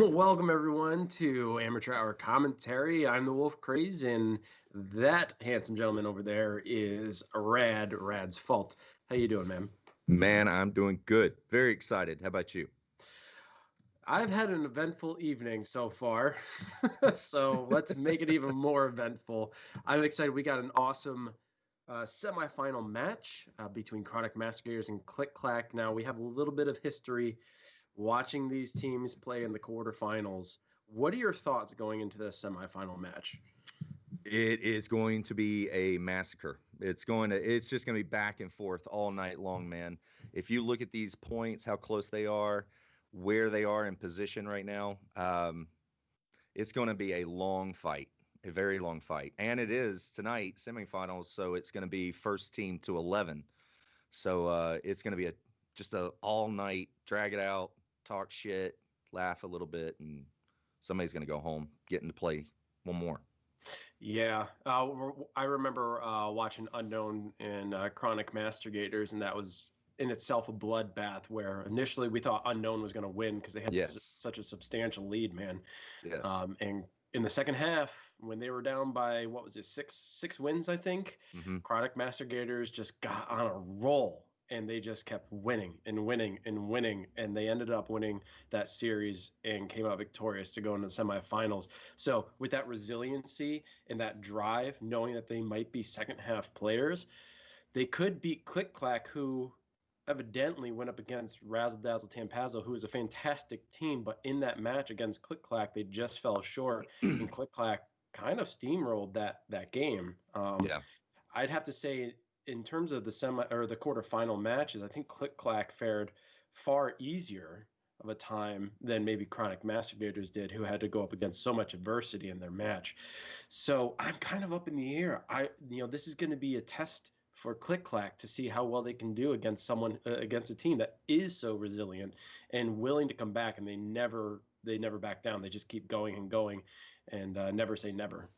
Welcome everyone to Amateur Hour Commentary. I'm the Wolf Craze, and that handsome gentleman over there is Rad's Fault. How you doing, man? Man, I'm doing good. Very excited. How about you? I've had an eventful evening so far, so let's make it even more eventful. I'm excited. We got an awesome semifinal match between Chronic Mastigators and Clack. Now we have a little bit of history watching these teams play in the quarterfinals. What are your thoughts going into the semifinal match? It is going to be a massacre. It's just going to be back and forth all night long, man. If you look at these points, how close they are, where they are in position right now, it's going to be a long fight, a very long fight. And it is tonight, semifinals, so it's going to be first team to 11. So it's going to be just a all night, drag it out, talk shit, laugh a little bit, and somebody's going to go home, getting to play one more. Yeah, I remember watching Unknown and Chronic Mastigators, and that was in itself a bloodbath. Where initially we thought Unknown was going to win because they had Yes. such a substantial lead, man. Yes. And in the second half, when they were down by what was it, six wins, I think, Hmm. Chronic Mastigators just got on a roll, and they just kept winning and winning and winning, and they ended up winning that series and came out victorious to go into the semifinals. So with that resiliency and that drive, knowing that they might be second half players, they could beat Click Clack, who evidently went up against Razzle Dazzle Tampazzo, who is a fantastic team, but in that match against Click Clack, they just fell short, and Click Clack kind of steamrolled that game. Yeah. I'd have to say, in terms of the semi or the quarterfinal matches, I think Click Clack fared far easier of a time than maybe Chronic Mastigators did, who had to go up against so much adversity in their match. So I'm kind of up in the air. This is going to be a test for Click Clack to see how well they can do against against a team that is so resilient and willing to come back, and they never back down. They just keep going and going, and never say never.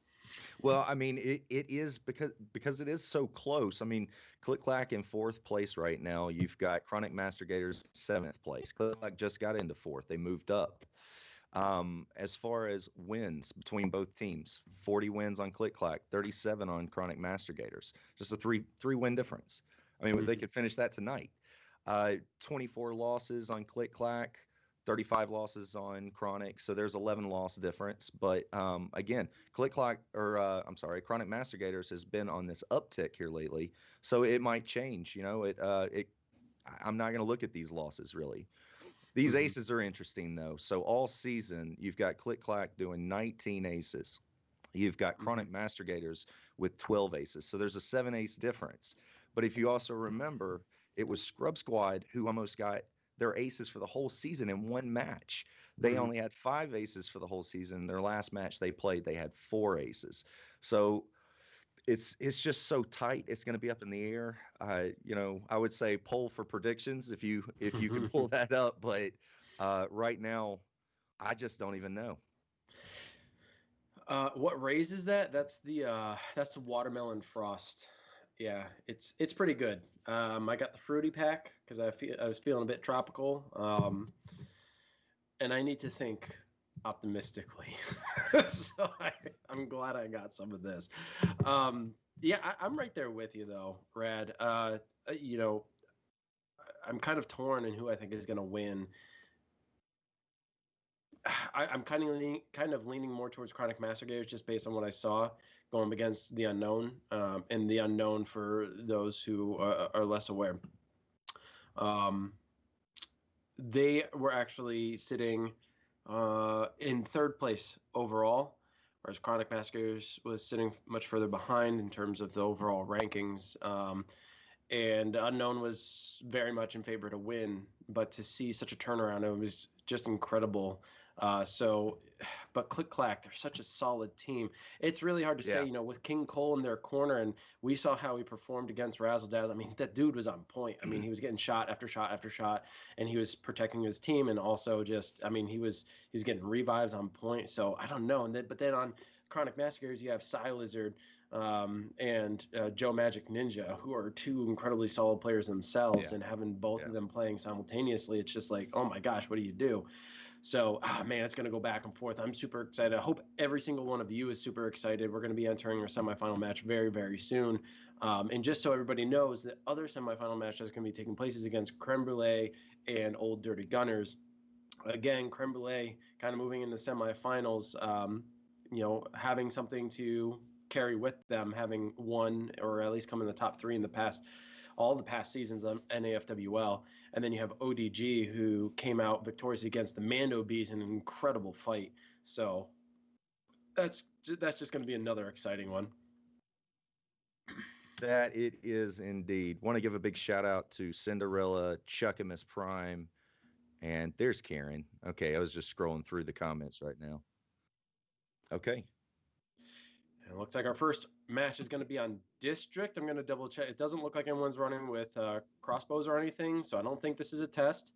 Well, I mean, it is because it is so close. I mean, Click Clack in fourth place right now. You've got Chronic Mastigators seventh place. Click Clack just got into fourth. They moved up. As far as wins between both teams, 40 wins on Click Clack, 37 on Chronic Mastigators. Just a three win difference. I mean, they could finish that tonight. 24 losses on Click Clack, 35 losses on Chronic. So there's 11 loss difference. But again, Click Clack, or I'm sorry, Chronic Mastigators has been on this uptick here lately. So it might change. I'm not going to look at these losses really. These Mm-hmm. aces are interesting though. So all season, you've got Click Clack doing 19 aces. You've got Mm-hmm. Chronic Mastigators with 12 aces. So there's a 7 ace difference. But if you also remember, it was Scrub Squad who almost got their aces for the whole season in one match. They Mm-hmm. only had 5 aces for the whole season. Their last match they played, they had 4 aces. So it's just so tight. It's going to be up in the air. I would say poll for predictions if you can pull that up, but right now, I just don't even know. What raises that? That's the watermelon frost. Yeah, it's pretty good. I got the fruity pack because I was feeling a bit tropical. And I need to think optimistically. so I'm glad I got some of this. Yeah, I'm right there with you though, Rad. You know, I'm kind of torn in who I think is going to win. I'm kind of leaning more towards Chronic Mastigators just based on what I saw going against the unknown, and the unknown for those who are less aware. Um, they were actually sitting in third place overall, whereas Chronic Maskers was sitting much further behind in terms of the overall rankings. And Unknown was very much in favor to win, but to see such a turnaround, it was just incredible. So, but Click Clack, they're such a solid team. It's really hard to say, Yeah. with King Cole in their corner, and we saw how he performed against Razzle Dazzle. I mean, that dude was on point. I mean, he was getting shot after shot after shot, and he was protecting his team, and also just, I mean, he was getting revives on point. So I don't know. But then on Chronic Massacres, you have Psy Lizard, and Joe Magic Ninja, who are two incredibly solid players themselves, and having both of them playing simultaneously, it's just like, oh my gosh, what do you do? So, man, it's going to go back and forth. I'm super excited. I hope every single one of you is super excited. We're going to be entering our semifinal match very, very soon. And just so everybody knows, the other semifinal match that's going to be taking place is against Creme Brulee and Old Dirty Gunners. Again, Creme Brulee kind of moving into the semifinals, having something to carry with them, having won or at least come in the top 3 in all the past seasons of NAFWL. And then you have ODG, who came out victorious against the Mando Bees in an incredible fight. So that's just going to be another exciting one. That it is indeed. Want to give a big shout out to Cinderella, Chuck and Miss Prime, and there's Karen. Okay, I was just scrolling through the comments right now. Okay. And it looks like our first match is going to be on District. I'm going to double check. It doesn't look like anyone's running with crossbows or anything, so I don't think this is a test.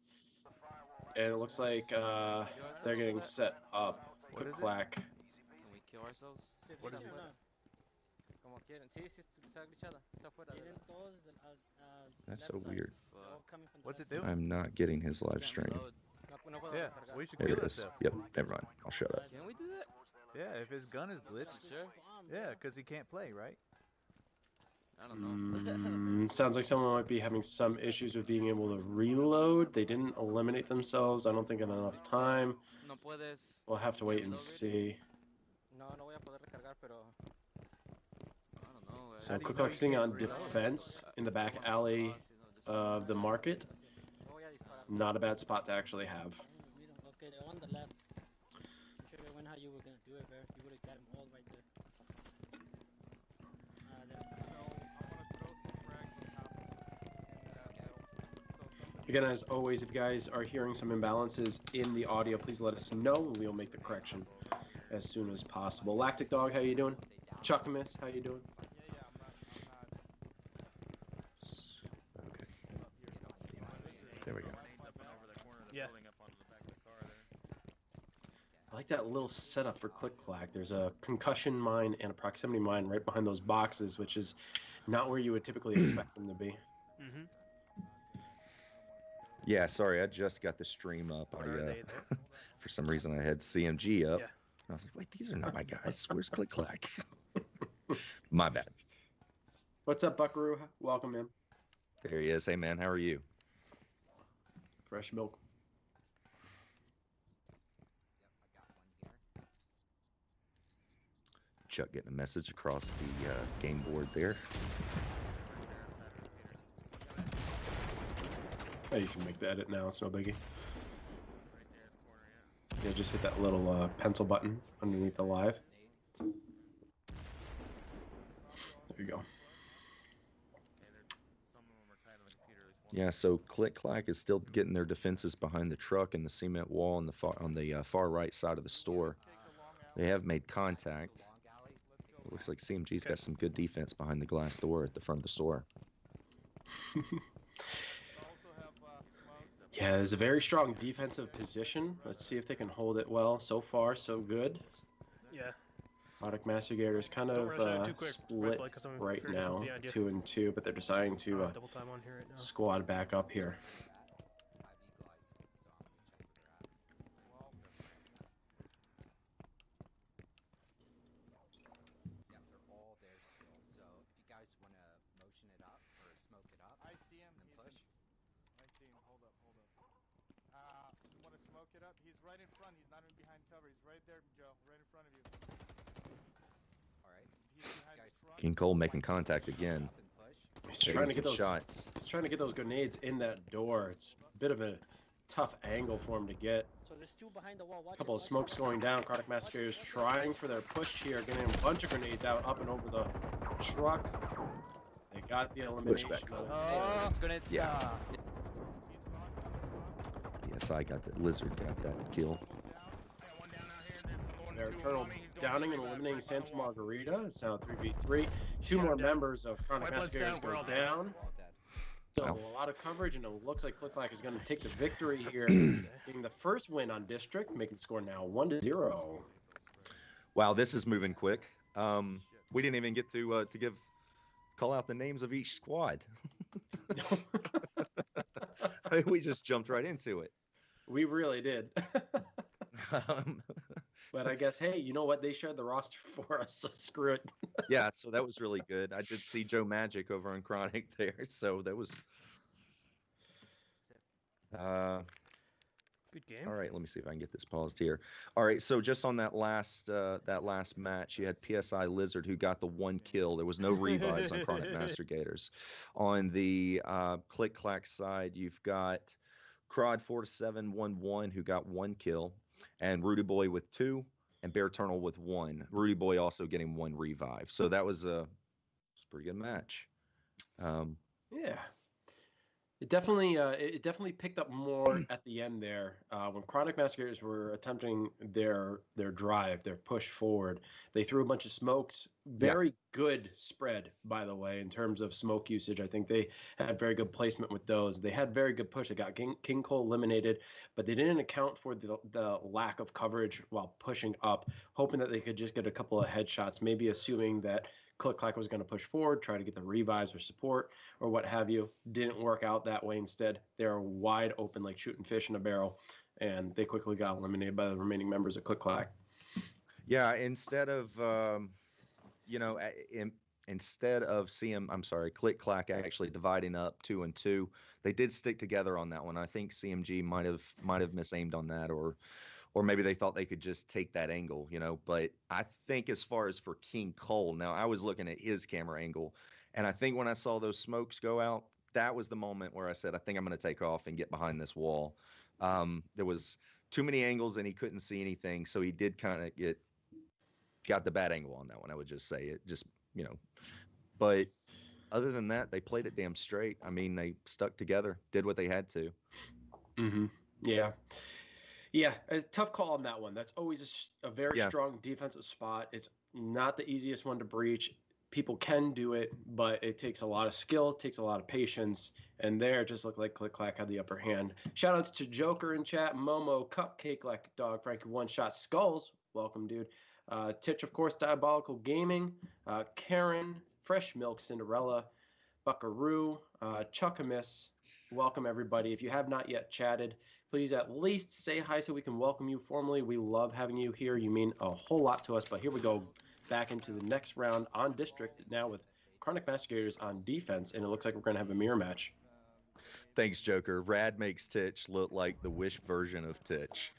And it looks like they're getting set up. Clack. Can we kill ourselves? What is it? That's so weird. What's it do? I'm not getting his live stream. Yeah, we should There kill it is. ourselves. Yep, never mind. I'll shut up. Can we do that? Yeah, if his gun is glitched. Sure. Yeah, because he can't play, right? I don't know. Sounds like someone might be having some issues with being able to reload. They didn't eliminate themselves. I don't think in enough time. We'll have to wait and see. So Cooklock's sitting on defense in the back alley of the market. Not a bad spot to actually have. Okay, they're on the left. I'm sure you went how you were gonna do it, Bear. You would have got them all right there. Again, as always, if you guys are hearing some imbalances in the audio, please let us know, and we'll make the correction as soon as possible. Lactic Dog, how you doing? Chuckamus, how you doing? Okay. There we go. Yeah. I like that little setup for Clack. There's a concussion mine and a proximity mine right behind those boxes, which is not where you would typically expect them to be. Mm-hmm. Yeah, sorry, I just got the stream up. For some reason, I had CMG up. Yeah. And I was like, wait, these are not my guys. Where's Clack? My bad. What's up, Buckaroo? Welcome in. There he is. Hey, man, how are you? Fresh milk. Chuck getting a message across the game board there. Oh, you can make the edit now. It's no biggie. Yeah, just hit that little pencil button underneath the live. There you go. Yeah, so Clack is still getting their defenses behind the truck and the cement wall on the far right side of the store. They have made contact. It looks like CMG's got some good defense behind the glass door at the front of the store. Yeah, there's a very strong defensive position. Let's see if they can hold it well. So far, so good. Yeah. Product Master Gators kind of split right now, 2-2, but they're deciding to squad back up here. He's right in front. He's not even behind cover. He's right there, Joe. Right in front of you. All right. He's behind the front. King Cole making contact again. He's trying to get those shots. He's trying to get those grenades in that door. It's a bit of a tough angle for him to get. So there's two behind the wall. A couple of smokes going down. Product Master Gators trying for their push here, getting a bunch of grenades out up and over the truck. They got the elimination. Yeah. I got that. Lizard got that kill. Their Turtle downing and eliminating Santa Margarita. It's now 3v3. Two more members of Chronic Master Gators go down. So a lot of coverage, and it looks like Clack is going to take the victory here, getting the first win on District, making the score now 1-0. Wow, this is moving quick. We didn't even get to call out the names of each squad. We just jumped right into it. We really did. Um, But I guess, hey, you know what? They shared the roster for us, so screw it. yeah, so that was really good. I did see Joe Magic over on Chronic there, so that was. Good game. All right, let me see if I can get this paused here. All right, so just on that last match, you had PSI Lizard who got the 1 kill. There was no revives on Chronic Master Gators. On the Click Clack side, you've got Crod 4711 who got 1 kill, and Rudy Boy with 2, and Bear Turtle with 1. Rudy Boy also getting 1 revive. So that was a pretty good match. Yeah. It definitely picked up more at the end there. When Chronic Masqueraders were attempting their drive, their push forward, they threw a bunch of smokes. Very good spread, by the way, in terms of smoke usage. I think they had very good placement with those. They had very good push. They got King Cole eliminated, but they didn't account for the lack of coverage while pushing up, hoping that they could just get a couple of headshots, maybe assuming that Click Clack was going to push forward, try to get the revives or support or what have you. Didn't work out that way. Instead, they were wide open like shooting fish in a barrel, and they quickly got eliminated by the remaining members of Click Clack. Yeah, instead of Click Clack actually dividing up 2 and 2, they did stick together on that one. I think CMG might have misaimed on that, or maybe they thought they could just take that angle, But I think as far as for King Cole, now I was looking at his camera angle, and I think when I saw those smokes go out, that was the moment where I said, I think I'm going to take off and get behind this wall. There was too many angles and he couldn't see anything, so he did kind of got the bad angle on that one. I would just say it, but other than that, they played it damn straight. I mean, they stuck together, did what they had to. Mm-hmm. Yeah. Yeah, a tough call on that one. That's always a very strong defensive spot. It's not the easiest one to breach. People can do it, but it takes a lot of skill, it takes a lot of patience, and there it just looked like Click Clack had the upper hand. Shoutouts to Joker in chat, Momo, Cupcake Like a Dog, Frankie One Shot, Skulls, welcome, dude. Titch, of course, Diabolical Gaming, Karen, Fresh Milk, Cinderella, Buckaroo, Chuckamus, welcome everybody. If you have not yet chatted, please at least say hi so we can welcome you formally. We love having you here. You mean a whole lot to us. But here we go back into the next round on District now with Chronic Masqueraders on defense, and it looks like we're going to have a mirror match. Thanks, Joker. Rad makes Titch look like the Wish version of Titch.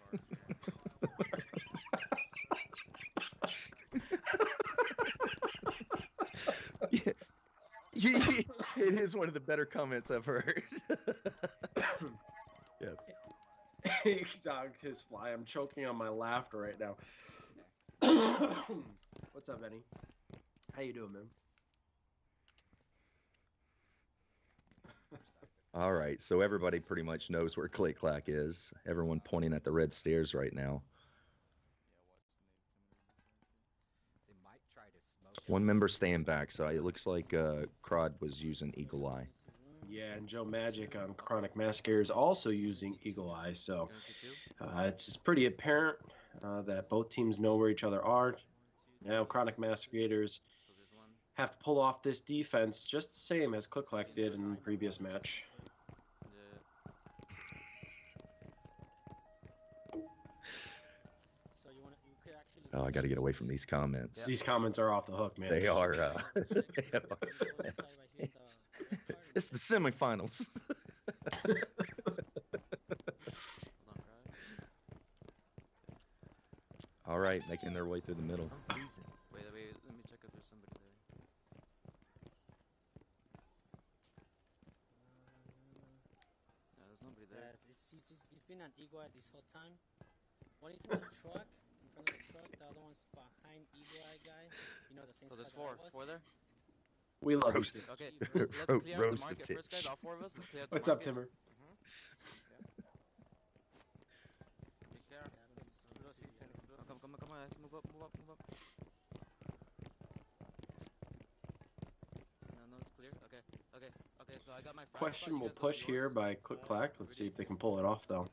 It is one of the better comments I've heard. Yeah. Dog, his fly. I'm choking on my laughter right now. What's up, Benny? How you doing, man? All right, so everybody pretty much knows where Click Clack is. Everyone pointing at the red stairs right now. One member staying back, so it looks like Crod was using Eagle Eye. Yeah, and Joe Magic on Chronic Masqueraders also using Eagle Eye, so it's pretty apparent that both teams know where each other are. Now Chronic Masqueraders have to pull off this defense just the same as Click Clack did in the previous match. Oh, I got to get away from these comments. These comments are off the hook, man. They are. It's the semifinals. All right, making their way through the middle. Wait, let me check if there's somebody there. No, there's nobody there. He's been an Eagle Eye this whole time. One is in the truck, in front of the truck. The other one's behind Eagle Eye guy. You know, the same So there's spot four there? We love you. Okay, let's clear out the market Roasted first, guys. All 4 of us, let's clear out the What's up, market. Timmer? Take care. Come on, let's move up. No, it's clear. Okay, so I got my Questionable push here by Click Clack. Let's see if they can pull it off, though.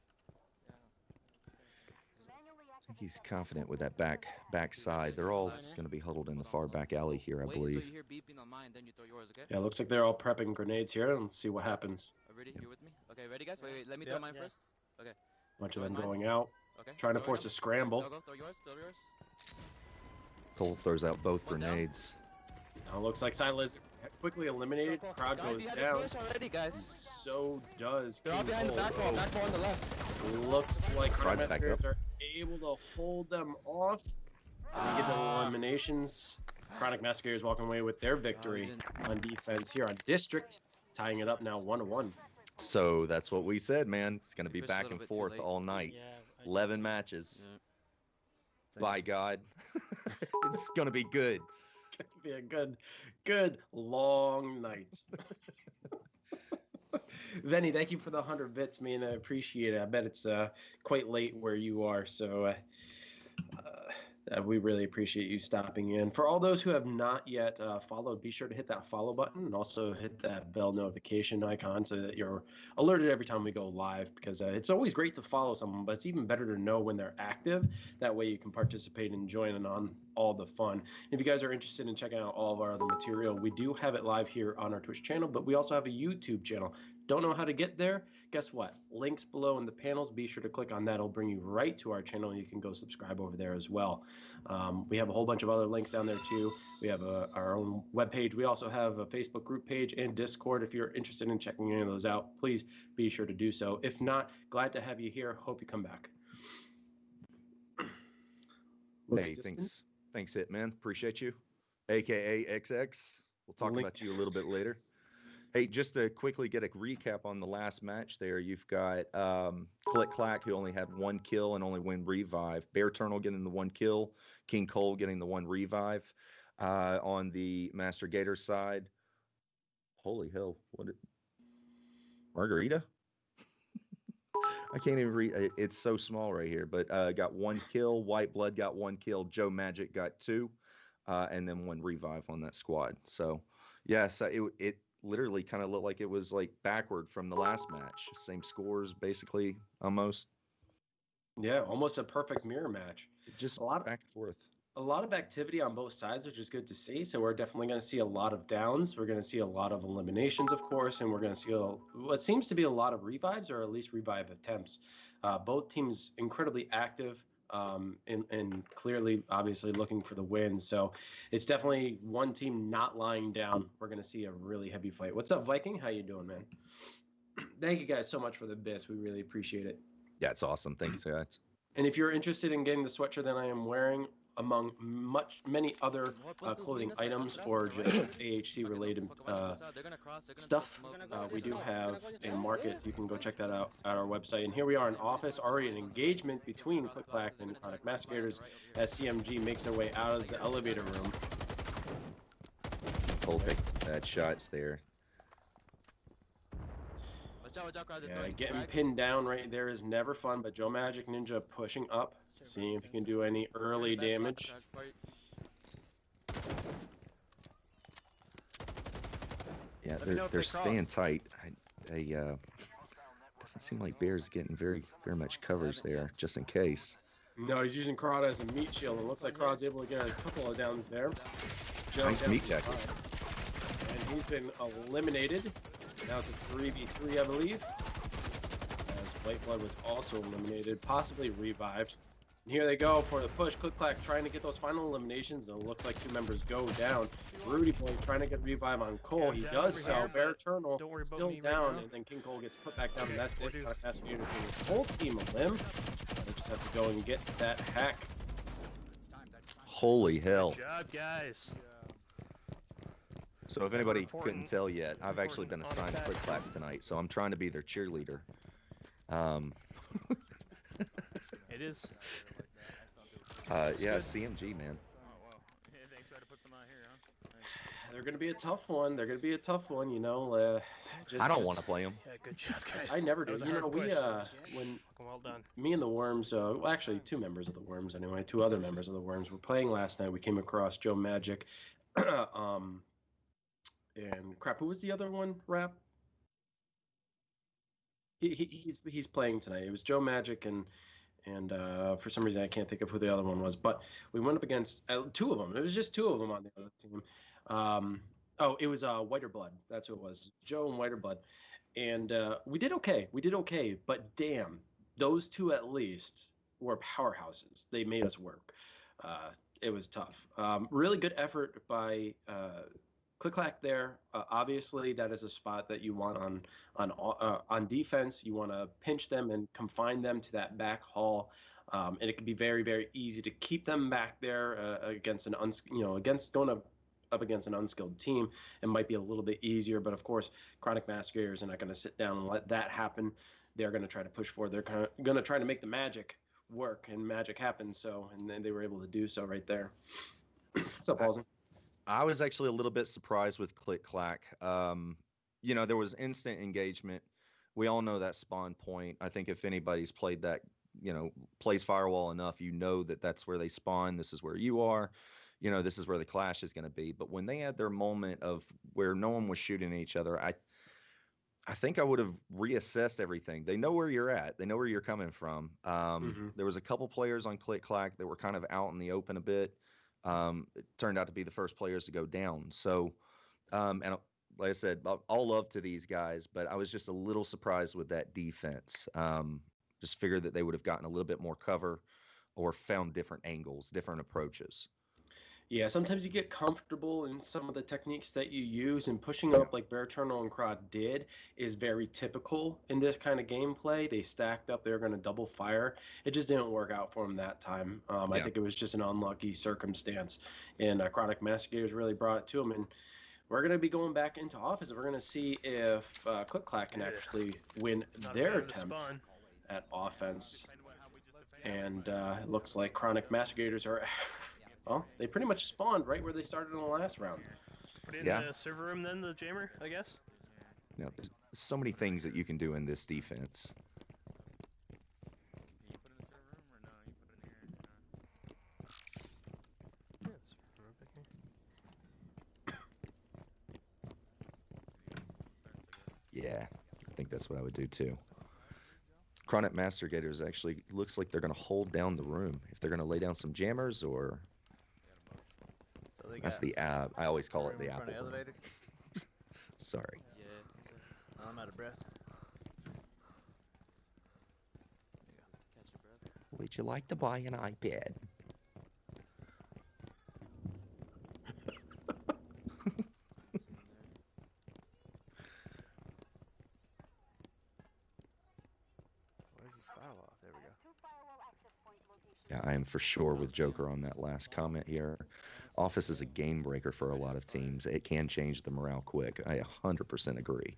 he's confident with that backside. They're all going to be huddled in the far back alley here, I Wait believe. until you hear beeping on mine, then you throw yours, okay? Yeah, looks like they're all prepping grenades here. Let's see what happens. Ready? You with me? Okay, ready, guys? Wait, let me throw mine first. Okay. Bunch of Throwing them mine. going out, Okay. trying to Throwing force a them. scramble. Go, throw yours, throw yours. Cole throws out both One down. grenades. Now looks like Silas quickly eliminated. Crowd Guys, goes you had down. a push already, guys. So does They're all King behind the Cole. back wall on the left. Looks like Crowd's back Massacres up. are able to hold them off. And get the eliminations. Chronic Massacres walking away with their victory on defense here on District, tying it up now 1-1. So that's what we said, man. It's going to be Pushed a back little and bit too forth late. all night. Yeah. I think 11 so. matches. Yeah. By God. It's going to be good. Gonna be a good long night. Venny, thank you for the 100 bits, man. I appreciate it. I bet it's quite late where you are, so we really appreciate you stopping in. For all those who have not yet followed, be sure to hit that follow button and also hit that bell notification icon so that you're alerted every time we go live, because it's always great to follow someone, but it's even better to know when they're active. That way you can participate and join in on all the fun. If you guys are interested in checking out all of our other material, we do have it live here on our Twitch channel, but we also have a YouTube channel. Don't know how to get there? Guess what? Links below in the panels. Be sure to click on that. It'll bring you right to our channel, and you can go subscribe over there as well. We have a whole bunch of other links down there too. We have our own webpage. We also have a Facebook group page and Discord. If you're interested in checking any of those out, please be sure to do so. If not, glad to have you here. Hope you come back. Hey, thanks, Hitman. Appreciate you. AKA XX. We'll talk about you a little bit later. Hey, just to quickly get a recap on the last match there, you've got Clack, who only had 1 kill and only 1 revive. Bear Turtle getting the 1 kill. King Cole getting the 1 revive. On the Master Gators side, holy hell, Margarita? I can't even read. It's so small right here, but got 1 kill. White Blood got 1 kill. Joe Magic got 2, and then 1 revive on that squad. So, yeah, so it literally kind of looked like it was like backward from the last match. Same scores, basically, almost. Yeah, almost a perfect mirror match. Just a lot back and forth. A lot of activity on both sides, which is good to see. So we're definitely going to see a lot of downs. We're going to see a lot of eliminations, of course, and we're going to see what seems to be a lot of revives, or at least revive attempts. Both teams incredibly active. And clearly, obviously, looking for the win. So it's definitely one team not lying down. We're going to see a really heavy fight. What's up, Viking? How you doing, man? Thank you guys so much for the bits. We really appreciate it. Yeah, it's awesome. Thanks, guys. And if you're interested in getting the sweatshirt that I am wearing, among many other clothing items or just AHC related stuff, we do have a market. You can go check that out at our website. And here we are in office, already an engagement between Clack and Chronic Massacres as CMG makes their way out of the elevator room. Cole takes bad shots there. Yeah, getting pinned down right there is never fun, but Joe Magic Ninja pushing up, seeing if he can do any early damage. Yeah, they're staying tight. Doesn't seem like Bear's getting very much coverage there, just in case. No, he's using Crowd as a meat shield. It looks like Crowd's able to get a couple of downs there. Nice meat jacket. And he's been eliminated. Now it's a 3v3, I believe. As White Blood was also eliminated, possibly revived. And here they go for the push. Clack trying to get those final eliminations, and it looks like 2 members go down. Rudy Boy trying to get revive on Cole. He does so. Bear Eternal still down, and then King Cole gets put back down, and that's it. Massacres giving his whole team a limb. They just have to go and get that hack. Holy hell. Good job, guys. So if anybody couldn't tell yet, I've actually been assigned to Clack tonight, so I'm trying to be their cheerleader. It is. Yeah, CMG, man. They're going to be a tough one. They're going to be a tough one, you know. I don't want to play them. Yeah, good job, guys. I never do. You know, when well done. Me and the Worms, well, actually 2 members of the Worms anyway, 2 other members of the Worms were playing last night. We came across Joe Magic, and crap, who was the other one? Rap. He's playing tonight. It was Joe Magic and and for some reason I can't think of who the other one was. But we went up against two of them. It was just two of them on the other team. Oh, it was Whiter Blood. That's who it was. Joe and Whiter Blood, and we did okay. We did okay, but damn, those two at least were powerhouses. They made us work. It was tough. Really good effort by Clack there. Obviously, that is a spot that you want on defense. You want to pinch them and confine them to that back hall, and it can be very, very easy to keep them back there against against going up against an unskilled team. It might be a little bit easier, but of course, Chronic Mastigators are not going to sit down and let that happen. They're going to try to push forward. They're going to try to make the magic work and magic happen. So, and then they were able to do so right there. What's up, Paulson? I was actually a little bit surprised with Clack. There was instant engagement. We all know that spawn point. I think if anybody's played that, plays Firewall enough, that that's where they spawn. This is where you are. This is where the clash is going to be. But when they had their moment of where no one was shooting at each other, I think I would have reassessed everything. They know where you're at. They know where you're coming from. There was a couple players on Clack that were kind of out in the open a bit. It turned out to be the first players to go down. So, and like I said, all love to these guys, but I was just a little surprised with that defense. Just figured that they would have gotten a little bit more cover or found different angles, different approaches. Yeah, sometimes you get comfortable in some of the techniques that you use, and pushing up like Bear Turtle and Crod did is very typical in this kind of gameplay. They stacked up, they were going to double fire. It just didn't work out for them that time. I think it was just an unlucky circumstance, and Chronic Mastigators really brought it to them. And we're going to be going back into office. We're going to see if Clack can actually win their attempt at offense. And it looks like Chronic Mastigators are... Well, they pretty much spawned right where they started in the last round. Put in the server room then, the jammer, I guess? There's so many things that you can do in this defense. You put in the server room or no? You put it in here? Yeah, server room back here. Yeah, I think that's what I would do too. Chronic Mastigators actually looks like they're going to hold down the room. If they're going to lay down some jammers or... That's the I always call it the apple. Elevator. Sorry. Yeah. I'm out of breath. Catch your breath. Would you like to buy an iPad? Where's this firewall? There we go. Yeah, I am for sure with Joker on that last comment here. Office is a game breaker for a lot of teams. It can change the morale quick. I 100% agree.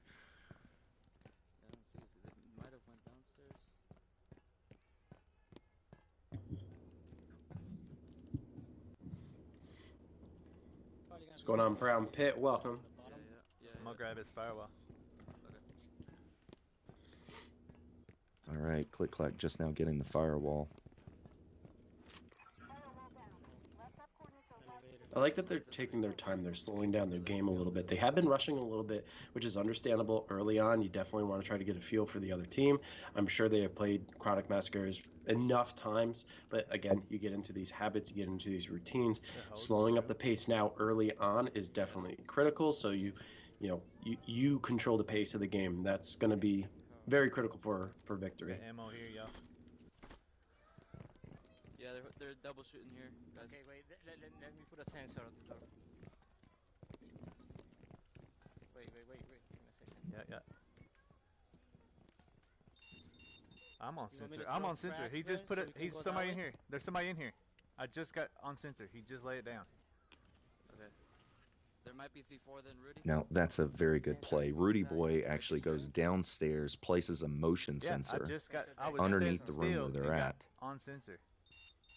Might have went downstairs. What's going on, Brown Pit? Welcome. I'm gonna grab his firewall. All right, Clack just now getting the firewall. I like that they're taking their time. They're slowing down their game a little bit. They have been rushing a little bit, which is understandable early on. You definitely want to try to get a feel for the other team. I'm sure they have played Chronic Massacres enough times, but again, you get into these habits, you get into these routines. Slowing up the pace now early on is definitely critical. So you control the pace of the game. That's going to be very critical for victory. Ammo here, y'all. Yeah, they're double shooting here, guys. Okay, wait, let me put a sensor on the door. Wait, give me a second. Yeah. I'm on You want me sensor. to I'm throw on sensor. cracks, He bro, just put so it. we can He's go somebody that in way? here. There's somebody in here. I just got on sensor. He just laid it down. Okay. There might be C4 then, Rudy. Now, that's a very good play. Rudy Boy actually goes downstairs, places a motion sensor I just got. I was underneath the standing room where still they're and got at. on sensor.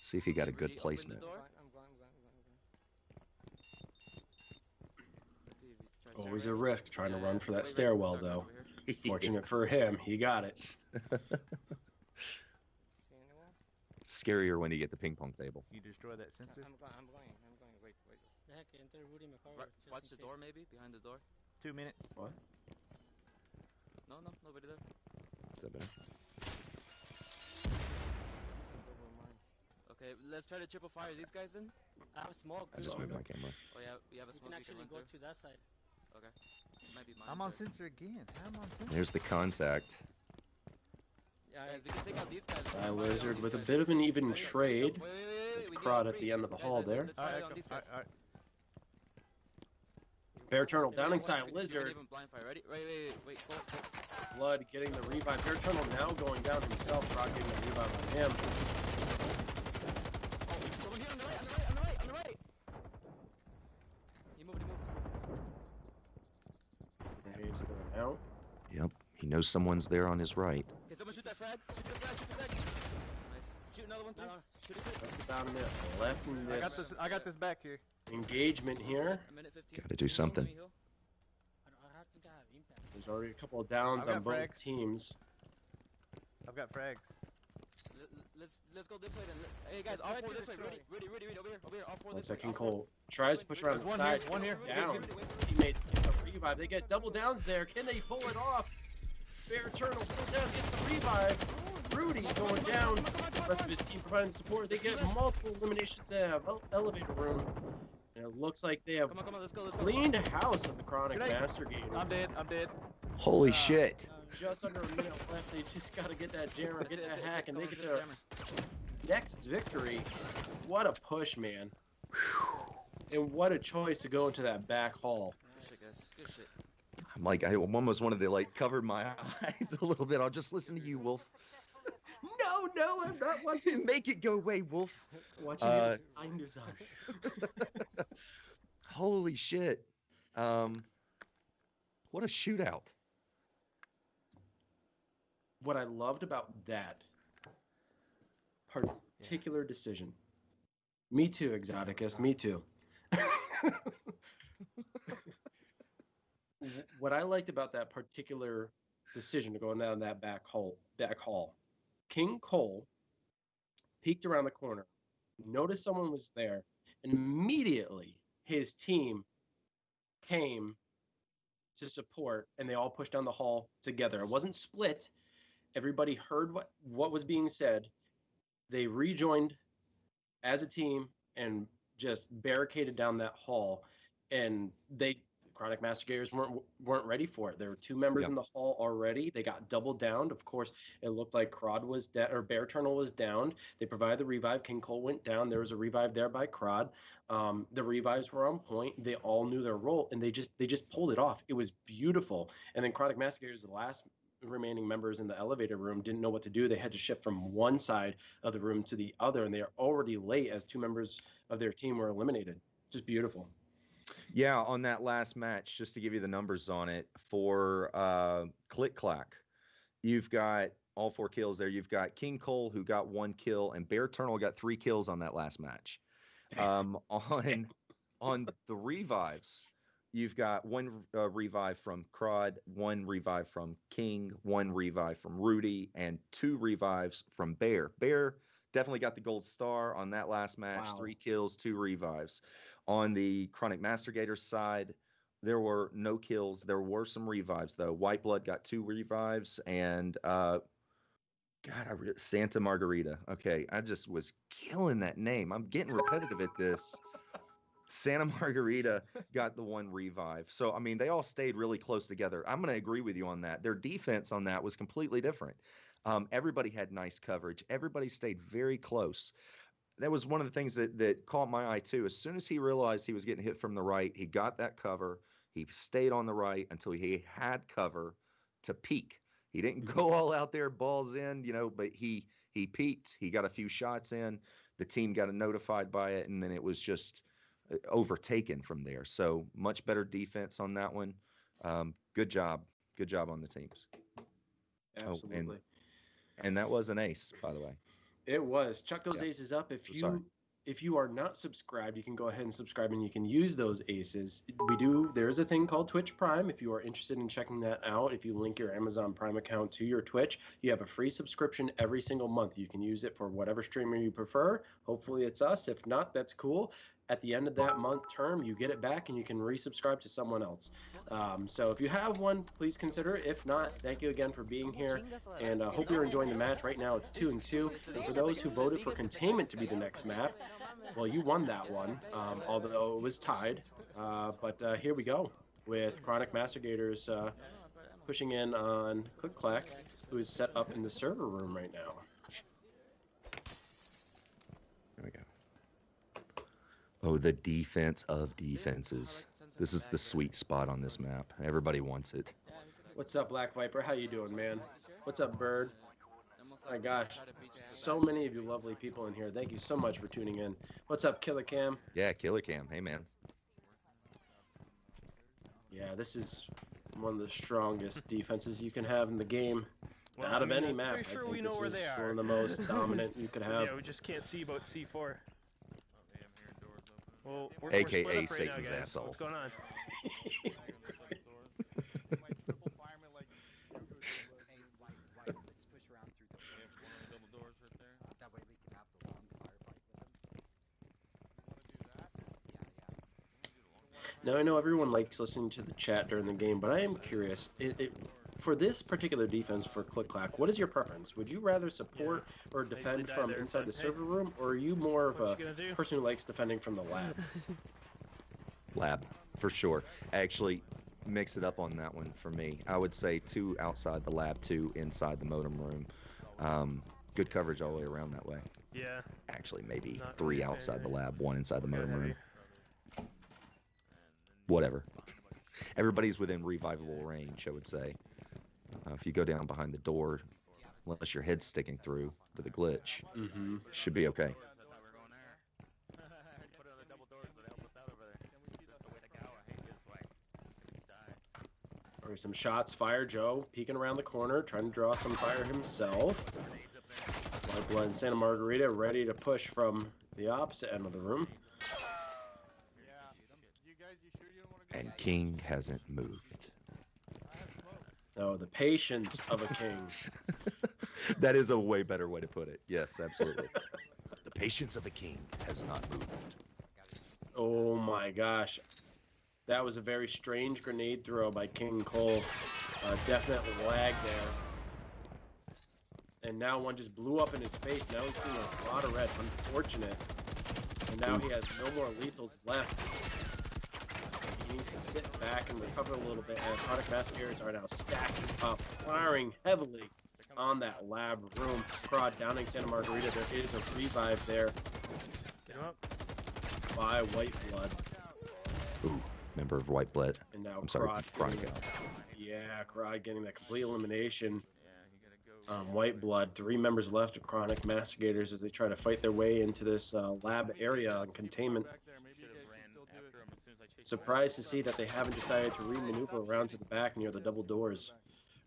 See if he got a Rudy, good open the placement. door. I'm going. Let's see if he tries to Always run. a risk trying to run for that Wait, stairwell, Dark though. over here. Fortunate for him, he got it. See anyone? Scarier when you get the ping pong table. You destroy that sensor. I'm going. Wait. The heck, enter Rudy McCarver. just Watch in the case. door, maybe behind the door. 2 minutes. What? No, nobody there. Is that better? let's try to triple fire these guys then. I have smoke. I just moved my camera. Oh yeah, you have a You smoke can you can actually run go through. to that side. Okay. Might be mine. I'm on sir. sensor again. I'm on sensor. There's the contact. Yeah, guys, we can take out these guys. Side Lizard with a bit of an even trade. It's Crod at the end of the hall there. Let's fire on these guys. Alright. Bear Eternal downing Side Lizard. Even blind fire. Ready? Wait. Go. Blood getting the revive. Bear Eternal now going down himself. Crod getting the revive on him. Someone here on the right. He moved. He's going out. Yep. He knows someone's there on his right. Okay, someone shoot that frag. Shoot the frag. Nice. Shoot another one, please. Shoot it. That's about a minute left in this I got this back here. engagement here. A minute 15. Got to do something. I think I have impact. There's already a couple of downs I've on got both frags. teams. I've got frags. Let's go this way then. Hey guys, all four this way. Ready. Over here. All four One this way. second, Cole tries to push around the There's side. one here. Down. Teammates get the revive. They get double downs there. Can they pull it off? Bear Eternal still down. Gets the revive. Rudy going down. The rest of his team providing support. They get multiple eliminations. They have elevator room. And it looks like they have Come on, let's go. cleaned house of the Chronic Grenade. Master Gators. I'm dead. Holy shit. Just under a minute left. They just got to get that jammer, That's get it, that that's it, hack, and go they on, get shoot their the jammer. next victory. What a push, man. And what a choice to go into that back hall. Good shit, guys. Good shit. I'm like, I almost wanted to like cover my eyes a little bit. I'll just listen to you, Wolf. No, I'm not watching. Make it go away, Wolf. Watching it behind his eye. Holy shit. What a shootout. What I loved about that particular decision. Me too, Exoticus. Me too. What I liked about that particular decision to go down that back hall, King Cole peeked around the corner, noticed someone was there, and immediately his team came to support, and they all pushed down the hall together. It wasn't split. Everybody heard what was being said. They rejoined as a team and just barricaded down that hall, and Chronic Master Gators weren't ready for it. There were two members in the hall already. They got double downed. Of course, it looked like Crod was down, or Bear Eternal was downed. They provided the revive. King Cole went down. There was a revive there by Crod. The revives were on point. They all knew their role, and they just pulled it off. It was beautiful. And then Chronic Master Gators, the last remaining members in the elevator room, didn't know what to do. They had to shift from one side of the room to the other, and they are already late as two members of their team were eliminated. Just beautiful. Yeah, on that last match, just to give you the numbers on it, for Clack, you've got all 4 kills there. You've got King Cole, who got 1 kill, and Bear Eternal got 3 kills on that last match. On the revives, you've got 1 revive from Crod, 1 revive from King, 1 revive from Rudy, and 2 revives from Bear. Bear definitely got the gold star on that last match. Wow. 3 kills, 2 revives. On the Chronic Master Gators side, there were no kills. There were some revives, though. White Blood got 2 revives, and Santa Margarita. Okay, I just was killing that name. I'm getting repetitive at this. Santa Margarita got the 1 revive. So, I mean, they all stayed really close together. I'm going to agree with you on that. Their defense on that was completely different. Everybody had nice coverage. Everybody stayed very close. That was one of the things that caught my eye, too. As soon as he realized he was getting hit from the right, he got that cover. He stayed on the right until he had cover to peek. He didn't go all out there, balls in, but he peeked. He got a few shots in. The team got notified by it, and then it was just overtaken from there. So much better defense on that one. Good job. Good job on the teams. Absolutely. And that was an ace, by the way. It was. Chuck those aces up. If you are not subscribed, you can go ahead and subscribe, and you can use those aces. There is a thing called Twitch Prime. If you are interested in checking that out, if you link your Amazon Prime account to your Twitch, you have a free subscription every single month. You can use it for whatever streamer you prefer. Hopefully it's us. If not, that's cool. at the end of that month term, you get it back and you can resubscribe to someone else. So if you have one, please consider it. If not, thank you again for being here, and hope you're enjoying the match. Right now it's 2-2, and for those who voted for Containment to be the next map, well, you won that one, although it was tied. But here we go with Chronic Master Gators pushing in on Clack, who is set up in the server room right now. There we go. Oh, the defense of defenses. This is the sweet spot on this map. Everybody wants it. What's up, Black Viper? How you doing, man? What's up, Bird? My gosh, so many of you lovely people in here. Thank you so much for tuning in. What's up, Killer Cam? Yeah, Killer Cam. Hey, man. Yeah, this is one of the strongest defenses you can have in the game. Well, Out of any I'm map, pretty sure I we think know this where is they are. one of the most dominant you could have. Yeah, we just can't see about C4. Well, we're AKA split up right Satan's now, guys. asshole. What's going on? Let's push around through the double doors right there. That way we can have the long firefight with them. Now, I know everyone likes listening to the chat during the game, but I am curious. For this particular defense for Clack, what is your preference? Would you rather support or defend from inside the server room, or are you more of a person who likes defending from the lab? Lab, for sure. Actually, mix it up on that one for me. I would say 2 outside the lab, 2 inside the modem room. Good coverage all the way around that way. Yeah. Actually, maybe Not 3 really outside the favorite. lab, 1 inside the modem heavy. room. Whatever. Everybody's within revivable range, I would say. If you go down behind the door, unless your head's sticking through with a glitch, should be okay. Or some shots fired. Joe peeking around the corner, trying to draw some fire himself. White Blood and Santa Margarita ready to push from the opposite end of the room. And King hasn't moved. Oh, the patience of a king. That is a way better way to put it. Yes, absolutely. The patience of a king has not moved. Oh my gosh. That was a very strange grenade throw by King Cole. Definite lag there. And now one just blew up in his face. Now he's seeing a lot of red. Unfortunate. And now he has no more lethals left. He needs to sit back and recover a little bit, as Chronic Massacres are now stacking up, firing heavily on that lab room. Crod downing Santa Margarita. There is a revive there by White Blood. Ooh, member of White Blood. And now I'm sorry, Chronic getting, out. yeah, Crod getting that complete elimination. White Blood, 3 members left of Chronic Mastigators as they try to fight their way into this lab area on containment. Surprised to see that they haven't decided to re-maneuver around to the back near the double doors,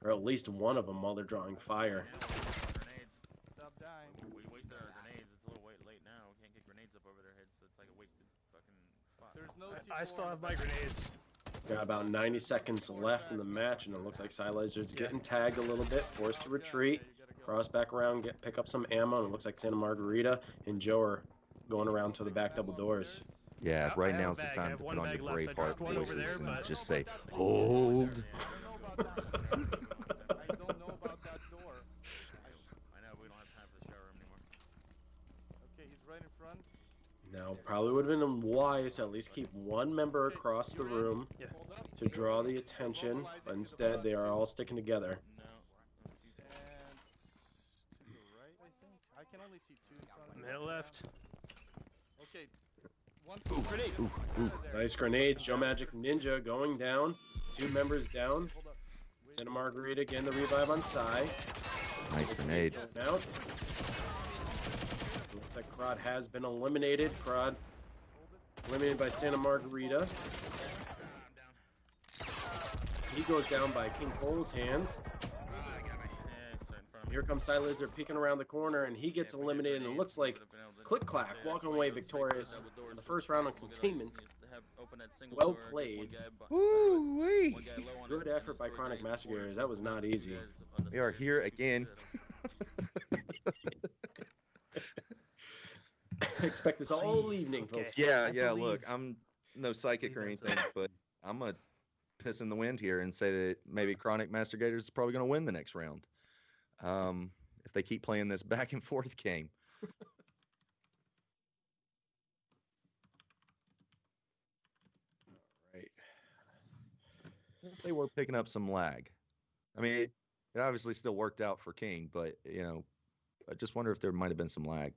or at least one of them while they're drawing fire. Stop dying. We wasted our grenades. It's a little late now. We can't get grenades up over their heads, so it's like a wasted fucking spot. There's no I still have my grenades. Got about 90 seconds left in the match, and it looks like Silizard's getting tagged a little bit, forced to retreat, cross back around, pick up some ammo, and it looks like Santa Margarita and Joe are going around to the back double doors. Yeah, right I have now's a the bag. I time have to one put on your bag left. I Braveheart dropped one over voices there, and but- just say, hold. I don't know about that door. I know, we don't have time for the shower room anymore. Okay, he's right in front. Now, probably would have been wise to at least keep one member across the room Yeah. to draw the attention, but instead they are all sticking together. No. And to the right, I think. I can only see 2 in front of me. Minute left. Okay. 1, 2, grenade. Nice grenades. Joe Magic Ninja going down. 2 members down. Hold up. Santa Margarita getting the revive on Psy. Nice grenade. Going out. Looks like Crod has been eliminated. Crod eliminated by Santa Margarita. He goes down by King Cole's hands. Here comes Silizard peeking around the corner, and he gets eliminated. And it looks like Clack walking away victorious in the first round of containment. Well played. Woo-wee. Good effort by Chronic Massacres. That was not easy. We are here again. Expect this all evening, Okay. folks. Yeah, I yeah. believe- Look, I'm no psychic or believe anything, but I'm gonna piss in the wind here and say that maybe Chronic Master Gators is probably gonna win the next round. If they keep playing this back and forth game. Right. They were picking up some lag. I mean, it obviously still worked out for King, but I just wonder if there might have been some lag.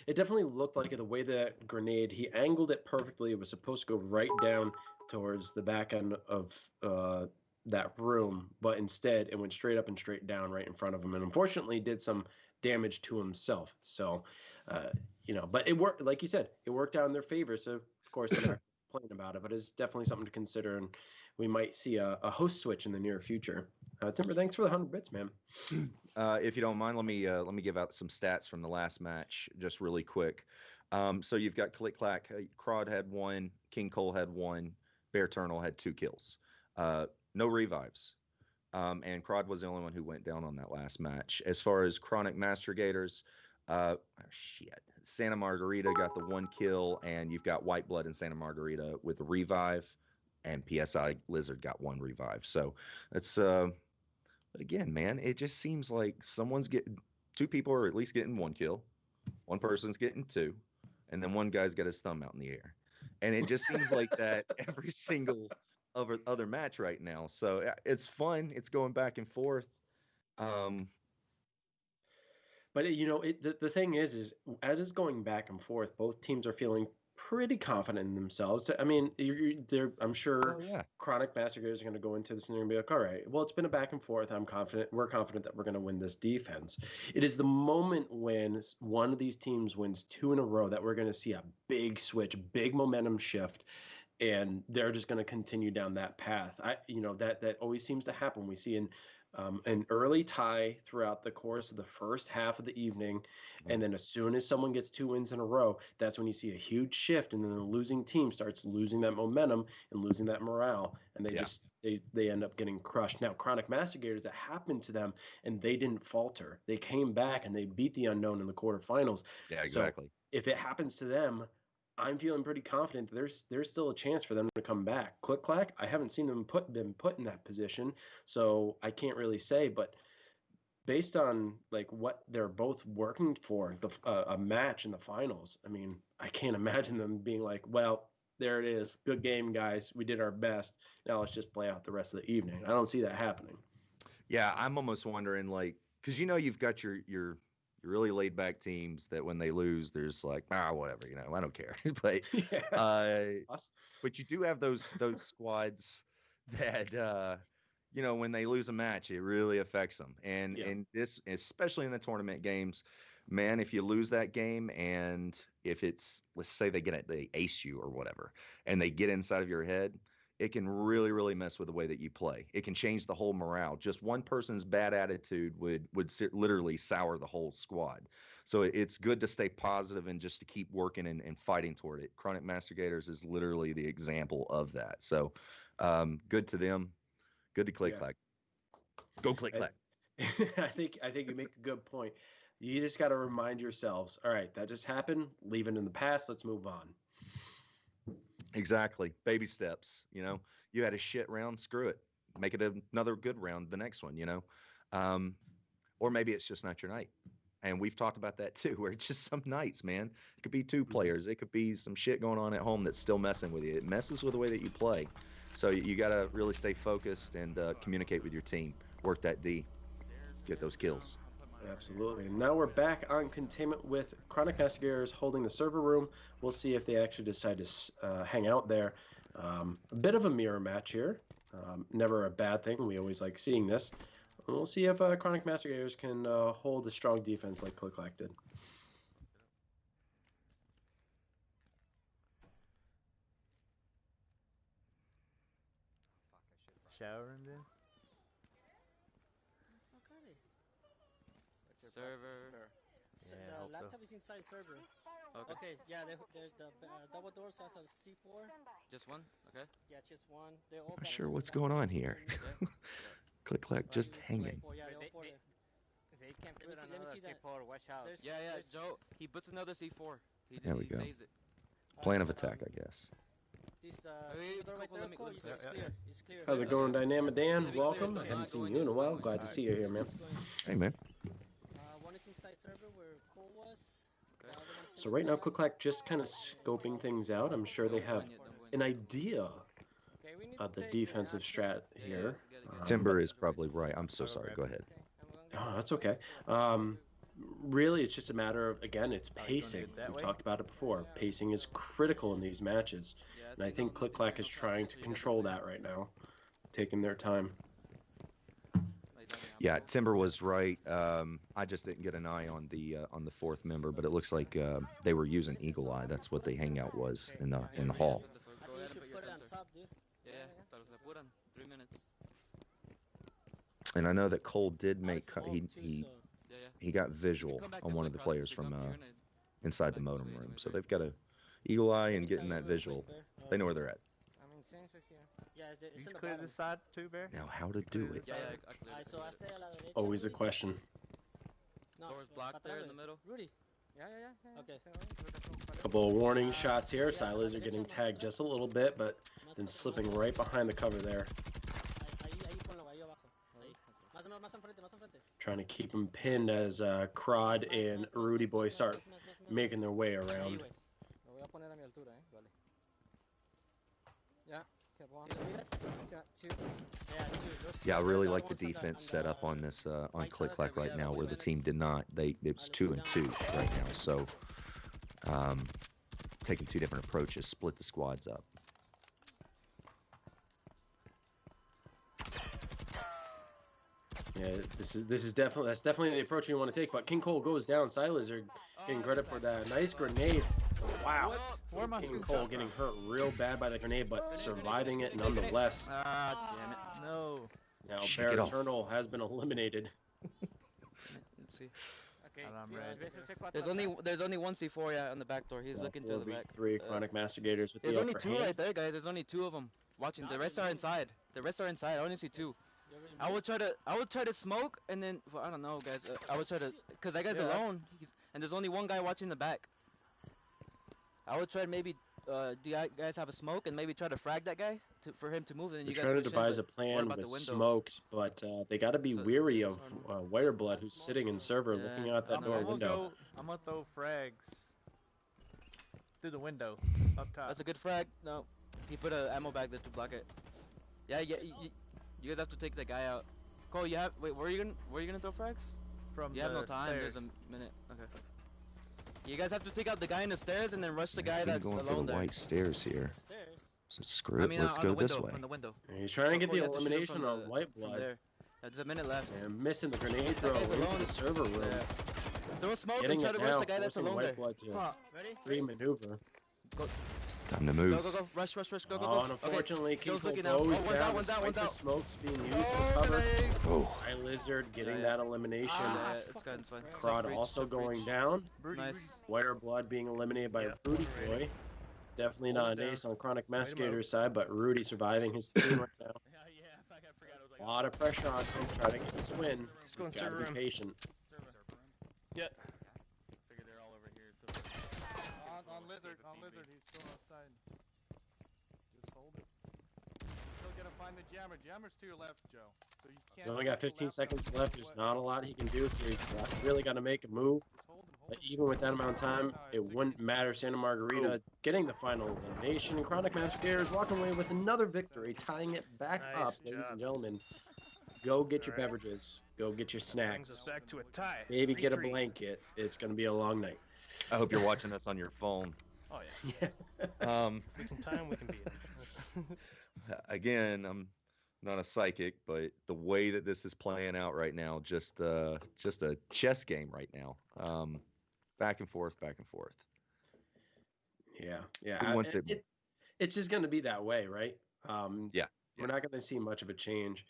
It definitely looked like it. The way that grenade, he angled it perfectly. It was supposed to go right down towards the back end of that room, but instead it went straight up and straight down right in front of him, and unfortunately did some damage to himself. So, but it worked. Like you said, it worked out in their favor. So of course they're not complaining about it, but it's definitely something to consider, and we might see a host switch in the near future. Timber, thanks for the 100 bits, man. If you don't mind, let me give out some stats from the last match just really quick. So you've got Click Clack, Crod had 1, King Cole had 1, Bear Turnal had 2 kills. No revives. And Crod was the only one who went down on that last match. As far as Chronic Master Gators, Santa Margarita got the 1 kill, and you've got White Blood in Santa Margarita with a revive, and PSI Lizard got 1 revive. So it's but again, man, it just seems like someone's getting 2 people are at least getting 1 kill, 1 person's getting 2, and then 1 guy's got his thumb out in the air, and it just seems like that every single other match right now. So it's fun. It's going back and forth. But the thing is as it's going back and forth, both teams are feeling pretty confident in themselves. I mean, I'm sure Chronic Master Gators are going to go into this and they're going to be like, all right, well, it's been a back and forth. We're confident that we're going to win this defense. It is the moment when one of these teams wins 2 in a row that we're going to see a big switch, big momentum shift, and they're just going to continue down that path. That always seems to happen. We see an early tie throughout the course of the first half of the evening, and then as soon as someone gets 2 wins in a row, that's when you see a huge shift, and then the losing team starts losing that momentum and losing that morale, and they end up getting crushed. Now, Chronic Master Gators, that happened to them, and they didn't falter. They came back and they beat the Unknown in the quarterfinals. Yeah, exactly. So if it happens to them, I'm feeling pretty confident that there's still a chance for them to come back. Click Clack, I haven't seen them been put in that position, so I can't really say. But based on like what they're both working for, a match in the finals, I mean, I can't imagine them being like, well, there it is, good game, guys. We did our best. Now let's just play out the rest of the evening. I don't see that happening. Yeah, I'm almost wondering, like, because you've got your really laid back teams that when they lose, there's like, whatever, I don't care. But but you do have those squads that when they lose a match, it really affects them. And this, especially in the tournament games, man, if you lose that game, and if it's, let's say they ace you or whatever, and they get inside of your head, it can really, really mess with the way that you play. It can change the whole morale. Just one person's bad attitude would literally sour the whole squad. So it's good to stay positive and just to keep working and fighting toward it. Chronic Master Gators is literally the example of that. So good to them. Good to Click Clack. Go Click Clack. I think you make a good point. You just got to remind yourselves, all right, that just happened. Leave it in the past. Let's move on. Exactly. Baby steps. You had a shit round, screw it. Make it another good round the next one, or maybe it's just not your night. And we've talked about that too, where it's just some nights, man. It could be 2 players. It could be some shit going on at home that's still messing with you. It messes with the way that you play. So you got to really stay focused and communicate with your team. Work that D. Get those kills. Absolutely. And now we're back on containment with Chronic Master Gators holding the server room. We'll see if they actually decide to hang out there. A bit of a mirror match here. Never a bad thing. We always like seeing this. And we'll see if Chronic Master Gators can hold a strong defense like Click Clack did. Shower in there? Server. Yeah, I The hope so. laptop is inside server. Okay. Okay, yeah, there's the double doors, also C4. Just one? Okay. Yeah, just one. They're all Not back sure in what's the going on back. here. Yeah. Click Clack just hanging. Yeah, they're all four there. They can Let put me see another that. C4. Watch out. There's- Yeah, there's- Joe. He puts another C4. There we he go. saves it. Plan of attack, I guess. This Wait, door right Coco, there, let me- Cole, let me- it's yeah, clear. It's clear. How's it It's going, clear. Dynamic Dan? It'll be clear, Welcome. though. I Not haven't seen going you in a in, while. going Glad to out. see you here, man. Keeps going. Hey, man. One is inside server where Cole was. The other one's in So the right now, fire. Clack just kind of scoping things out. I'm sure they have an idea Okay, we need of to the take defensive strat Yeah, here. get it. Timber is probably right. I'm so sorry. Go ahead. Okay, I'm gonna Oh, that's okay. Really, it's just a matter of, again, it's Oh, he's gonna pacing. get that We've way? talked about it before. Pacing is critical in these matches. Yeah, And I think Clack is trying to control that right now, taking their time. Yeah, Timber was right. I just didn't get an eye on the fourth member, but it looks like they were using Eagle Eye. That's what the hangout was in the hall. So I go think ahead you and should put your put it on sensor. top, dude. Yeah, pero se apuran. 3 minutes. And I know that Cole did Out of make smoke, he too, he so- Yeah, yeah. he got You visual come back on this one way, of the Cross, players you from come- you're gonna- inside the back this modem way room. anyway, So right? they've got a Eagle Eye and Anytime getting you that wanna visual. play, Bear. They know where they're at. I mean, sensor here. Yeah, it's You in the clear bottom. this side too, Bear? Now, how to do it? Yeah, yeah, I cleared Alright, it. so hazte a la derecha. Always a Rudy. question. No, Door's blocked there in the middle. Rudy. Yeah, yeah, yeah. Okay. Couple of warning shots here. Silas are getting tagged just a little bit, but then slipping right behind the cover there. Ahí ponlo, ahí abajo. Ahí. Más enfrente, más enfrente. Trying to keep them pinned as Crod and Rudy Boy start making their way Ahí, around. güey. Lo voy a poner a mi altura, Vale. Yeah, okay, one. ¿Sí lo miras? Yeah, two. Yeah, two. Those Yeah, I two really are the like the ones on defense on set up the on this on right Click side. Clack we right have now, 2 where the team minutes. did not. It was 2 and 2 right now. So taking 2 different approaches, split the squads up. Yeah, this is definitely the approach you want to take. But King Cole goes down. Silas are getting credit for that nice grenade. Wow, Where am I? King Cole getting hurt real bad by the grenade, but surviving it nonetheless. Ah, damn it. No. Now Shake Bear it off. Eternal has been eliminated. Let's see. Okay. And I'm ready. There's only one C4 yeah on the back door. He's looking to the back. 4v3 Chronic Mastigators with There's the only upper 2 hand. right there, guys. There's only 2 of them watching. The rest are inside. The rest are inside. I only see 2. I would try to smoke and then well, I don't know, guys. I would try to cause that guy's alone. And there's only one guy watching the back. I would try maybe. Do you guys have a smoke and maybe try to frag that guy for him to move and then They're you guys trying to push devise in, a but what plan about with the window? smokes, but they got to be So, weary it's of hard. Whiter Blood, who's sitting in server Yeah. looking out that I'm door gonna window. I'm gonna throw frags through the window up top. That's a good frag. No, he put a ammo bag there to block it. Yeah, you guys have to take the guy out. Cole, you have wait. Where are you gonna throw frags? From You have no the time. stairs. There's a minute. Okay. You guys have to take out the guy in the stairs and then rush the guy Been that's going for alone the there. white stairs here. Stairs. So screw I it. mean, Let's on go the window, this way. on the window. And he's trying to get Cole, the you have to shoot him elimination from on the- White from Blood. there. There's a minute left. And missing the grenade throw guy's into alone. the server room. Yeah. Throw smoke Getting and try it to rush now, the guy that's forcing alone White there. Blood to Ready? free maneuver. Time to Go, move. go, go. Rush, rush, rush. Go, go, Oh, go. and unfortunately, King Joe's Cole looking out. goes Oh, one's down out, one's out, despite one's the out. smokes being used for cover. Oh, Eye Lizard getting Yeah. that elimination. Yeah, it's good, it's fine. Crowd Tough reach, also tough going reach. down. Nice. Whiter Blood being eliminated by Yep, Rudy already. Boy. Definitely Hold not it an down. ace on Chronic him out. Mastigator's side, but Rudy surviving his team right now. Yeah, I forgot. I was like, A lot of pressure on him trying to get this win. Just go He's in got to server be room. patient. Yeah. figured they're all over here. So On lizard, he's still outside. Just hold it. Still gotta find the jammer. Jammer's to your left, Joe. So you can't. He's only got look to 15 left seconds on left. the There's left. not a lot he can do here. He's really got to make a move. Just hold him, hold But him. even with that amount of time, it wouldn't matter. Santa Margarita getting the final elimination. Chronic Mastigators walking away with another victory, tying it back Nice up, ladies job. and gentlemen. Go get your All right. beverages. Go get your Brings us snacks. back to a tie. Maybe get a 3-3. blanket. It's going to be a long night. I hope you're watching this on your phone. Oh yeah. Um, If we can time, we can beat it. again, I'm not a psychic, but the way that this is playing out right now, just a chess game right now. Back and forth, back and forth. Yeah. Who wants it? It's just going to be that way, right? Yeah. We're not going to see much of a change.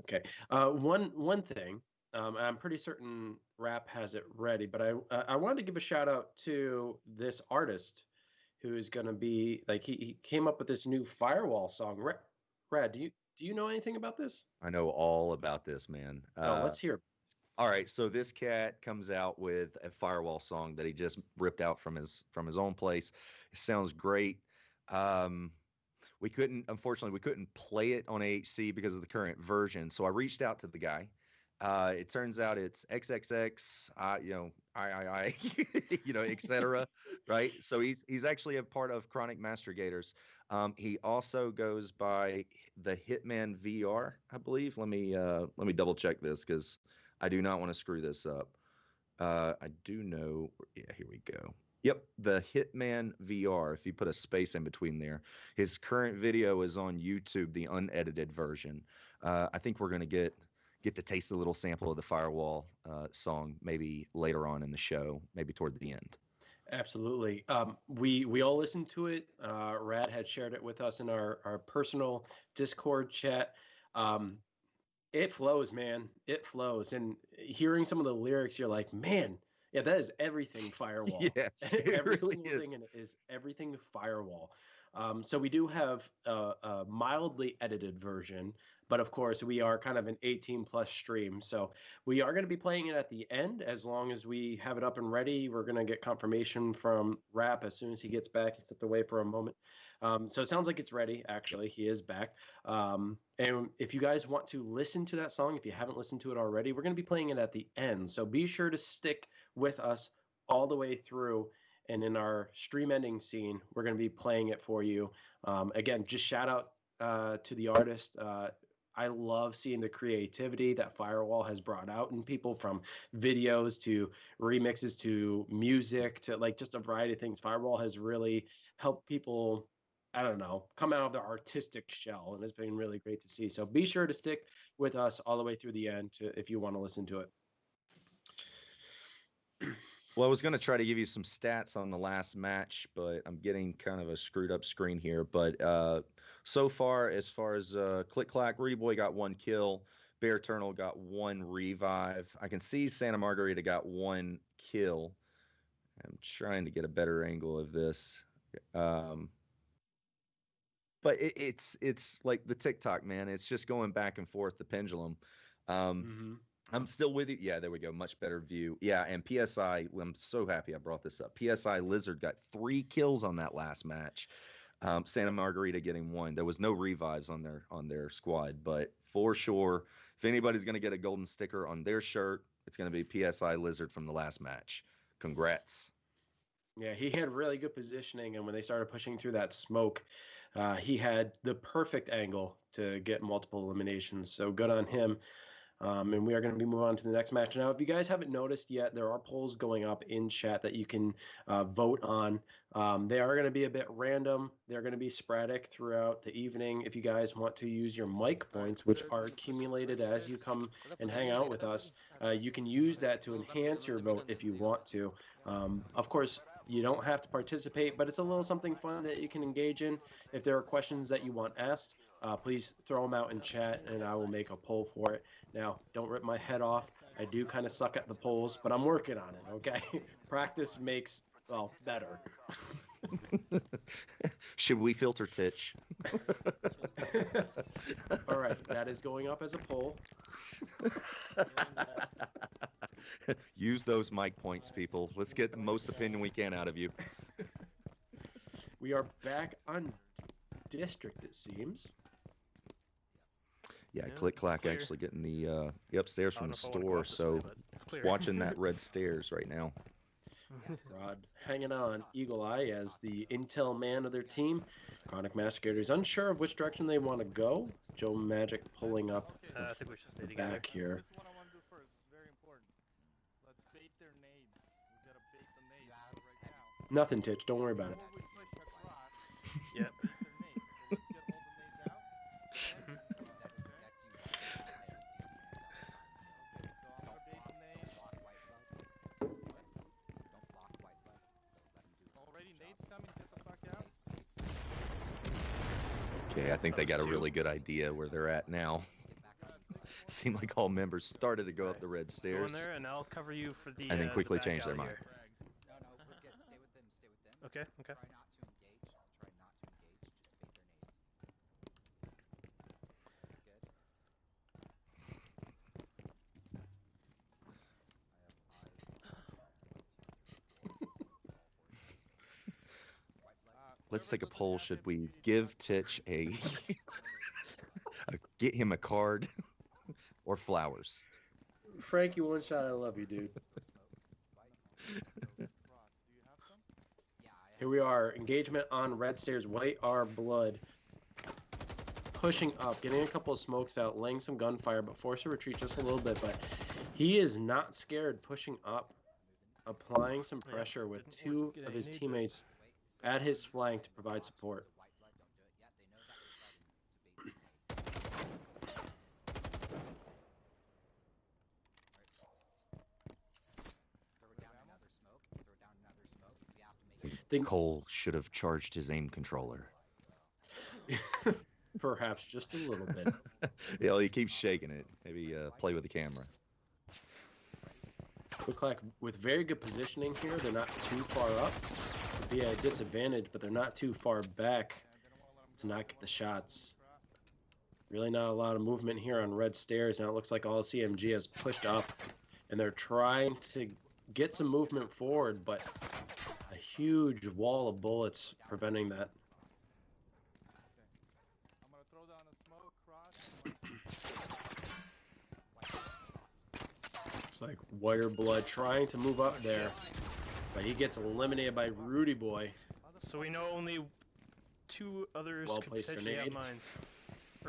Okay. One thing. I'm pretty certain Rap has it ready, but I wanted to give a shout out to this artist who is going to be like he came up with this new Firewall song. Brad, do you know anything about this? I know all about this, man. No, let's hear. All right, so this cat comes out with a Firewall song that he just ripped out from his own place. It sounds great. Unfortunately, we couldn't play it on AHC because of the current version. So I reached out to the guy. It turns out it's XXX, I, etc. Right? So he's actually a part of Chronic Master Gators. He also goes by the Hitman VR, I believe. Let me double check this because I do not want to screw this up. I do know. Yeah, here we go. Yep, the Hitman VR. If you put a space in between there, his current video is on YouTube, the unedited version. I think we're gonna get to taste a little sample of the Firewall song maybe later on in the show, maybe toward the end. Absolutely. We all listened to it. Rad had shared it with us in our personal Discord chat. It flows, man. It flows. And hearing some of the lyrics, you're like, man, yeah, that is everything Firewall. Yeah, Every really single is. thing in it is everything Firewall. So we do have a mildly edited version, but of course we are kind of an 18 plus stream. So we are going to be playing it at the end as long as we have it up and ready. We're going to get confirmation from Rap as soon as he gets back. He stepped away for a moment. So it sounds like it's ready. Actually, he is back. And if you guys want to listen to that song, if you haven't listened to it already, we're going to be playing it at the end. So be sure to stick with us all the way through. And in our stream ending scene, we're going to be playing it for you. Again, just shout out to the artist. I love seeing the creativity that Firewall has brought out in people, from videos to remixes to music to like just a variety of things. Firewall has really helped people, I don't know, come out of their artistic shell, and it's been really great to see. So be sure to stick with us all the way through the end if you want to listen to it. Well, I was going to try to give you some stats on the last match, but I'm getting kind of a screwed up screen here. But so far as Click Clack, Rudy Boy got 1 kill. Bear Eternal got 1 revive. I can see Santa Margarita got 1 kill. I'm trying to get a better angle of this. But it's like the TikTok, man. It's just going back and forth, the pendulum. I'm still with you. Yeah, there we go. Much better view. Yeah, and PSI, I'm so happy I brought this up. PSI Lizard got 3 kills on that last match. Santa Margarita getting 1. There was no revives on their squad, but for sure, if anybody's going to get a golden sticker on their shirt, it's going to be PSI Lizard from the last match. Congrats. Yeah, he had really good positioning, and when they started pushing through that smoke, he had the perfect angle to get multiple eliminations. So good on him. And we are going to be moving on to the next match. Now, if you guys haven't noticed yet, there are polls going up in chat that you can vote on. They are going to be a bit random. They're going to be sporadic throughout the evening. If you guys want to use your mic points, which are accumulated as you come and hang out with us, you can use that to enhance your vote if you want to. Of course, you don't have to participate, but it's a little something fun that you can engage in. If there are questions that you want asked, please throw them out in chat, and I will make a poll for it. Now, don't rip my head off. I do kind of suck at the polls, but I'm working on it, okay? Practice makes, well, better. Should we filter Titch? All right, that is going up as a poll. Use those mic points, people. Let's get the most opinion we can out of you. We are back on district, it seems. Yeah, Click Clack clear. actually getting the upstairs from the store, so it's clear. watching that red stairs right now. Rod hanging on, Eagle Eye as the intel man of their team. Chronic Master Gators unsure of which direction they want to go. Joe Magic pulling up I think we should stay the together. back here. This is what I want to do first. It's very important. Let's bait their nades. We gotta bait the nades right now. Nothing, Titch. Don't worry about it. Before we push across, Yep. bait their nades. So let's get all the nades out. Okay, so I'm gonna bait the nades. Already nades coming. Get the fuck out. Okay, I think they got a really good idea where they're at now. Seemed like all members started to go up the red Go in stairs. there, and I'll cover you for the. And then the quickly back change their alley mind. here. No, we're good. Stay with them. Stay with them. Okay. Okay. Try not to engage. Try not to engage. Just bait their nades. let's take a poll. Should we give Titch get him a card or flowers? Frankie, one shot. I love you, dude. Here we are. Engagement on red stairs. White are blood. Pushing up, getting a couple of smokes out, laying some gunfire, but forced to retreat just a little bit. But he is not scared, pushing up, applying some pressure with two of his teammates at his flank to provide support. I think Cole should have charged his aim controller. Perhaps just a little bit. Yeah, he keeps shaking it. Maybe play with the camera. Clack with very good positioning here. They're not too far up. Could be a disadvantage, but they're not too far back to not get the shots. Really not a lot of movement here on red stairs. Now it looks like all CMG has pushed up, and they're trying to get some movement forward, but a huge wall of bullets preventing that. Looks like Wire Blood trying to move up there, but he gets eliminated by Rudy Boy. So we know only two others could Well-placed potentially have grenade. mines.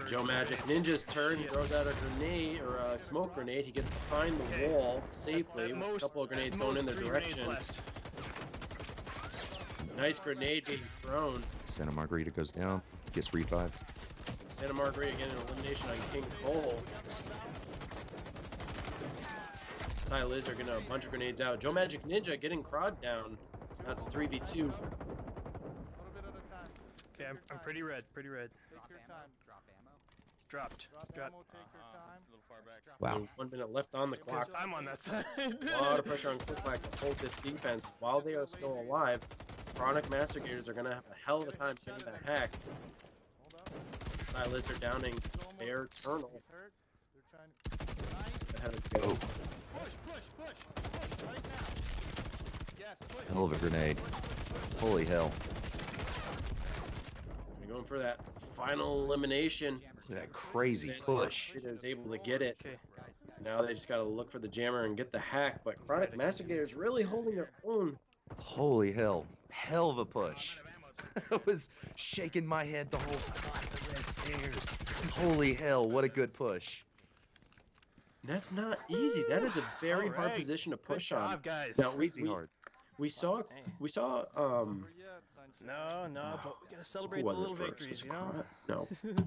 Joe Magic Ninja's turn, throws out a grenade or a smoke grenade. He gets behind the wall safely with a couple of grenades going in their direction. Nice grenade being thrown. Santa Margarita goes down, gets revived. Santa Margarita getting an elimination on King Cole. Cy Liz are getting a bunch of grenades out. Joe Magic Ninja getting Crod down. That's a 3v2. Okay, I'm pretty red, pretty red. Take your time. Dropped. Drop ammo, take your time. A little far back. Wow. 1 minute left on the clock. Because I'm on that side. A lot of pressure on Clack to hold this defense. While they are still alive, Chronic Master Gators are going to have a hell of a time getting the hack. Cy Liz are downing their Eternal. Ahead of Gators. Push right now. Yes, push. Hell of a grenade. Holy hell. We're going for that final elimination. Look at that crazy push. Is able to get it. Okay. Now they just got to look for the jammer and get the hack. But Chronic Master Gators really holding their own. Holy hell. Hell of a push. I was shaking my head the whole time on the red stairs. Holy hell, what a good push. That's not easy. That is a very hard Alright. position to Good push on. job, guys. Now Crazy hard. we saw No, but we gotta celebrate who the was little it first? victories, Was you it know? No.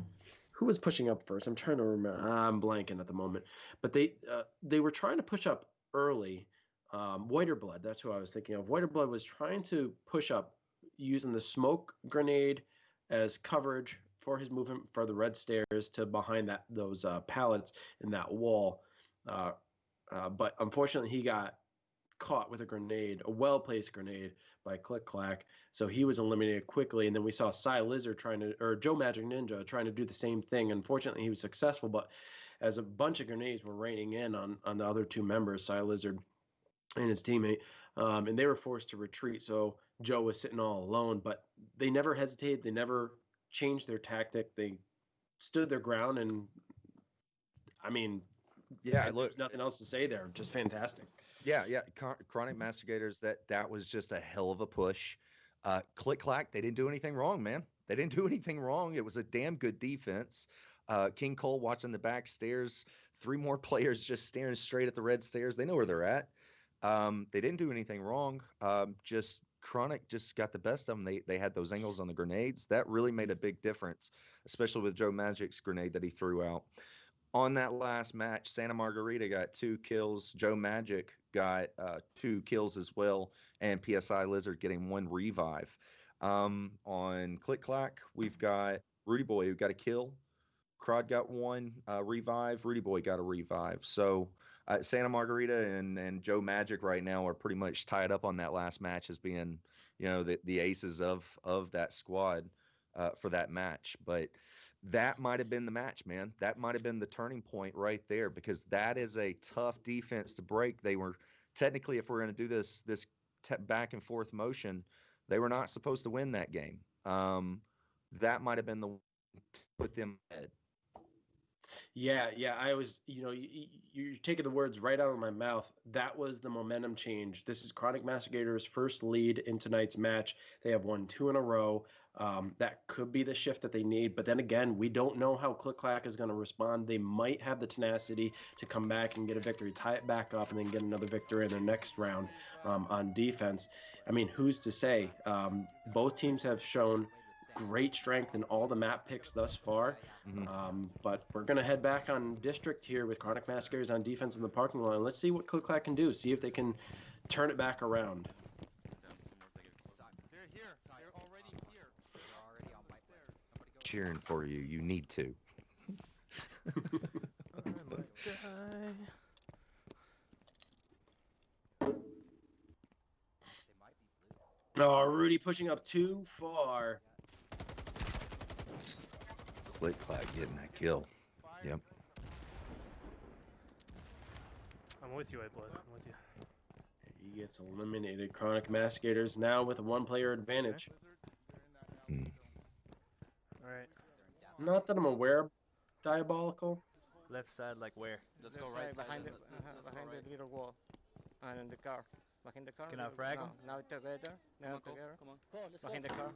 Who was pushing up first? I'm trying to remember. I'm blanking at the moment. But they were trying to push up early. Whiter Blood, that's who I was thinking of. Whiter Blood was trying to push up using the smoke grenade as coverage for his movement for the red stairs to behind those pallets in that wall. But unfortunately, he got caught with a grenade, a well-placed grenade by Clack. So he was eliminated quickly. And then we saw Cy Lizard or Joe Magic Ninja trying to do the same thing. Unfortunately, he was successful, but as a bunch of grenades were raining in on the other two members, Cy Lizard and his teammate, and they were forced to retreat. So Joe was sitting all alone, but they never hesitated. They never changed their tactic. They stood their ground, and I mean, Yeah, there's nothing else to say there. Just fantastic. Yeah. Chronic Master Gators, that was just a hell of a push. Clack, they didn't do anything wrong, man. They didn't do anything wrong. It was a damn good defense. King Cole watching the back stairs. 3 more players just staring straight at the red stairs. They know where they're at. They didn't do anything wrong. Just Chronic just got the best of them. They had those angles on the grenades. That really made a big difference, especially with Joe Magic's grenade that he threw out. On that last match, Santa Margarita got 2 kills. Joe Magic got 2 kills as well, and PSI Lizard getting 1 revive. On Clack, we've got Rudy Boy who got a kill. Crod got 1 revive. Rudy Boy got a revive. So Santa Margarita and Joe Magic right now are pretty much tied up on that last match as being, the aces of that squad for that match. But that might have been the match, man. That might have been the turning point right there, because that is a tough defense to break. They were technically, if we're going to do this back and forth motion, they were not supposed to win that game. that might have been the one to put them ahead. Yeah, I was, you're taking the words right out of my mouth. That was the momentum change. This is Chronic Mastigator's first lead in tonight's match. They have won 2 in a row. That could be the shift that they need. But then again, we don't know how Clack is going to respond. They might have the tenacity to come back and get a victory, tie it back up, and then get another victory in their next round on defense. I mean, who's to say? Both teams have shown great strength in all the map picks thus far. But we're going to head back on district here with Chronic Massacres on defense in the parking lot. And let's see what Clack can do. See if they can turn it back around. They're here. They're already here. They're already on white there. Somebody go. Cheering for you. You need to. Oh, Rudy pushing up too far. Clack getting that kill. Yep. I'm with you, Blood. I'm with you. He gets eliminated. Chronic Mastigators now with a 1-player advantage. Alright. Not that I'm aware of. Diabolical. Left side, like where? Let's go right side. behind Let's go right. the little wall, and in the car. Behind the car. Can I frag him? Now together. Now Come on, together. come on. Go, let's Behind go. the car.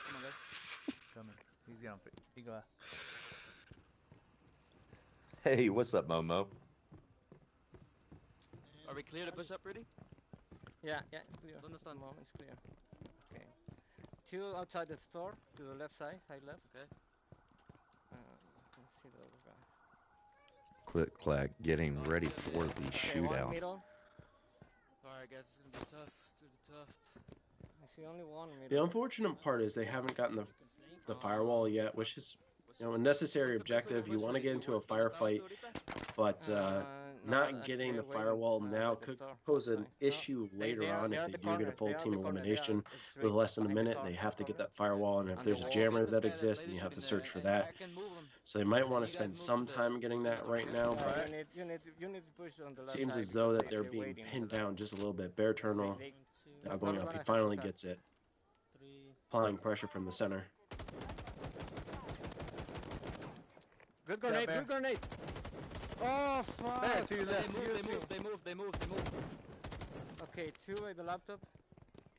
Come on, guys. Coming. He's gonna. He go. Hey, what's up, Momo? Are we clear to push up, Rudy? Yeah, it's clear. ¿Dónde están? No, it's clear. Okay. 2 outside the store to the left side, high left. Okay. Let's see the other guy. Clack getting ready for the One shootout. middle. Alright, guys. It's gonna be tough. It's gonna be tough. I see only one middle. The unfortunate part is they haven't gotten the firewall yet, which is a necessary objective. You want to get into a firefight, but not getting the firewall now could pose an issue later on if they do get a full team elimination with less than a minute. They have to get that firewall, and if there's a jammer that exists, then you have to search for that. So they might want to spend some time getting that right now, but You need to push on the it left seems side as though that because they're they're being waiting pinned for down just a little bit. Bear Turtle now going up. He finally gets it. 3. Applying pressure from the center. Good grenade, Bear. good grenade. Oh, fuck. Bear, to your left. They move. Okay, 2 at the laptop.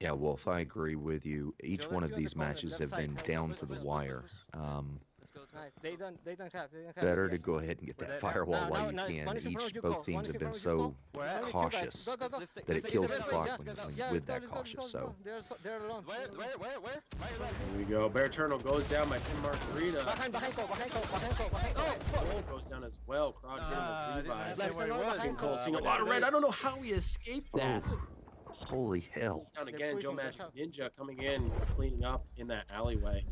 Yeah, Wolf, I agree with you. Each Go one to of the these corner, matches left have side, been left down side, to the push, wire. Let's go. Nice. They don't have. Better to go ahead and get Where that they at? firewall Now, while now, you one is in can. front of you, Both Cole. teams One is have in been front of you, so Cole. Where There's at? only 2 guys. cautious Go. that it kills the Let's clock go, when yeah, with that let's go, cautious. So they're alone. Where? Here we go. Bear Turtle goes down by San Margarita. Behind Cole. Cole goes down as well. Crowd getting the revive. Say where he was. And Cole seeing a lot of red. I don't know how he escaped that. holy hell! Down They're again. Joe pushing, Magic watch out. Ninja coming in, cleaning up in that alleyway.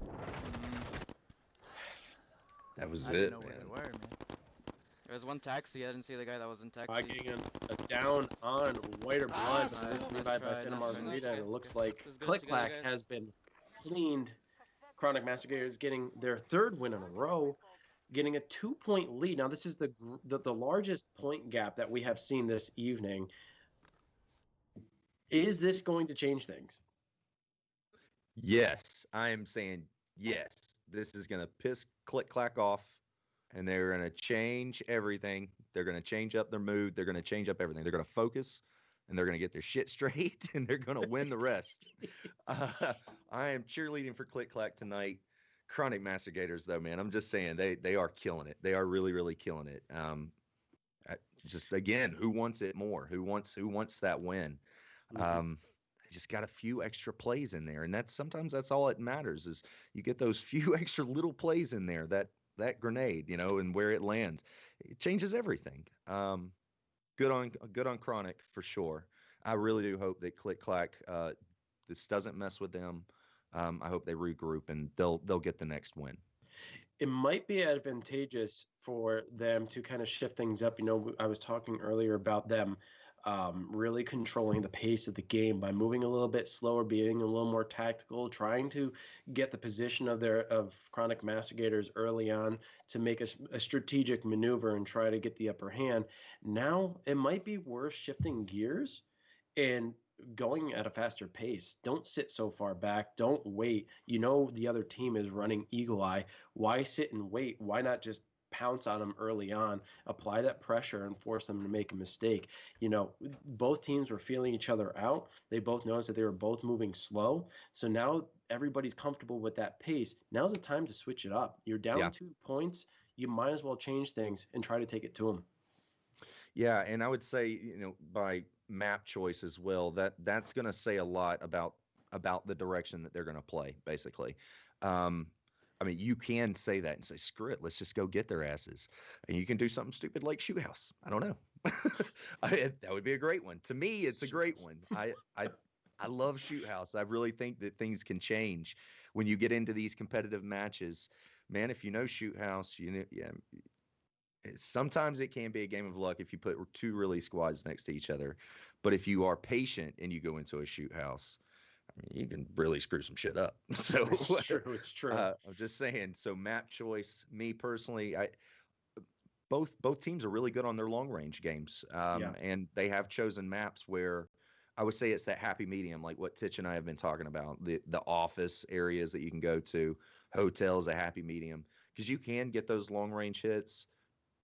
That was I didn't it, know where man. they were, man. There's one taxi. I didn't see the guy that was in taxi. Getting a down on Whiter Blood. nice, Nice nice revive by try, Santa nice try, Margarita. nice It try. looks like That's good Click together, Clack guys. has been cleaned. Chronic Mastigators getting their 3rd win in a row, getting a 2-point lead. Now, this is the largest point gap that we have seen this evening. Is this going to change things? Yes, I am saying yes. This is gonna piss Clack off, and they're gonna change everything. They're gonna change up their mood. They're gonna change up everything. They're gonna focus, and they're gonna get their shit straight, and they're gonna win the rest. I am cheerleading for Clack tonight. Chronic Mastigators, though, man, I'm just saying they are killing it. They are really killing it. Just again, who wants it more? Who wants that win? They just got a few extra plays in there, and sometimes that's all that matters is you get those few extra little plays in there. That grenade, and where it lands, it changes everything. Good on Chronic for sure. I really do hope that Clack this doesn't mess with them. I hope they regroup and they'll get the next win. It might be advantageous for them to kind of shift things up. I was talking earlier about them really controlling the pace of the game by moving a little bit slower, being a little more tactical, trying to get the position of Chronic Mastigators early on to make a strategic maneuver and try to get the upper hand. Now, it might be worth shifting gears and going at a faster pace. Don't sit so far back. Don't wait. You know the other team is running eagle eye. Why sit and wait? Why not just pounce on them early on, apply that pressure, and force them to make a mistake? You know, both teams were feeling each other out. They both noticed that they were both moving slow. So now everybody's comfortable with that pace. Now's the time to switch it up. You're down 2 points. You might as well change things and try to take it to them. Yeah, and I would say, you know, by map choice as well, that's going to say a lot about the direction that they're going to play, basically. I mean, you can say that and say, screw it, let's just go get their asses. And you can do something stupid like shoot house. I don't know. That would be a great one. To me, it's a great one. I love shoot house. I really think that things can change when you get into these competitive matches. Man, if you know shoot house, you know, yeah, sometimes it can be a game of luck if you put 2 really squads next to each other. But if you are patient and you go into a shoot house, I mean, you can really screw some shit up. So it's true. It's true. I'm just saying. So map choice, me personally, both teams are really good on their long range games, and they have chosen maps where I would say it's that happy medium, like what Titch and I have been talking about. The office areas that you can go to, hotels, a happy medium, because you can get those long range hits,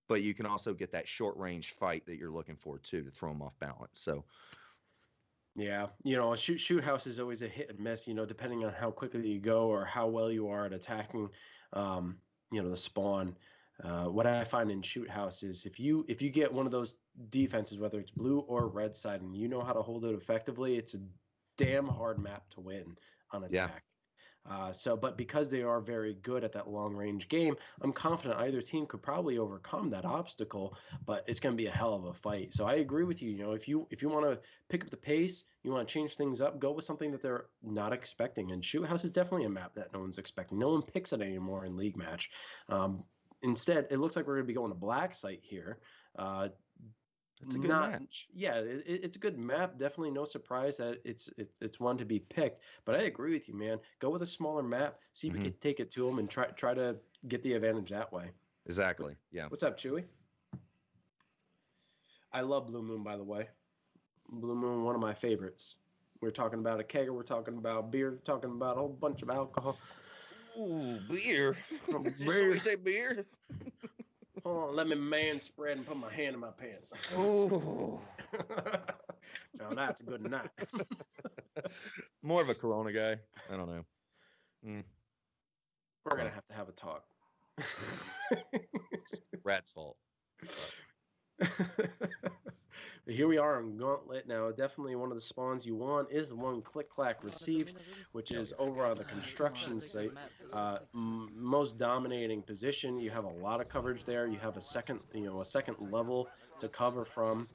but you can also get that short range fight that you're looking for too, to throw them off balance. So. Yeah, you know, shoot house is always a hit and miss, you know, depending on how quickly you go or how well you are at attacking, you know, the spawn. What I find in shoot house is if you get one of those defenses, whether it's blue or red side, and you know how to hold it effectively, it's a damn hard map to win on attack. But because they are very good at that long range game, I'm confident either team could probably overcome that obstacle, but it's going to be a hell of a fight. So I agree with you. You know, if you want to pick up the pace, you want to change things up, go with something that they're not expecting. And shoot house is definitely a map that no one's expecting. No one picks it anymore in league match. Instead, it looks like we're going to be going to black site here. It's a good match. Yeah, it's a good map. Definitely no surprise that it's one to be picked. But I agree with you, man. Go with a smaller map. See if you can take it to them and try to get the advantage that way. Exactly. Yeah. What's up, Chewy? I love Blue Moon, by the way. Blue Moon, one of my favorites. We're talking about a kegger. We're talking about beer. We're talking about a whole bunch of alcohol. Ooh, beer. Beer. You say beer? Hold on, let me man spread and put my hand in my pants. Oh, now that's a good night. More of a Corona guy. I don't know. We're gonna have a talk. It's Rat's fault. But here we are on Gauntlet now. Definitely one of the spawns you want is the one Click Clack received, which is over on the construction site. Most dominating position. You have a lot of coverage there. You have a second level to cover from.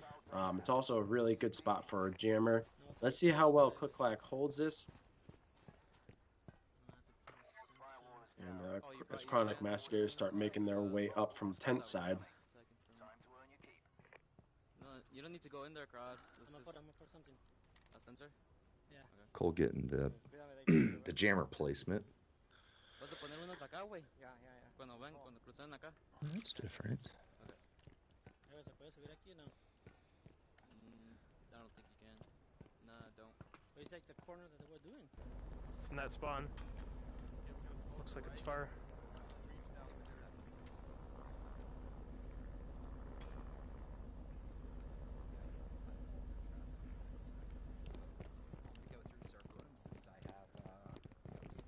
It's also a really good spot for a jammer. Let's see how well Click Clack holds this. And as Chronic Massacres start making their way up from tent side. You don't need to go in there, Crowd. I'm gonna put something. A sensor? Yeah. Okay. Cole getting the jammer placement. ¿Vas a poner unos acá, güey? Ya. Cuando crucen acá. That's different. Okay. ¿Se puede subir aquí? No. I don't think you can. Nah, don't. But it's like the corner that we're doing. From that spawn. Looks like it's far.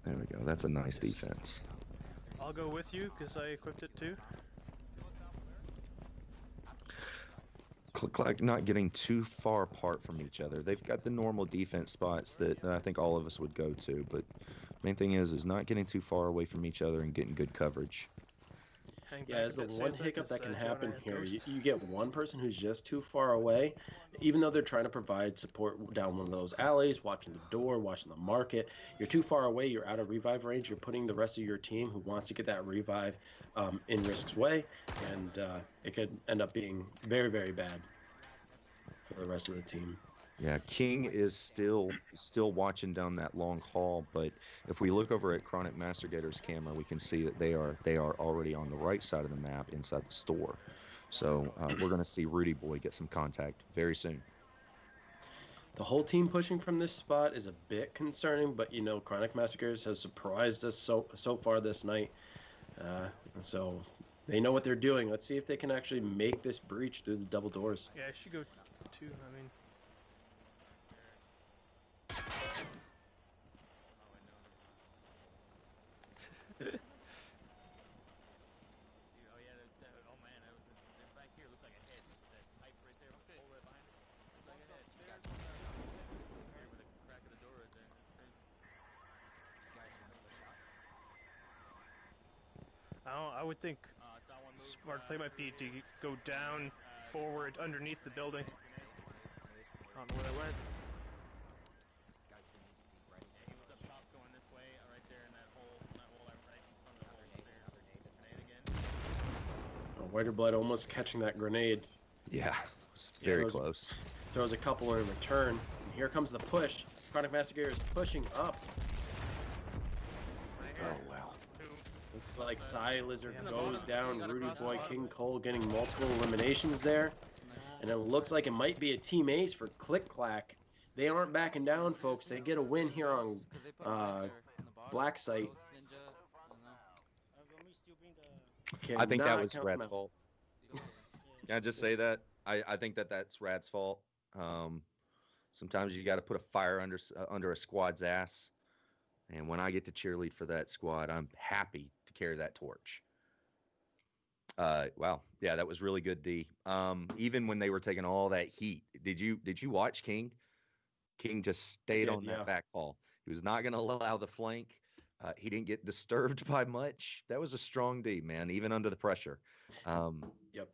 There we go. That's a nice defense. I'll go with you because I equipped it too. Click not getting too far apart from each other. They've got the normal defense spots that I think all of us would go to, but main thing is not getting too far away from each other and getting good coverage. Yeah, as the one hiccup that can happen here, you get one person who's just too far away, even though they're trying to provide support down one of those alleys, watching the door, watching the market. You're too far away, you're out of revive range, you're putting the rest of your team who wants to get that revive in risk's way, and it could end up being very, very bad for the rest of the team. Yeah, King is still watching down that long hall, but if we look over at Chronic Mastergator's camera, we can see that they are already on the right side of the map inside the store. So we're going to see Rudy Boy get some contact very soon. The whole team pushing from this spot is a bit concerning, but you know, Chronic Massacres has surprised us so far this night. So they know what they're doing. Let's see if they can actually make this breach through the double doors. Yeah, I should go too. I mean, Oh yeah, oh man, that was back here. Looks like a head. That pipe right there, hole right behind it. Looks like a head. You guys want to Here with a crack of the door right there. That's crazy. push out? I would think I saw one move. smart play might be to go down, forward, underneath the building. I don't know where I went. Guys, we need to be ready. Yeah, he was up top going this way, right there in that hole right in front of the hole. Grenade again. Whiter Blood almost catching that grenade. Yeah, it was very close. Throws a couple in return. And here comes the push. Chronic Massacre is pushing up. Oh, wow. Looks like Psy Lizard goes down. Rudy Boy, King Cole getting multiple eliminations there. And it looks like it might be a team ace for Clack. They aren't backing down, folks. They get a win here on Black Site. I think that Cannot was count Rad's them out. fault. Can I just say that? I think that's Rad's fault. Sometimes you got to put a fire under a squad's ass. And when I get to cheerlead for that squad, I'm happy to carry that torch. Wow, yeah, that was really good, D. Even when they were taking all that heat, did you watch King? King just stayed on that back fall. He was not going to allow the flank. He didn't get disturbed by much. That was a strong D, man, even under the pressure. Yep.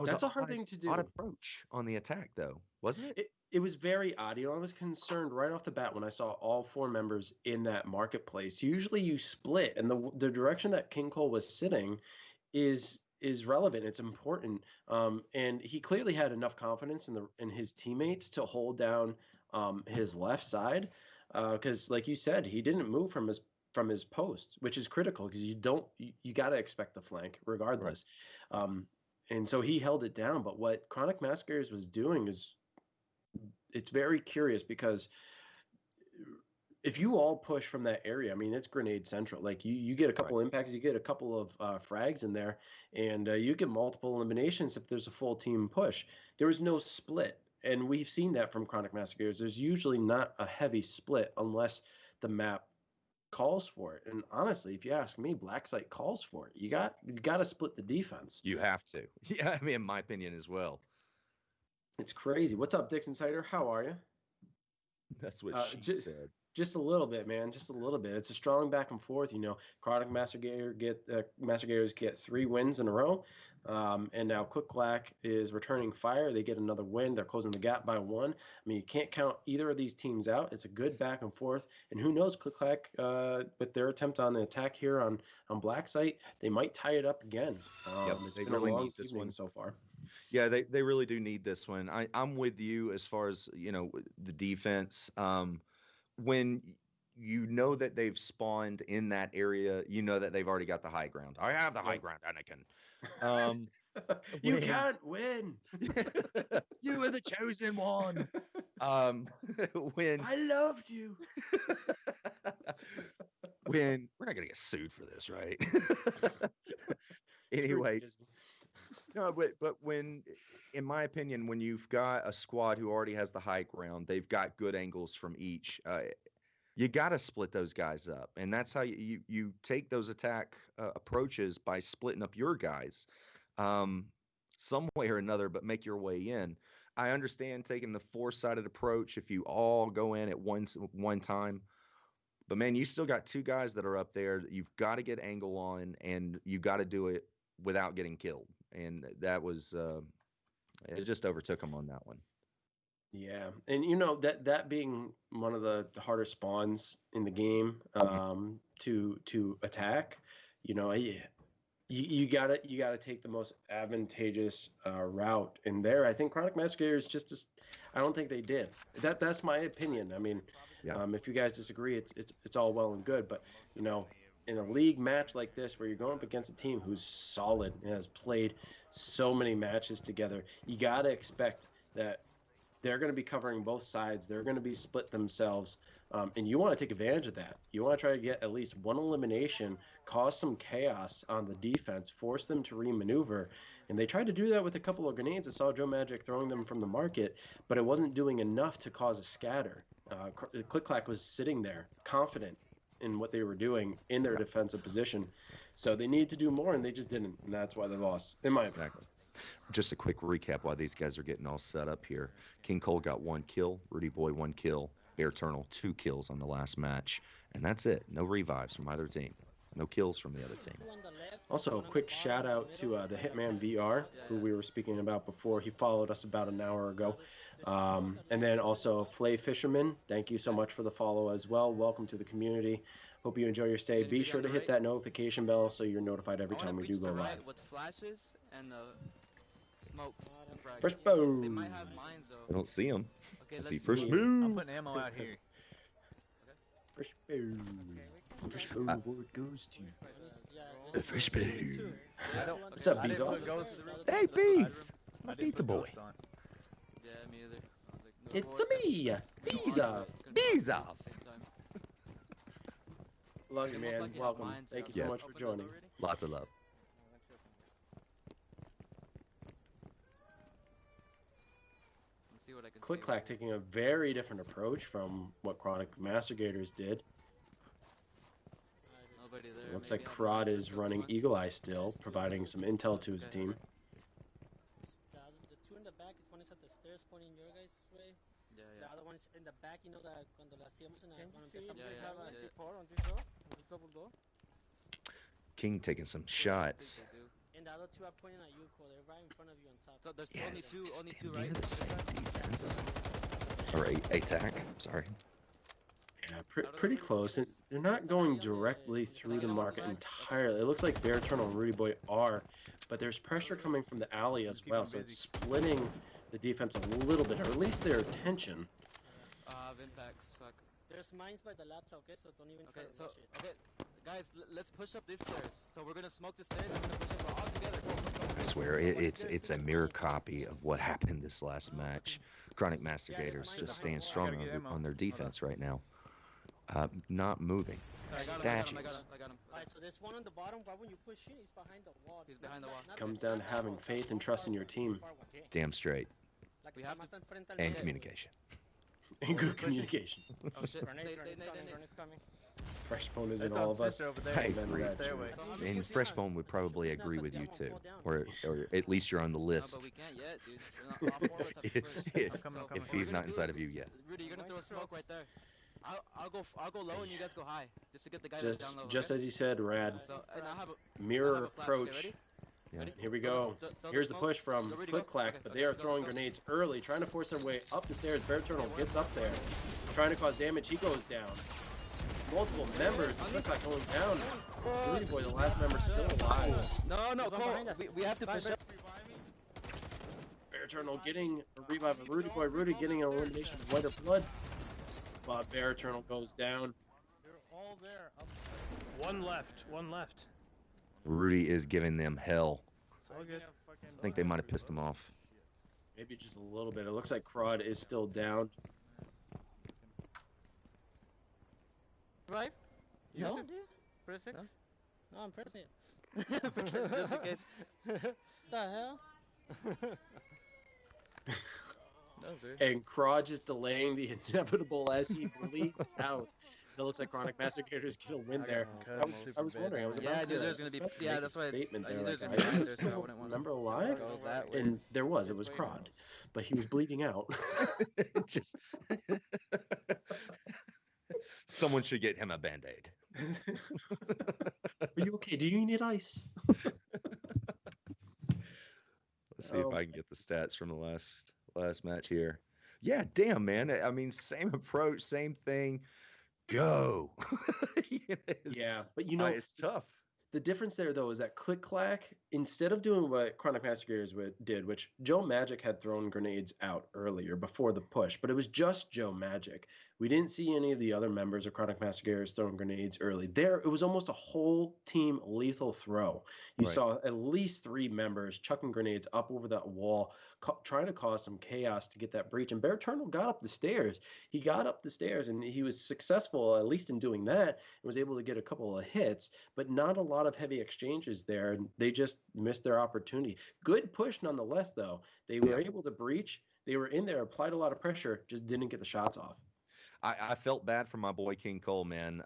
That's a hard thing to do. Odd approach on the attack, though, wasn't it? It was very odd. You know, I was concerned right off the bat when I saw all 4 members in that marketplace. Usually you split, and the direction that King Cole was sitting is relevant. It's important. And he clearly had enough confidence in his teammates to hold down his left side. Because like you said, he didn't move from his post, which is critical because you got to expect the flank regardless. Right. And so he held it down. But what Chronic Massacres was doing is, it's very curious because if you all push from that area, I mean, it's grenade central. Like you get a couple impacts, you get a couple of frags in there, and you get multiple eliminations if there's a full team push. There was no split, and we've seen that from Chronic Massacres. There's usually not a heavy split unless the map calls for it. And honestly, if you ask me, Black Site calls for it. You got to split the defense. You have to. Yeah, I mean, in my opinion as well. It's crazy. What's up, Dixon Sider? How are you? That's what she said. Just a little bit, man. Just a little bit. It's a strong back and forth. You know, Chronic Massacres get 3 wins in a row. And now Clack is returning fire. They get another win. They're closing the gap by 1. I mean, you can't count either of these teams out. It's a good back and forth. And who knows, Clack, with their attempt on the attack here on Black Site, they might tie it up again. It's been really a long evening so far. Yeah, they really do need this one. I'm with you as far as, you know, the defense. When you know that they've spawned in that area, you know that they've already got the high ground. I have the high ground, Anakin. You can't win. You are the chosen one. When I loved you. When we're not gonna get sued for this, right? Anyway. No, but when, in my opinion, when you've got a squad who already has the high ground, they've got good angles from each. You got to split those guys up, and that's how you take those attack approaches by splitting up your guys, some way or another. But make your way in. I understand taking the 4-sided approach if you all go in at one time, but man, you still got 2 guys that are up there that you've got to get angle on, and you got to do it without getting killed. And that was it just overtook him on that one. Yeah, and you know that being one of the harder spawns in the game to attack, you know, you gotta take the most advantageous route. And there, I think Chronic Massacres I don't think they did. That's my opinion. I mean, if you guys disagree, it's all well and good, but you know, in a league match like this where you're going up against a team who's solid and has played so many matches together, you got to expect that they're going to be covering both sides. They're going to be split themselves. And you want to take advantage of that. You want to try to get at least one elimination, cause some chaos on the defense, force them to remaneuver. And they tried to do that with a couple of grenades. I saw Joe Magic throwing them from the market, but it wasn't doing enough to cause a scatter. Click Clack was sitting there, confident in what they were doing in their defensive position. So they need to do more, and they just didn't. And that's why they lost, in my opinion. Exactly. Just a quick recap while these guys are getting all set up here. King Cole got 1 kill, Rudy Boy 1 kill, Bear Eternal 2 kills on the last match. And that's it. No revives from either team. No kills from the other team. Also, a quick shout out to the Hitman VR, who we were speaking about before. He followed us about an hour ago. And then also Flay Fisherman, thank you so much for the follow as well. Welcome to the community. Hope you enjoy your stay. Be sure to hit that notification bell so you're notified every time we do go live. With flashes and smokes. Fresh boom. They might have mines though. I don't see them. Okay, I see let's fresh move. boom. I'm putting ammo out here. Fresh boom. Fresh boom. Word goes to Fresh boom. What's up, Bees? Hey, Bees. It's my pizza boy. Yeah, me either. I was like, no It's a me. Pizza. Pizza. Love you, man. Welcome. Thank you so much for joining. Lots of love. Click Clack taking a very different approach from what Chronic Master Gators did. It looks like Crod is running Eagle Eye still, providing some intel to his team. The two in the back, one is at the stairs pointing your guys' way. Yeah. The other one is in the back, you know that cuando la hacíamos en la cuando Can you empezamos have a a C4 on this door? On this double door? King taking some shots. And the other two are pointing at you, Cole. They're right in front of you on top. So there's Yeah, only two, near right? the same defense. Or attack. Sorry. Yeah, pretty close. And they're not going directly through the market entirely. It looks like Bear Eternal and Rudy Boy are, but there's pressure coming from the alley as well, so it's splitting the defense a little bit, or at least their attention. Impacts, fuck. There's mines by the laptop, okay? So don't even try to rush it. Okay, guys, let's push up these stairs. So we're gonna smoke the stairs. We're gonna push up all together. Go. I swear, it's a mirror copy of what happened this last match. Chronic Master Gators just staying strong on their defense right now. Not moving. Statues. I got him. Alright, so there's one on the bottom. Why won't you push in? He's behind the wall. He's behind the wall. Comes down to having faith and trust in your team. Damn straight. We have to... And communication. And good communication. Oh shit. Grenade coming. Freshbone is in all of us. I agree. And Freshbone would probably agree with you too, or at least you're on the No, list. but we can't yet, dude. All 4 of us have to push. If he's not inside of you yet. Rudy, you're gonna throw a smoke right there. I'll go low and you guys go high, just to get the guy that's down low. Just as you said, Rad. So, and I'll have a mirror flash. approach. Okay, ready? Here we go. Here's the push from Click Clack, but they are throwing grenades early, trying to force their way up the stairs. Bear Eternal gets up there, trying to cause damage. He goes down. Multiple members. Click Clack going down. Rudy Boy, the last member, still alive. No, Cole. We have to push up. Bear Eternal getting a revive of Rudy Boy. Rudy getting an elimination of Lighter Blood. But Bear Eternal goes down. They're all there. One left. Rudy is giving them hell. It's all good. I think they might have pissed him off. Maybe just a little bit. It looks like Crod is still down. Right? No. Press X? No, I'm pressing it. Just in case. The hell? That was weird. And Crod just delaying the inevitable as he bleeds out. It looks like Chronic Master Gators get a win there. I was wondering. I was about Yeah, I to. knew there's gonna be. about to Yeah, make that's a why. statement I there. knew there's Like, gonna be I mines didn't there, so I wouldn't want remember alive, go that way. and there was. It was Crod, but he was bleeding out. Just someone should get him a band-aid. Are you okay? Do you need ice? Let's see if I can get the stats from the last match here. Yeah, damn, man. I mean, same approach, same thing. Go. Yeah, but you know, it's tough. The difference there, though, is that Clack, instead of doing what Chronic Mastigators did, which Joe Magic had thrown grenades out earlier before the push, but it was just Joe Magic. We didn't see any of the other members of Chronic Mastigators throwing grenades early. There, it was almost a whole team lethal throw. You Right. saw at least 3 members chucking grenades up over that wall, trying to cause some chaos to get that breach. And Bear Eternal got up the stairs. He got up the stairs, and he was successful, at least in doing that, and was able to get a couple of hits, but not a lot of heavy exchanges there. And they just missed their opportunity. Good push nonetheless, though. They were able to breach. They were in there, applied a lot of pressure, just didn't get the shots off. I felt bad for my boy King Cole, man.